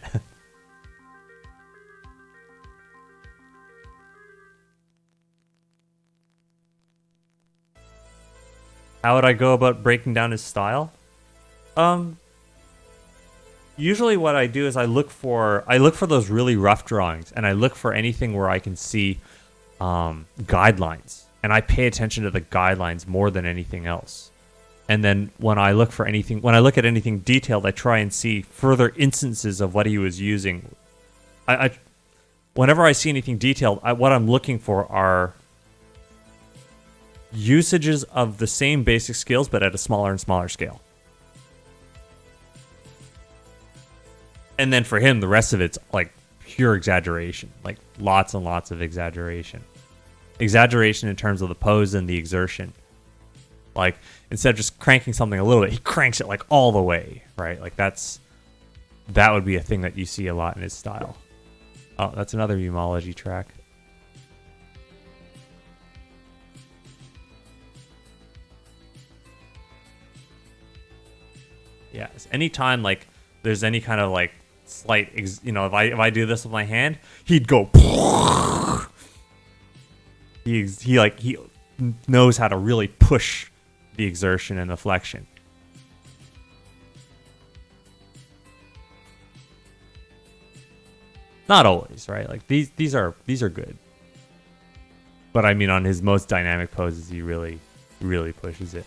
How would I go about breaking down his style? Usually what I do is I look for those really rough drawings, and I look for anything where I can see guidelines, and I pay attention to the guidelines more than anything else. And then when I look at anything detailed, I try and see further instances of what he was using. Whenever I see anything detailed, what I'm looking for are usages of the same basic skills, but at a smaller and smaller scale. And then for him, the rest of it's like pure exaggeration, like lots and lots of exaggeration. Exaggeration in terms of the pose and the exertion. Like, instead of just cranking something a little bit, he cranks it like all the way, right? Like that would be a thing that you see a lot in his style. Oh, that's another Umology track. Yes, anytime like there's any kind of like slight, if I do this with my hand, he'd go. He knows how to really push the exertion and the flexion. Not always, right? Like these are good. But I mean, on his most dynamic poses, he really pushes it.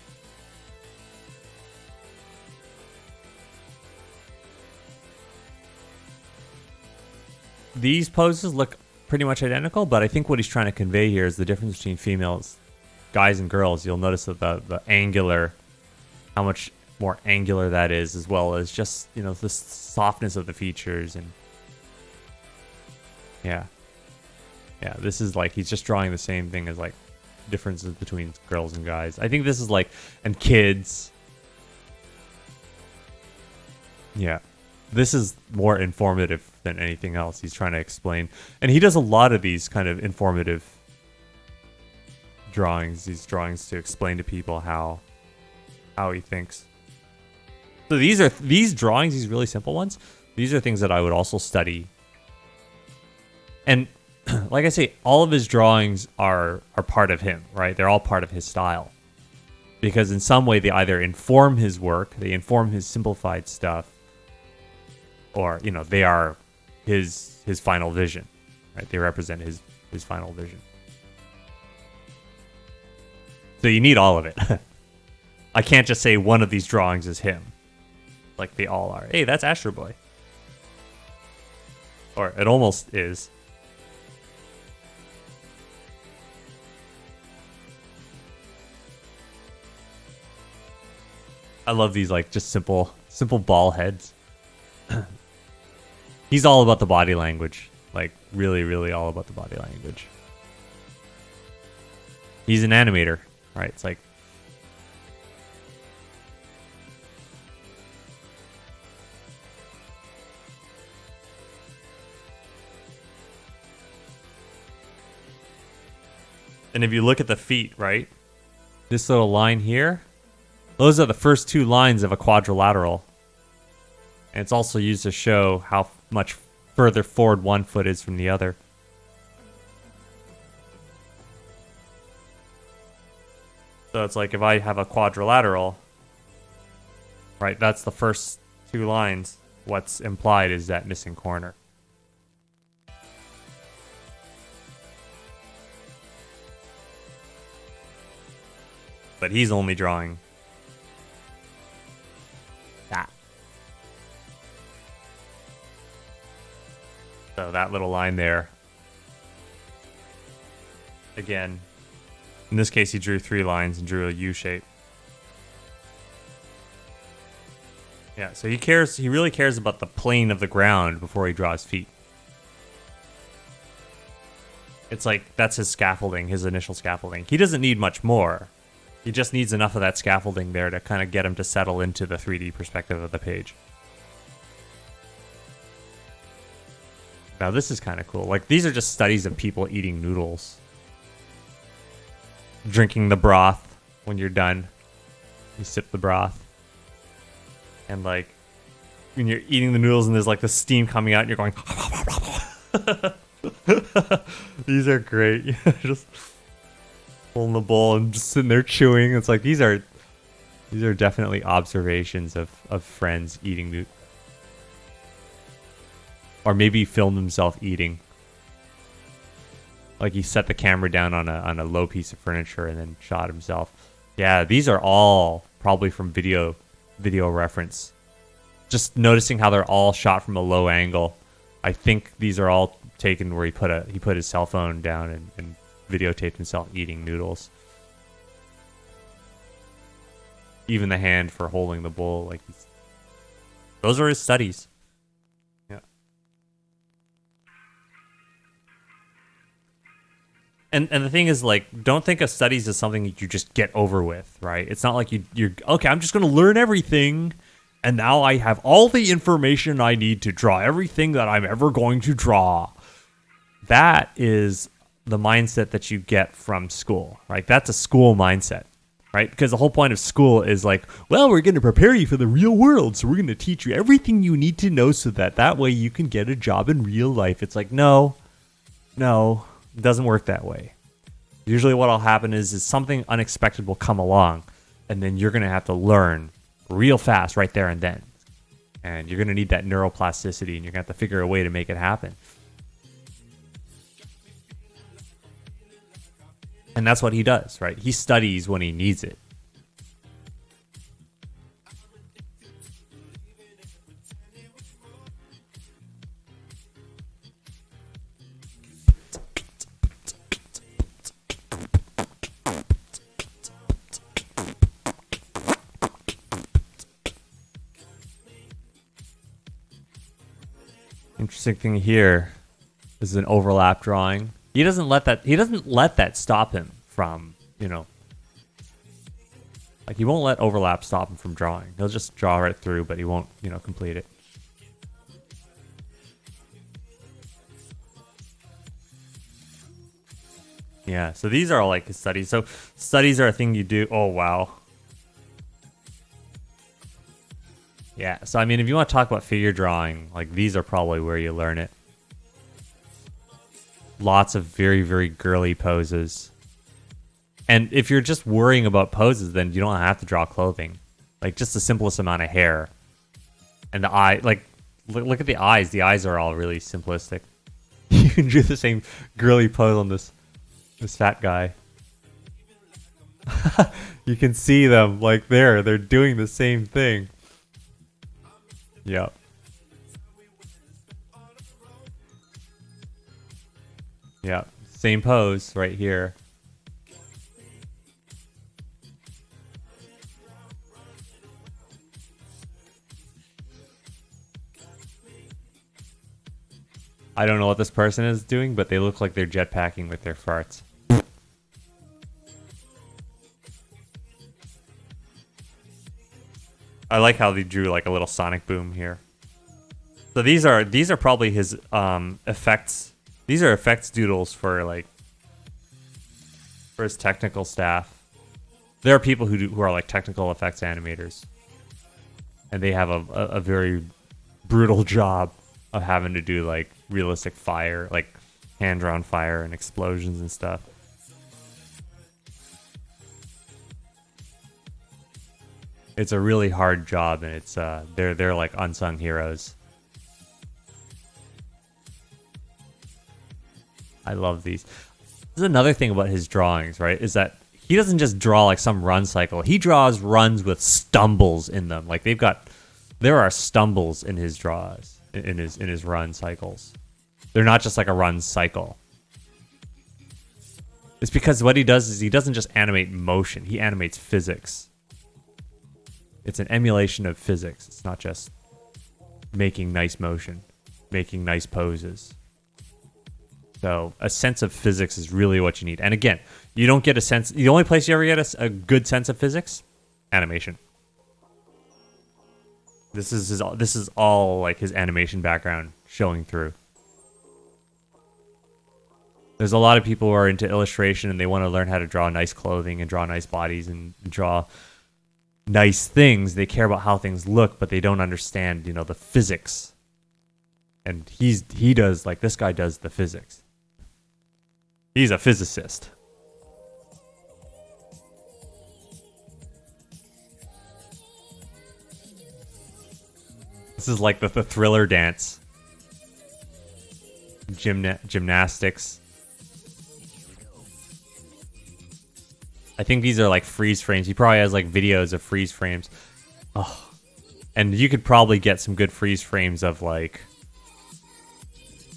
These poses look pretty much identical, but I think what he's trying to convey here is the difference between females, guys and girls. You'll notice that the angular, how much more angular that is, as well as just, the softness of the features. And yeah, this is like, he's just drawing the same thing as like differences between girls and guys. I think this is like, and kids. Yeah. This is more informative than anything else. He's trying to explain. And he does a lot of these kind of informative drawings. These drawings to explain to people how he thinks. So these drawings, these really simple ones, these are things that I would also study. And like I say, all of his drawings are part of him, right? They're all part of his style. Because in some way they either inform his work, they inform his simplified stuff, or, they are his final vision, right? They represent his final vision. So you need all of it. I can't just say one of these drawings is him. Like they all are. Hey, that's Astro Boy. Or it almost is. I love these like just simple ball heads. He's all about the body language. Like, really, really all about the body language. He's an animator, right? It's like... And if you look at the feet, right? This little line here, those are the first two lines of a quadrilateral. And it's also used to show how much further forward one foot is from the other. So it's like if I have a quadrilateral, right, that's the first two lines. What's implied is that missing corner. but he's only drawing that. So that little line there. Again, in this case, he drew 3 lines and drew a U shape. Yeah, so he really cares about the plane of the ground before he draws feet. It's like, that's his scaffolding, his initial scaffolding. He doesn't need much more. He just needs enough of that scaffolding there to kind of get him to settle into the 3D perspective of the page. Now this is kind of cool. Like, these are just studies of people eating noodles. Drinking the broth when you're done. You sip the broth. And like, when you're eating the noodles and there's like the steam coming out and you're going... These are great. Just holding the bowl and just sitting there chewing. It's like, these are definitely observations of friends eating or maybe he filmed himself eating. Like, he set the camera down on a low piece of furniture and then shot himself. Yeah, these are all probably from video reference. Just noticing how they're all shot from a low angle. I think these are all taken where he put his cell phone down and videotaped himself eating noodles. Even the hand for holding the bowl, like, those are his studies. Yeah. And the thing is, like, don't think of studies as something that you just get over with, right? It's not like you're okay, I'm just going to learn everything, and now I have all the information I need to draw everything that I'm ever going to draw. That is the mindset that you get from school, right? That's a school mindset, right? Because the whole point of school is like, well, we're going to prepare you for the real world, so we're going to teach you everything you need to know so that way you can get a job in real life. It's like, no, it doesn't work that way. Usually what will happen is something unexpected will come along, and then you're going to have to learn real fast right there and then. And you're going to need that neuroplasticity, and you're going to have to figure a way to make it happen. And that's what he does, right? He studies when he needs it. Interesting thing here is an overlap drawing. He doesn't let that stop him from, like, he won't let overlap stop him from drawing. He'll just draw right through, but he won't, complete it. Yeah, so these are like his studies. So studies are a thing you do. Oh, wow. Yeah, so I mean, if you want to talk about figure drawing, like, these are probably where you learn it. Lots of very, very girly poses. And if you're just worrying about poses, then you don't have to draw clothing. Like, just the simplest amount of hair. And the eye, like, look at the eyes. The eyes are all really simplistic. You can do the same girly pose on this fat guy. You can see them, like, they're doing the same thing. Yep. Yeah, same pose right here. I don't know what this person is doing, but they look like they're jetpacking with their farts. I like how they drew like a little sonic boom here. So these are probably his effects. These are effects doodles for his technical staff. There are people who are like technical effects animators, and they have a very brutal job of having to do like realistic fire, like hand-drawn fire and explosions and stuff. It's a really hard job, and it's they're like unsung heroes. I love these. This is another thing about his drawings, right? Is that he doesn't just draw like some run cycle. He draws runs with stumbles in them. Like there are stumbles in his draws, in his run cycles. They're not just like a run cycle. It's because what he does is he doesn't just animate motion, he animates physics. It's an emulation of physics. It's not just making nice motion, making nice poses. So a sense of physics is really what you need. And again, you don't get a sense, the only place you ever get a good sense of physics, animation. This is all like his animation background showing through. There's a lot of people who are into illustration and they want to learn how to draw nice clothing and draw nice bodies and draw nice things. They care about how things look, but they don't understand, the physics. And he does, like, this guy does the physics. He's a physicist. This is like the thriller dance. Gymnastics. I think these are like freeze frames. He probably has like videos of freeze frames. Oh. And you could probably get some good freeze frames of like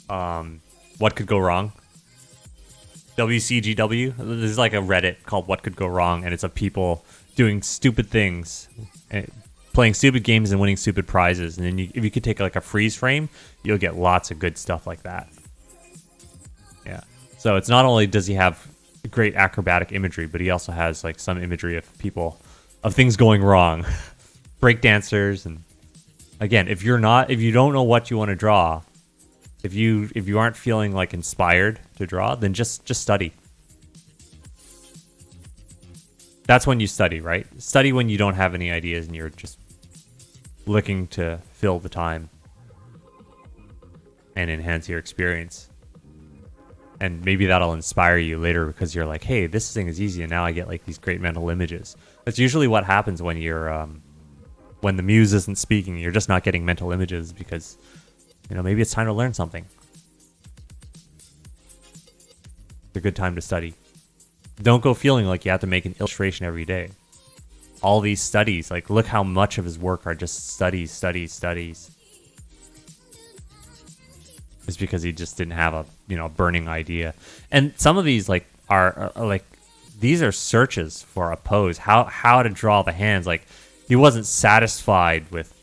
what could go wrong. WCGW. There's like a Reddit called What Could Go Wrong, and it's of people doing stupid things, playing stupid games and winning stupid prizes. And then if you could take like a freeze frame, you'll get lots of good stuff like that. Yeah. So it's not only does he have great acrobatic imagery, but he also has like some imagery of things going wrong. Breakdancers, and again, if you don't know what you want to draw, if you aren't feeling like inspired to draw, then just study. That's when you study, right? Study when you don't have any ideas and you're just looking to fill the time and enhance your experience. And maybe that'll inspire you later because you're like, hey, this thing is easy, and now I get like these great mental images. That's usually what happens when you're when the muse isn't speaking. You're just not getting mental images because maybe it's time to learn something. It's a good time to study. Don't go feeling like you have to make an illustration every day. All these studies, like look how much of his work are just studies. It's because he just didn't have a burning idea. And some of these like are like these are searches for a pose, how to draw the hands. Like he wasn't satisfied with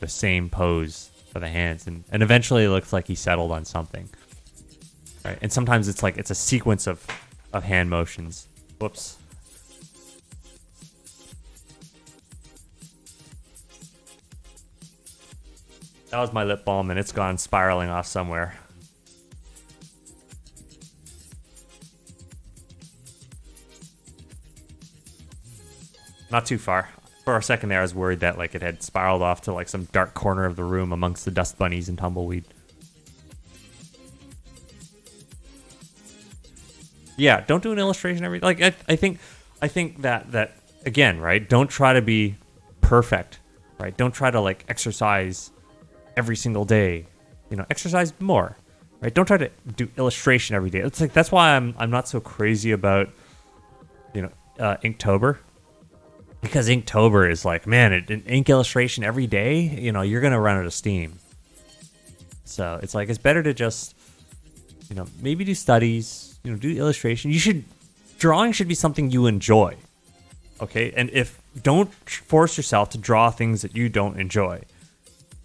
the same pose for the hands, and eventually it looks like he settled on something. Right? And sometimes it's like it's a sequence of hand motions. Whoops. That was my lip balm, and it's gone spiraling off somewhere. Not too far. For a second there, I was worried that like it had spiraled off to like some dark corner of the room amongst the dust bunnies and tumbleweed. Yeah, don't do an illustration every like. I think that again, right? Don't try to be perfect, right? Don't try to like exercise every single day. Exercise more, right? Don't try to do illustration every day. It's like that's why I'm not so crazy about Inktober, because Inktober is like, man, an ink illustration every day. You're gonna run out of steam. So it's like it's better to just maybe do studies. Do illustration. Drawing should be something you enjoy. Okay, and don't force yourself to draw things that you don't enjoy.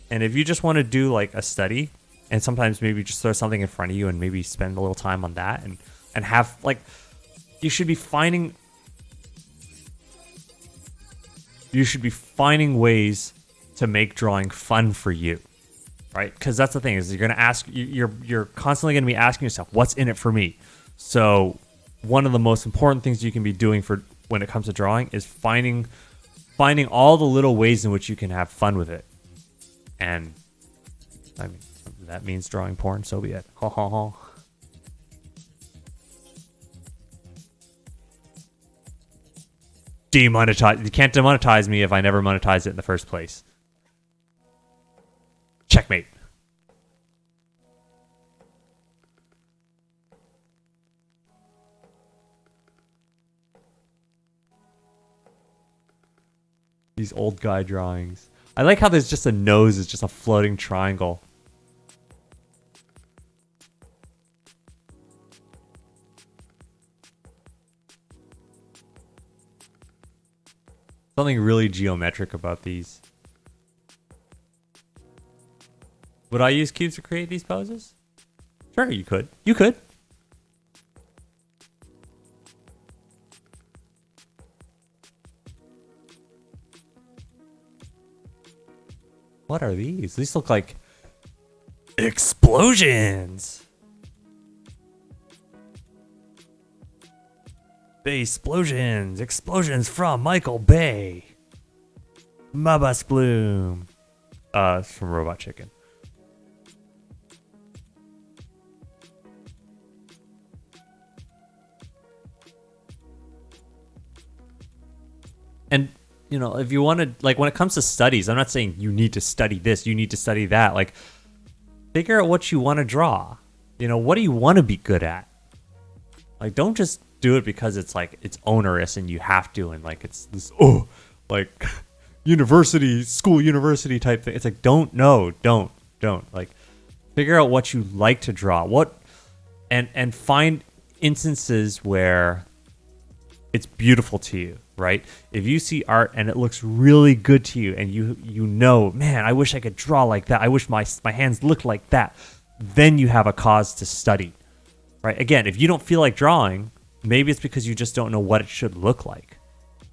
And if you just want to do like a study, and sometimes maybe just throw something in front of you and maybe spend a little time on that, and have like, you should be finding ways to make drawing fun for you, right? Because that's the thing is you're constantly going to be asking yourself, what's in it for me? So one of the most important things you can be doing for when it comes to drawing is finding all the little ways in which you can have fun with it. And I mean, that means drawing porn, so be it. Ha ha ha. Demonetize. You can't demonetize me if I never monetized it in the first place. Checkmate. These old guy drawings. I like how there's just a nose is just a floating triangle. Something really geometric about these. Would I use cubes to create these poses? Sure, you could. You could. What are these? These look like explosions. Explosions. Explosions from Michael Bay. Mabas Bloom. It's from Robot Chicken. And, you know, if you want to, like, when it comes to studies, I'm not saying you need to study this, you need to study that. Like, figure out what you want to draw. You know, what do you want to be good at? Like, don't just do it because it's, like, it's onerous and you have to, and, like, it's this, like, school university type thing. It's like, don't. Like, figure out what you like to draw. And find instances where it's beautiful to you. Right? If you see art and it looks really good to you and you know, man, I wish I could draw like that. I wish my hands looked like that. Then you have a cause to study. Right? Again, if you don't feel like drawing, maybe it's because you just don't know what it should look like.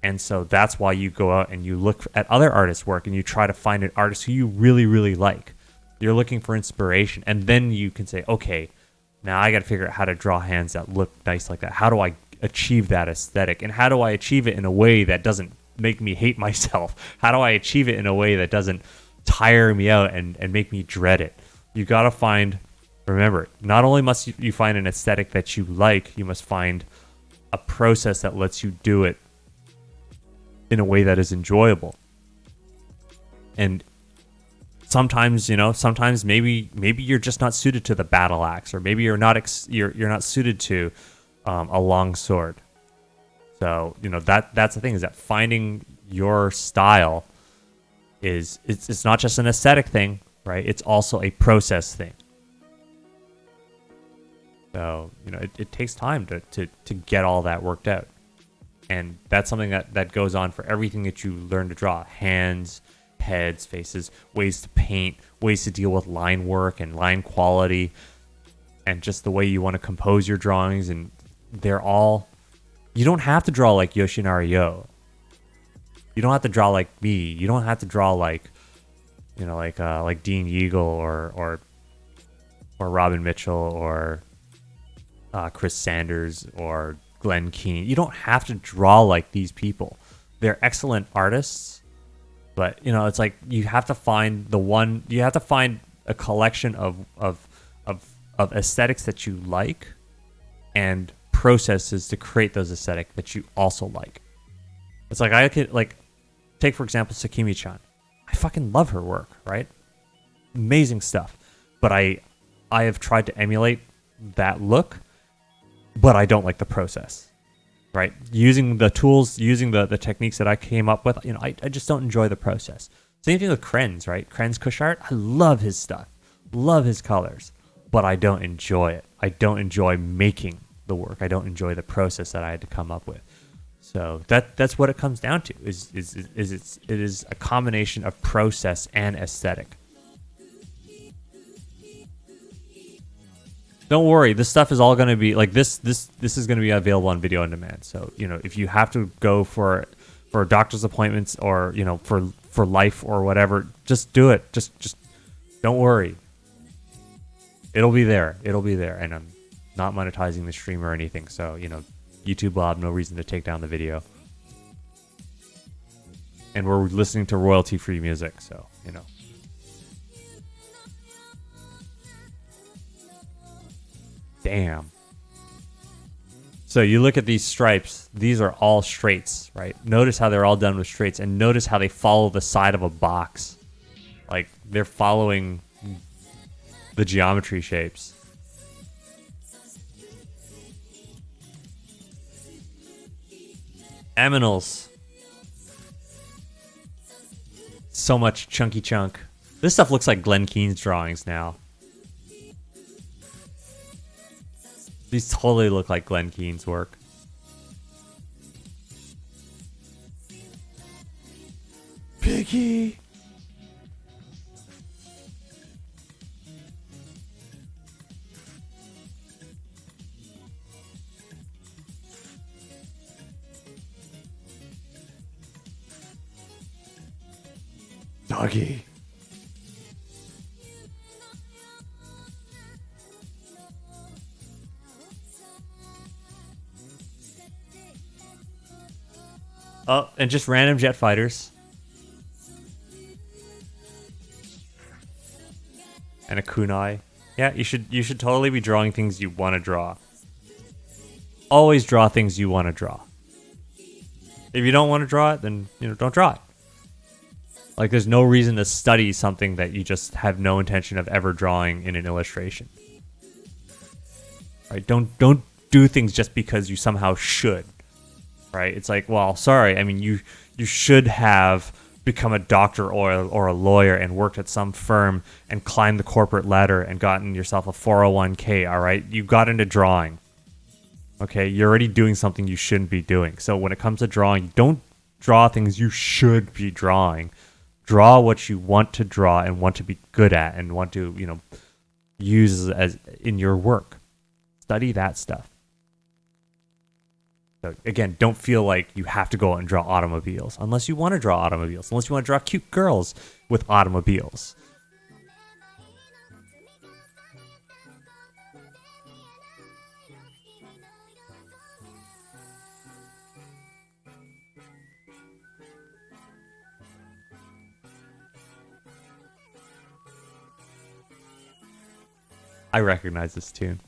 And so that's why you go out and you look at other artists' work and you try to find an artist who you really, really like. You're looking for inspiration. And then you can say, okay, now I got to figure out how to draw hands that look nice like that. How do I achieve that aesthetic, and how do I achieve it in a way that doesn't make me hate myself? How do I achieve it in a way that doesn't tire me out and make me dread it? You got to find, remember, not only must you find an aesthetic that you like, you must find a process that lets you do it in a way that is enjoyable. And sometimes, you know, sometimes maybe you're just not suited to the battle axe, or maybe you're not suited to a long sword. So, you know, that's the thing, is that finding your style it's not just an aesthetic thing, right? It's also a process thing. So, you know, it takes time to get all that worked out. And that's something that goes on for everything that you learn to draw. Hands, heads, faces, ways to paint, ways to deal with line work and line quality, and just the way you want to compose your drawings. And they're all, you don't have to draw like Yoshinari Yo. You don't have to draw like me. You don't have to draw like, you know, like Dean Yeagle or Robin Mitchell or Chris Sanders or Glenn Keane. You don't have to draw like these people. They're excellent artists, but, you know, it's like you have to find a collection of aesthetics that you like, and processes to create those aesthetics that you also like. It's like, I could, like, take for example Sakimi-chan. I fucking love her work, right? Amazing stuff. But I have tried to emulate that look, but I don't like the process, right? Using the tools, using the techniques that I came up with, you know, I just don't enjoy the process. Same thing with Krenz, right? Krenz Kush art, I love his stuff, love his colors, but I don't enjoy it. I don't enjoy making the work. I don't enjoy the process that I had to come up with. So that's what it comes down to. It is a combination of process and aesthetic. Don't worry, this stuff is all going to be like this is going to be available on video on demand. So, you know, if you have to go for doctor's appointments, or, you know, for life or whatever, just do it. Just don't worry. It'll be there. And I'm not monetizing the stream or anything, so, you know, YouTube will have no reason to take down the video. And we're listening to royalty-free music, so, you know. Damn. So you look at these stripes, these are all straights, right? Notice how they're all done with straights, and notice how they follow the side of a box. Like, they're following the geometry shapes. Aminals. So much chunky chunk. This stuff looks like Glenn Keane's drawings now. These totally look like Glenn Keane's work. Piggy! Doggy. Oh, and just random jet fighters. And a kunai. Yeah, you should totally be drawing things you want to draw. Always draw things you want to draw. If you don't want to draw it, then don't draw it. Like, there's no reason to study something that you just have no intention of ever drawing in an illustration. Right? Don't do things just because you somehow should. Right? It's like, well, sorry. I mean, you should have become a doctor or a lawyer and worked at some firm and climbed the corporate ladder and gotten yourself a 401k. All right? You got into drawing. Okay? You're already doing something you shouldn't be doing. So when it comes to drawing, don't draw things you should be drawing. Draw what you want to draw and want to be good at and want to, use as in your work. Study that stuff. So again, don't feel like you have to go out and draw automobiles unless you want to draw automobiles, unless you want to draw cute girls with automobiles. I recognize this tune.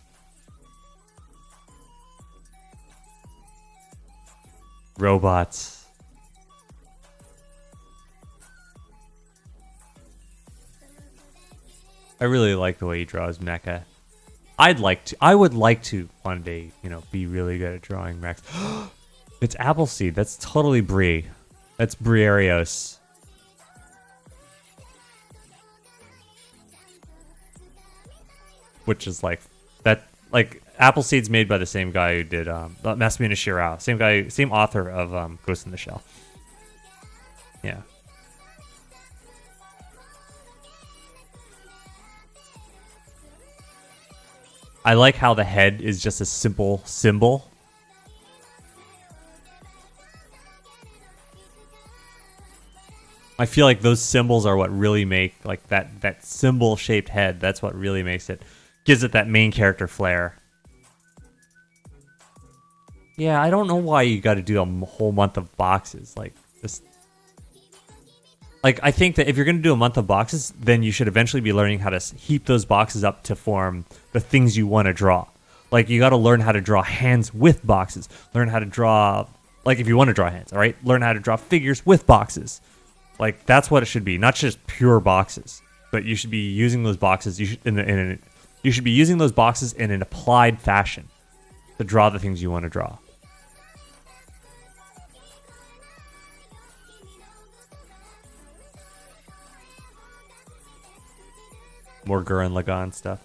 Robots. I really like the way he draws mecha. I would like to one day, be really good at drawing mechs. It's Appleseed. That's totally Brie. That's Briarios. Which is like Appleseed's made by the same guy who did Masumune Shirao. Same author of Ghost in the Shell. Yeah. I like how the head is just a simple symbol. I feel like those symbols are what really make like that symbol shaped head. That's what really makes it. Gives it that main character flair. Yeah, I don't know why you got to do a whole month of boxes like this. Like, I think that if you're going to do a month of boxes, then you should eventually be learning how to heap those boxes up to form the things you want to draw. Like, you got to learn how to draw hands with boxes. Learn how to draw, like, if you want to draw hands, all right? Learn how to draw figures with boxes. Like, that's what it should be, not just pure boxes. But you should be using those boxes. You should be using those boxes in an applied fashion to draw the things you want to draw. More Gurren Lagann stuff.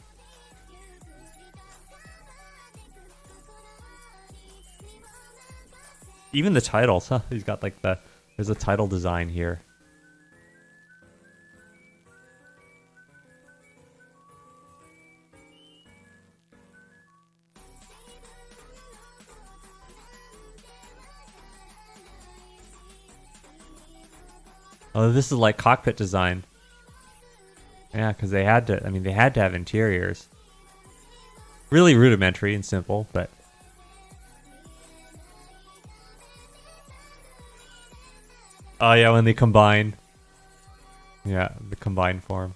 Even the titles, huh? He's got like there's a title design here. Oh, this is like cockpit design. Yeah, because they had to. I mean, they had to have interiors. Really rudimentary and simple, but oh yeah, when they combine. Yeah, the combined form.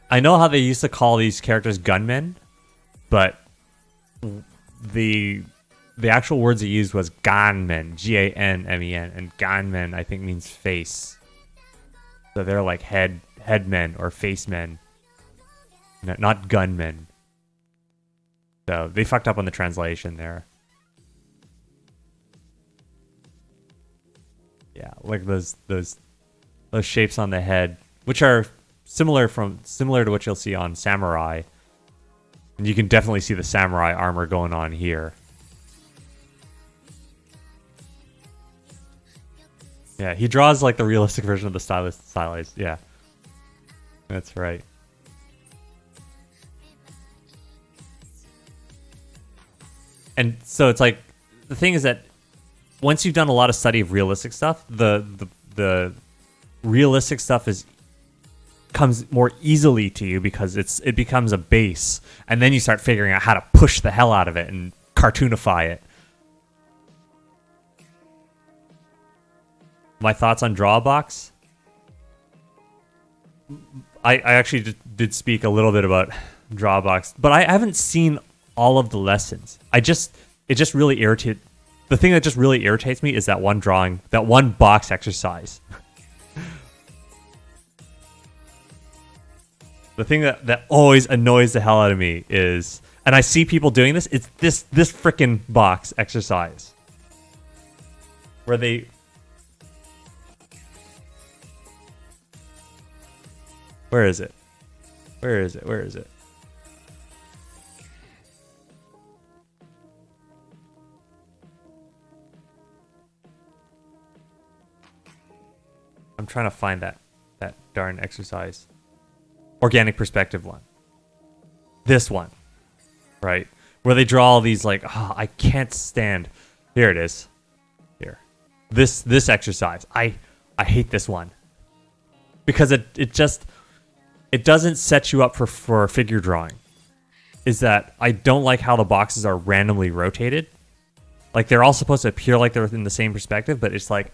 I know how they used to call these characters gunmen, but the actual words they used was ganmen, Ganmen, and ganmen I think means face. So they're like headmen or facemen, not gunmen. So they fucked up on the translation there. Yeah, like those shapes on the head, which are similar to what you'll see on samurai. And you can definitely see the samurai armor going on here. Yeah, he draws like the realistic version of the stylized. Yeah, that's right. And so it's like, the thing is that once you've done a lot of study of realistic stuff, the realistic stuff comes more easily to you because it becomes a base, and then you start figuring out how to push the hell out of it and cartoonify it. My thoughts on Drawbox? I actually did speak a little bit about Drawbox, but I haven't seen all of the lessons. It just really irritated. The thing that just really irritates me is that one drawing, that one box exercise. The thing that always annoys the hell out of me is, and I see people doing this, it's this frickin' box exercise. Where they... Where is it? Where is it? Where is it? I'm trying to find that darn exercise. Organic perspective one. This one. Right? Where they draw all these like, oh, I can't stand. Here it is. Here. This exercise. I hate this one. Because it doesn't set you up for figure drawing. Is that I don't like how the boxes are randomly rotated. Like they're all supposed to appear like they're in the same perspective, but it's like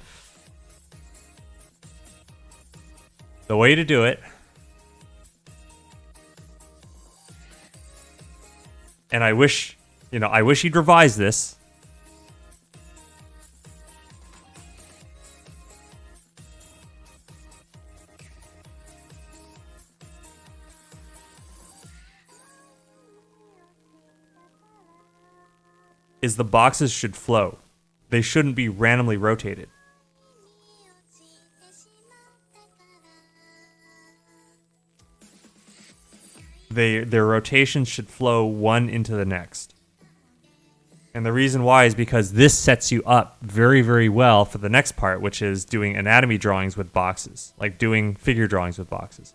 the way to do it. And I wish he'd revise this. Is the boxes should flow. They shouldn't be randomly rotated. Their rotations should flow one into the next. And the reason why is because this sets you up very, very well for the next part, which is doing anatomy drawings with boxes. Like doing figure drawings with boxes.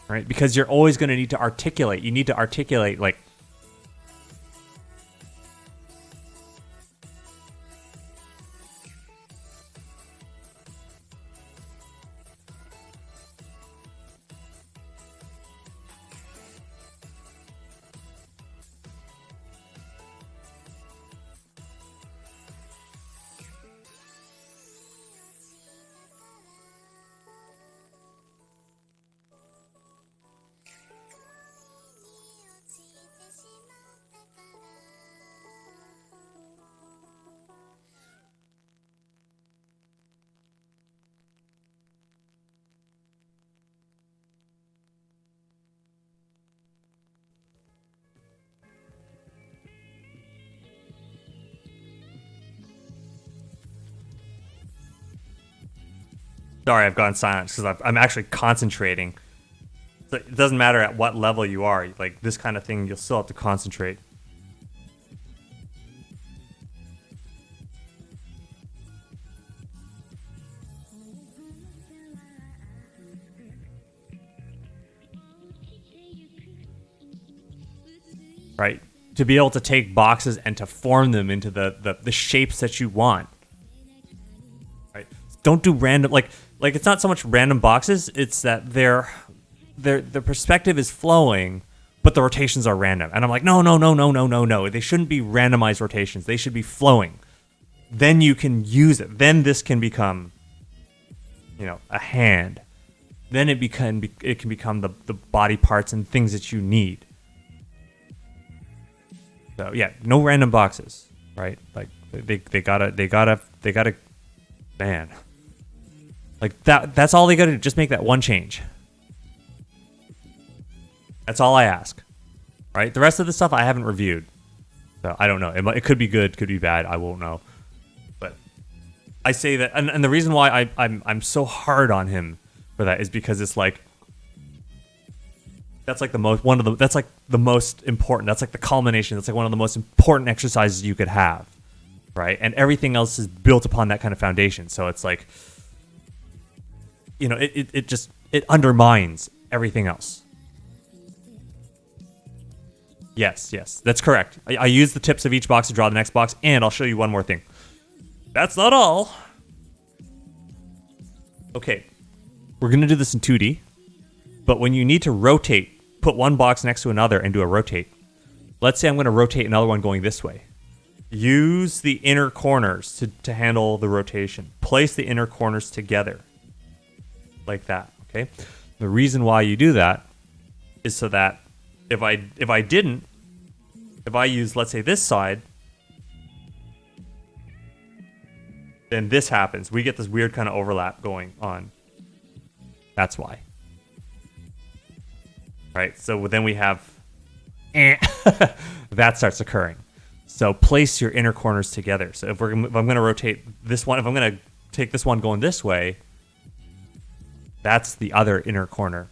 Right? Because you're always going to need to articulate. You need to articulate, like, sorry, I've gone silent because I'm actually concentrating. So it doesn't matter at what level you are. Like this kind of thing, you'll still have to concentrate. Right? To be able to take boxes and to form them into the shapes that you want. Right? Don't do random, like it's not so much random boxes, it's that the perspective is flowing, but the rotations are random. And I'm like, no. They shouldn't be randomized rotations. They should be flowing. Then you can use it. Then this can become, a hand. Then it can become the body parts and things that you need. So yeah, no random boxes, right? Like they gotta, man. Like that's all they gotta do. Just make that one change. That's all I ask. right? The rest of the stuff I haven't reviewed. So I don't know. It could be good, could be bad. I won't know. But I say that, and the reason why I'm so hard on him for that is because it's like, that's like the most important. That's like the culmination. That's like one of the most important exercises you could have, right? And everything else is built upon that kind of foundation. So it's like, it undermines everything else. Yes, that's correct. I use the tips of each box to draw the next box, and I'll show you one more thing. That's not all. Okay, we're gonna do this in 2D, but when you need to rotate, put one box next to another and do a rotate. Let's say I'm gonna rotate another one going this way. Use the inner corners to handle the rotation. Place the inner corners together. Like that, okay? The reason why you do that is so that if I use, let's say, this side, then this happens. We get this weird kind of overlap going on. That's why. Right? So then we have that starts occurring. So place your inner corners together. So if I'm going to rotate this one, if I'm going to take this one going this way, that's the other inner corner.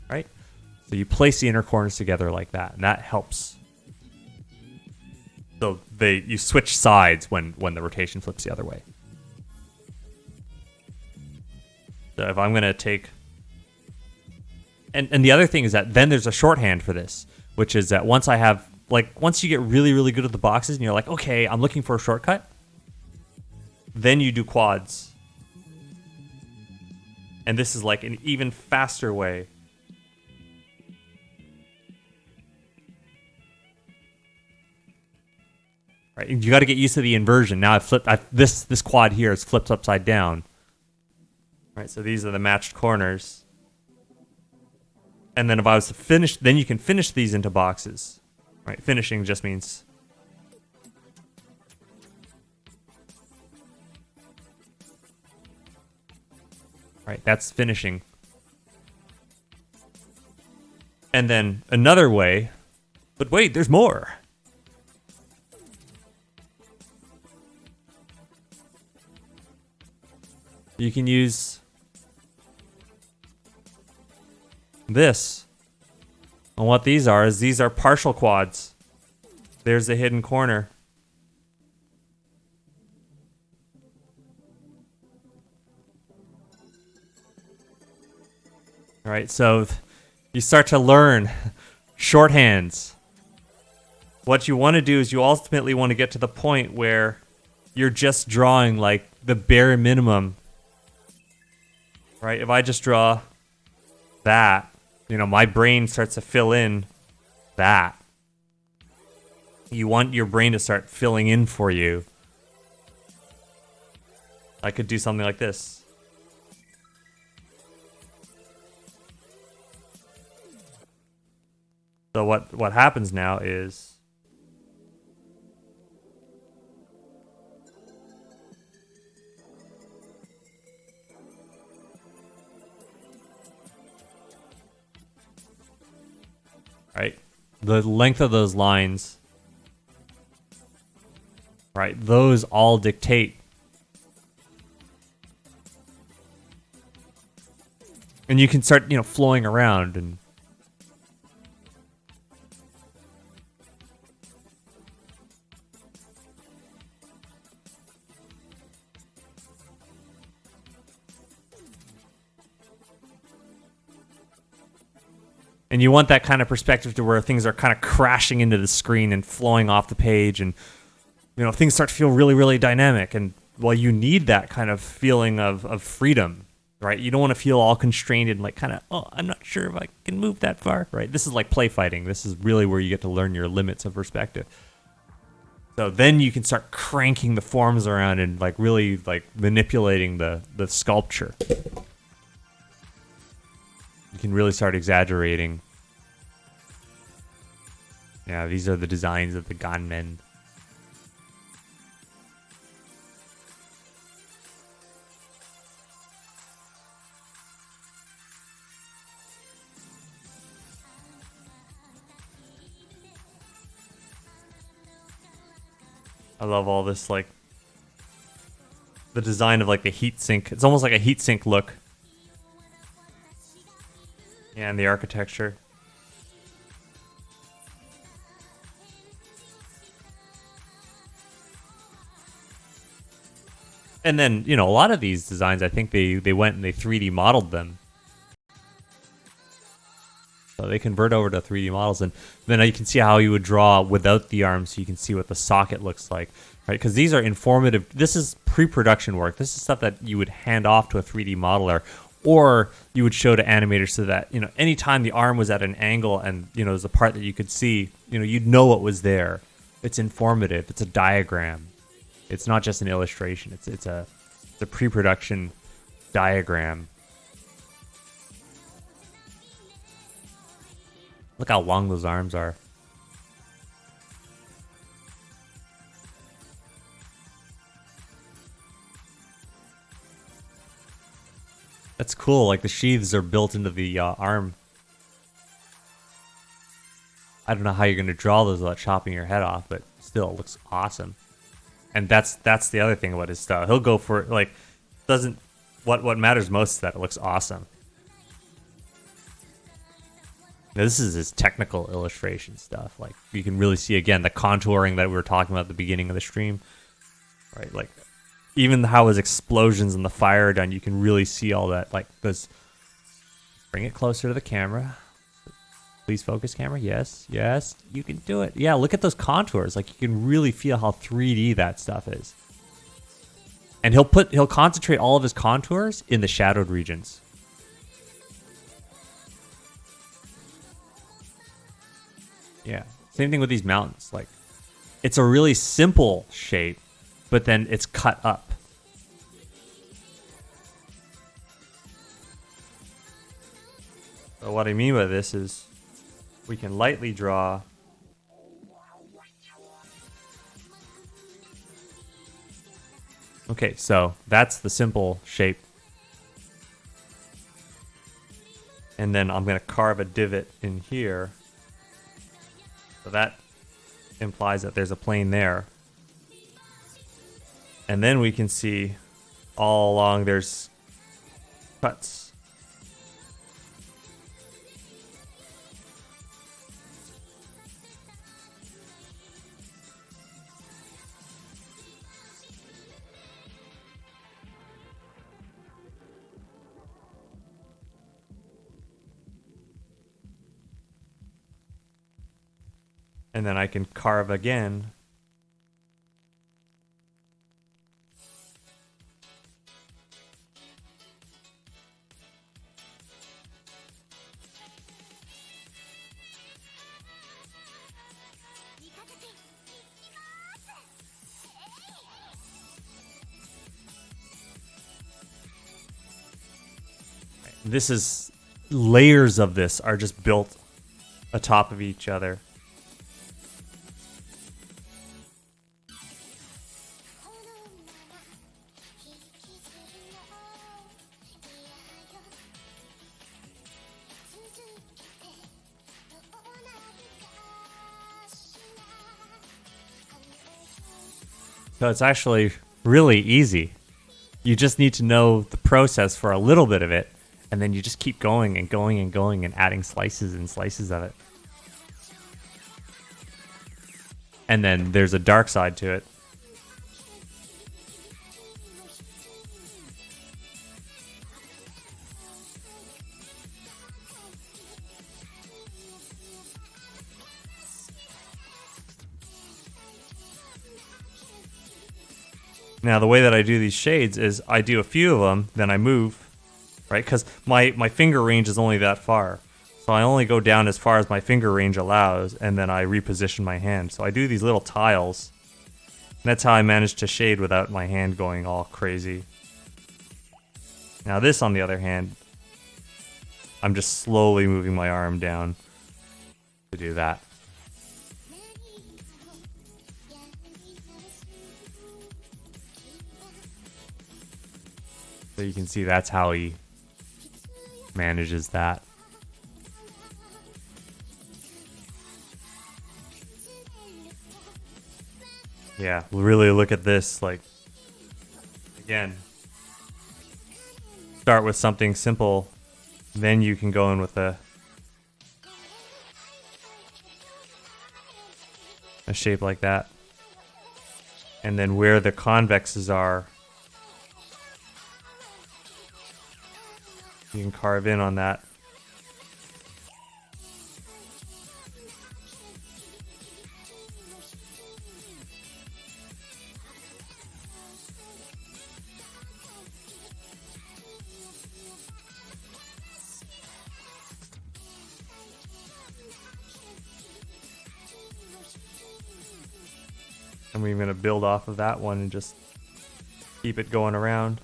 Right? So you place the inner corners together like that, and that helps. So you switch sides when the rotation flips the other way. So if I'm going to take... And the other thing is that then there's a shorthand for this, which is that once you get really, really good at the boxes and you're like, okay, I'm looking for a shortcut, then you do quads. And this is like an even faster way. Right? You got to get used to the inversion. Now this quad here is flipped upside down. Right, so these are the matched corners. And then if I was to finish, then you can finish these into boxes. Right, finishing just means... Right, that's finishing. And then another way, but wait, there's more. You can use this. And what these are partial quads. There's the hidden corner. All right, so you start to learn shorthands. What you want to do is you ultimately want to get to the point where you're just drawing like the bare minimum. Right? If I just draw that, my brain starts to fill in that. You want your brain to start filling in for you. I could do something like this. So what happens now is right, the length of those lines, right, those all dictate. And you can start, flowing around and you want that kind of perspective to where things are kind of crashing into the screen and flowing off the page, and things start to feel really, really dynamic. And you need that kind of feeling of freedom, right? You don't want to feel all constrained and like kind of, oh, I'm not sure if I can move that far, right? This is like play fighting. This is really where you get to learn your limits of perspective. So then you can start cranking the forms around and like really like manipulating the sculpture. You can really start exaggerating. Yeah, these are the designs of the gunmen. I love all this, like, the design of like the heat sink. It's almost like a heat sink look. Yeah, and the architecture. And then, you know, a lot of these designs, I think they went and they 3D modeled them. So they convert over to 3D models, and then you can see how you would draw without the arm, so you can see what the socket looks like, right? Because these are informative. This is pre-production work. This is stuff that you would hand off to a 3D modeler, or you would show to animators, so that, you know, anytime the arm was at an angle and, you know, there's a part that you could see, you know, you'd know what was there. It's informative. It's a diagram. It's not just an illustration. It's a pre-production diagram. Look how long those arms are. That's cool. Like the sheaths are built into the arm. I don't know how you're going to draw those without chopping your head off, but still, it looks awesome. And that's the other thing about his style. He'll go for, like, doesn't, what matters most is that it looks awesome. Now, this is his technical illustration stuff. Like, you can really see, again, the contouring that we were talking about at the beginning of the stream. Right? Like, even how his explosions and the fire are done, you can really see all that. Like, this. Bring it closer to the camera. Please focus, camera. Yes, yes, you can do it. Yeah, look at those contours. Like, you can really feel how 3D that stuff is. And he'll concentrate all of his contours in the shadowed regions. Yeah, same thing with these mountains. Like, it's a really simple shape, but then it's cut up. So what I mean by this is we can lightly draw okay, so that's the simple shape. And then I'm going to carve a divot in here. So that implies that there's a plane there. And then we can see all along there's cuts. And then I can carve again. This is, layers of this are just built atop of each other. So it's actually really easy. You just need to know the process for a little bit of it, and then you just keep going and going and going and adding slices and slices of it. And then there's a dark side to it. Now, the way that I do these shades is I do a few of them, then I move, right? Because my finger range is only that far. So I only go down as far as my finger range allows, and then I reposition my hand. So I do these little tiles. And that's how I manage to shade without my hand going all crazy. Now this, on the other hand, I'm just slowly moving my arm down to do that. So you can see that's how he manages that. Yeah, really look at this. Like, again, start with something simple, then you can go in with a shape like that. And then where the convexes are, you can carve in on that. And we're going to build off of that one and just keep it going around.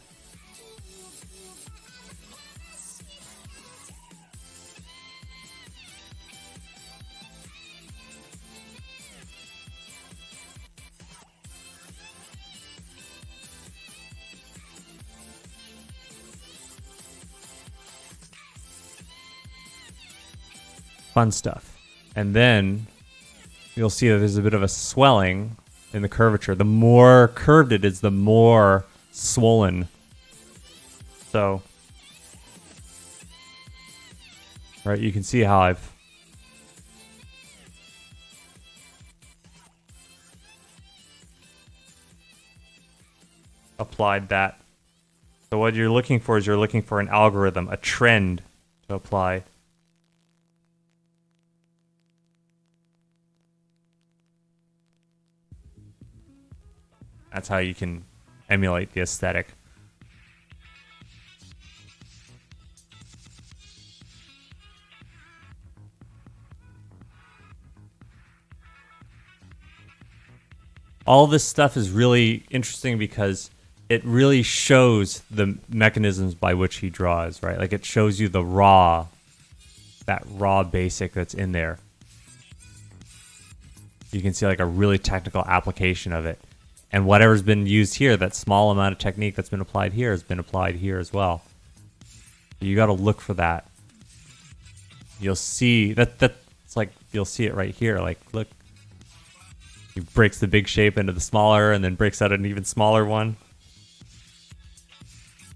Fun stuff. And then you'll see that there's a bit of a swelling in the curvature. The more curved it is, the more swollen. So, right, you can see how I've applied that. So what you're looking for is you're looking for an algorithm, a trend to apply. That's how you can emulate the aesthetic. All this stuff is really interesting because it really shows the mechanisms by which he draws, right? Like it shows you that raw basic that's in there. You can see like a really technical application of it. And whatever's been used here, that small amount of technique that's been applied here has been applied here as well. You got to look for that. You'll see that's like, you'll see it right here. Like, look, he breaks the big shape into the smaller and then breaks out an even smaller one.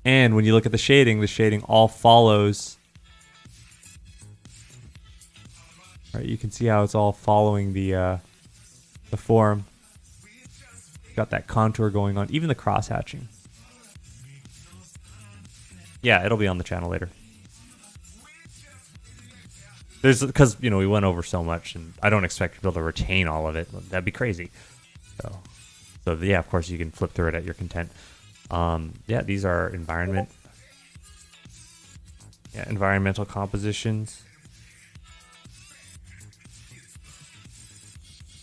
And when you look at the shading all follows. Right, you can see how it's all following the form. Got that contour going on, even the cross hatching. Yeah, it'll be on the channel later. There's because we went over so much, and I don't expect you to be able to retain all of it. That'd be crazy. So yeah, of course you can flip through it at your content. Yeah, these are environmental compositions.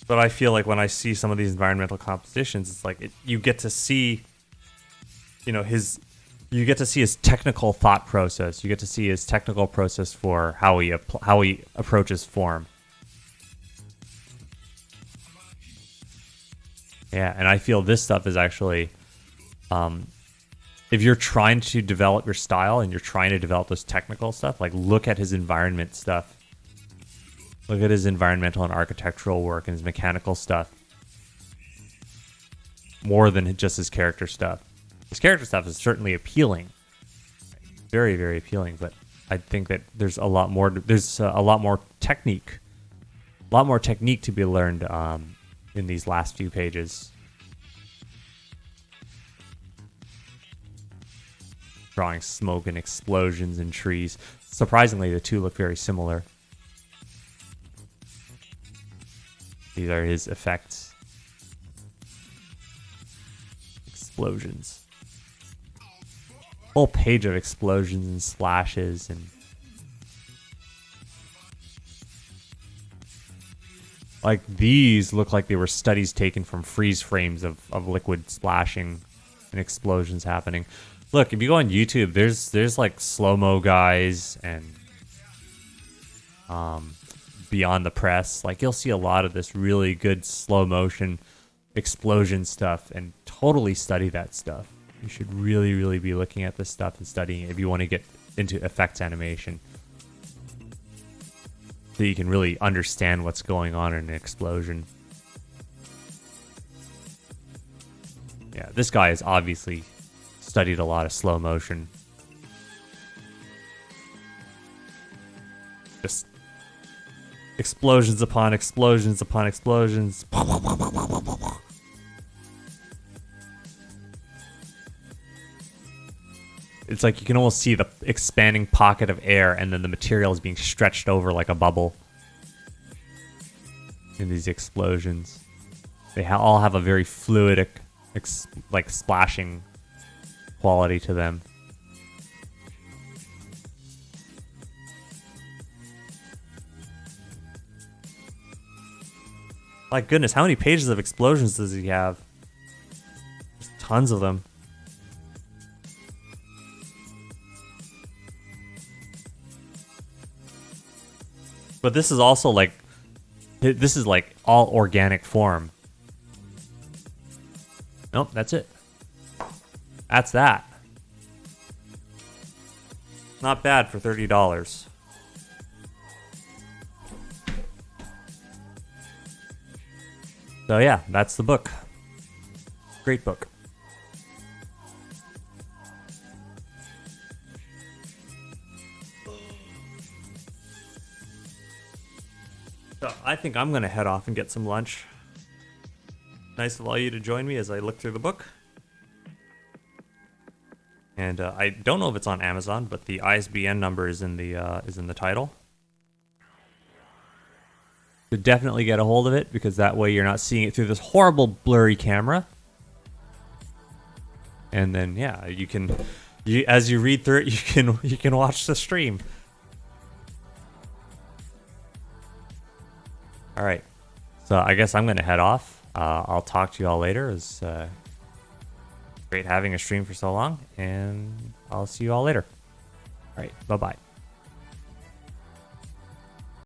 But I feel like when I see some of these environmental compositions, it's like you get to see, his technical thought process. You get to see his technical process for how he approaches form. Yeah, and I feel this stuff is actually, if you're trying to develop your style and you're trying to develop this technical stuff, like look at his environment stuff. Look at his environmental and architectural work and his mechanical stuff. More than just his character stuff. His character stuff is certainly appealing. Very, very appealing, but I think that there's a lot more technique. A lot more technique to be learned in these last few pages. Drawing smoke and explosions and trees. Surprisingly, the two look very similar. These are his effects. Explosions. Whole page of explosions and slashes and like these look like they were studies taken from freeze frames of liquid splashing and explosions happening. Look, if you go on YouTube, there's like slow-mo guys and Beyond the Press, like you'll see a lot of this really good slow motion explosion stuff and totally study that stuff. You should really, really be looking at this stuff and studying it if you want to get into effects animation. So you can really understand what's going on in an explosion. Yeah, this guy has obviously studied a lot of slow motion. Just explosions upon explosions upon explosions. It's like you can almost see the expanding pocket of air, and then the material is being stretched over like a bubble in these explosions. They all have a very fluidic, like splashing quality to them. My goodness, how many pages of explosions does he have? There's tons of them. But this is also like, this is like all organic form. Nope, that's it. That's that. Not bad for $30. So yeah, that's the book. Great book. So I think I'm gonna head off and get some lunch. Nice of all you to join me as I look through the book. And I don't know if it's on Amazon, but the ISBN number is in the title. So definitely get a hold of it, because that way you're not seeing it through this horrible blurry camera. And then yeah, as you read through it, you can watch the stream. All right, so I guess I'm gonna head off. I'll talk to you all later. It was great having a stream for so long, and I'll see you all later. All right, bye-bye.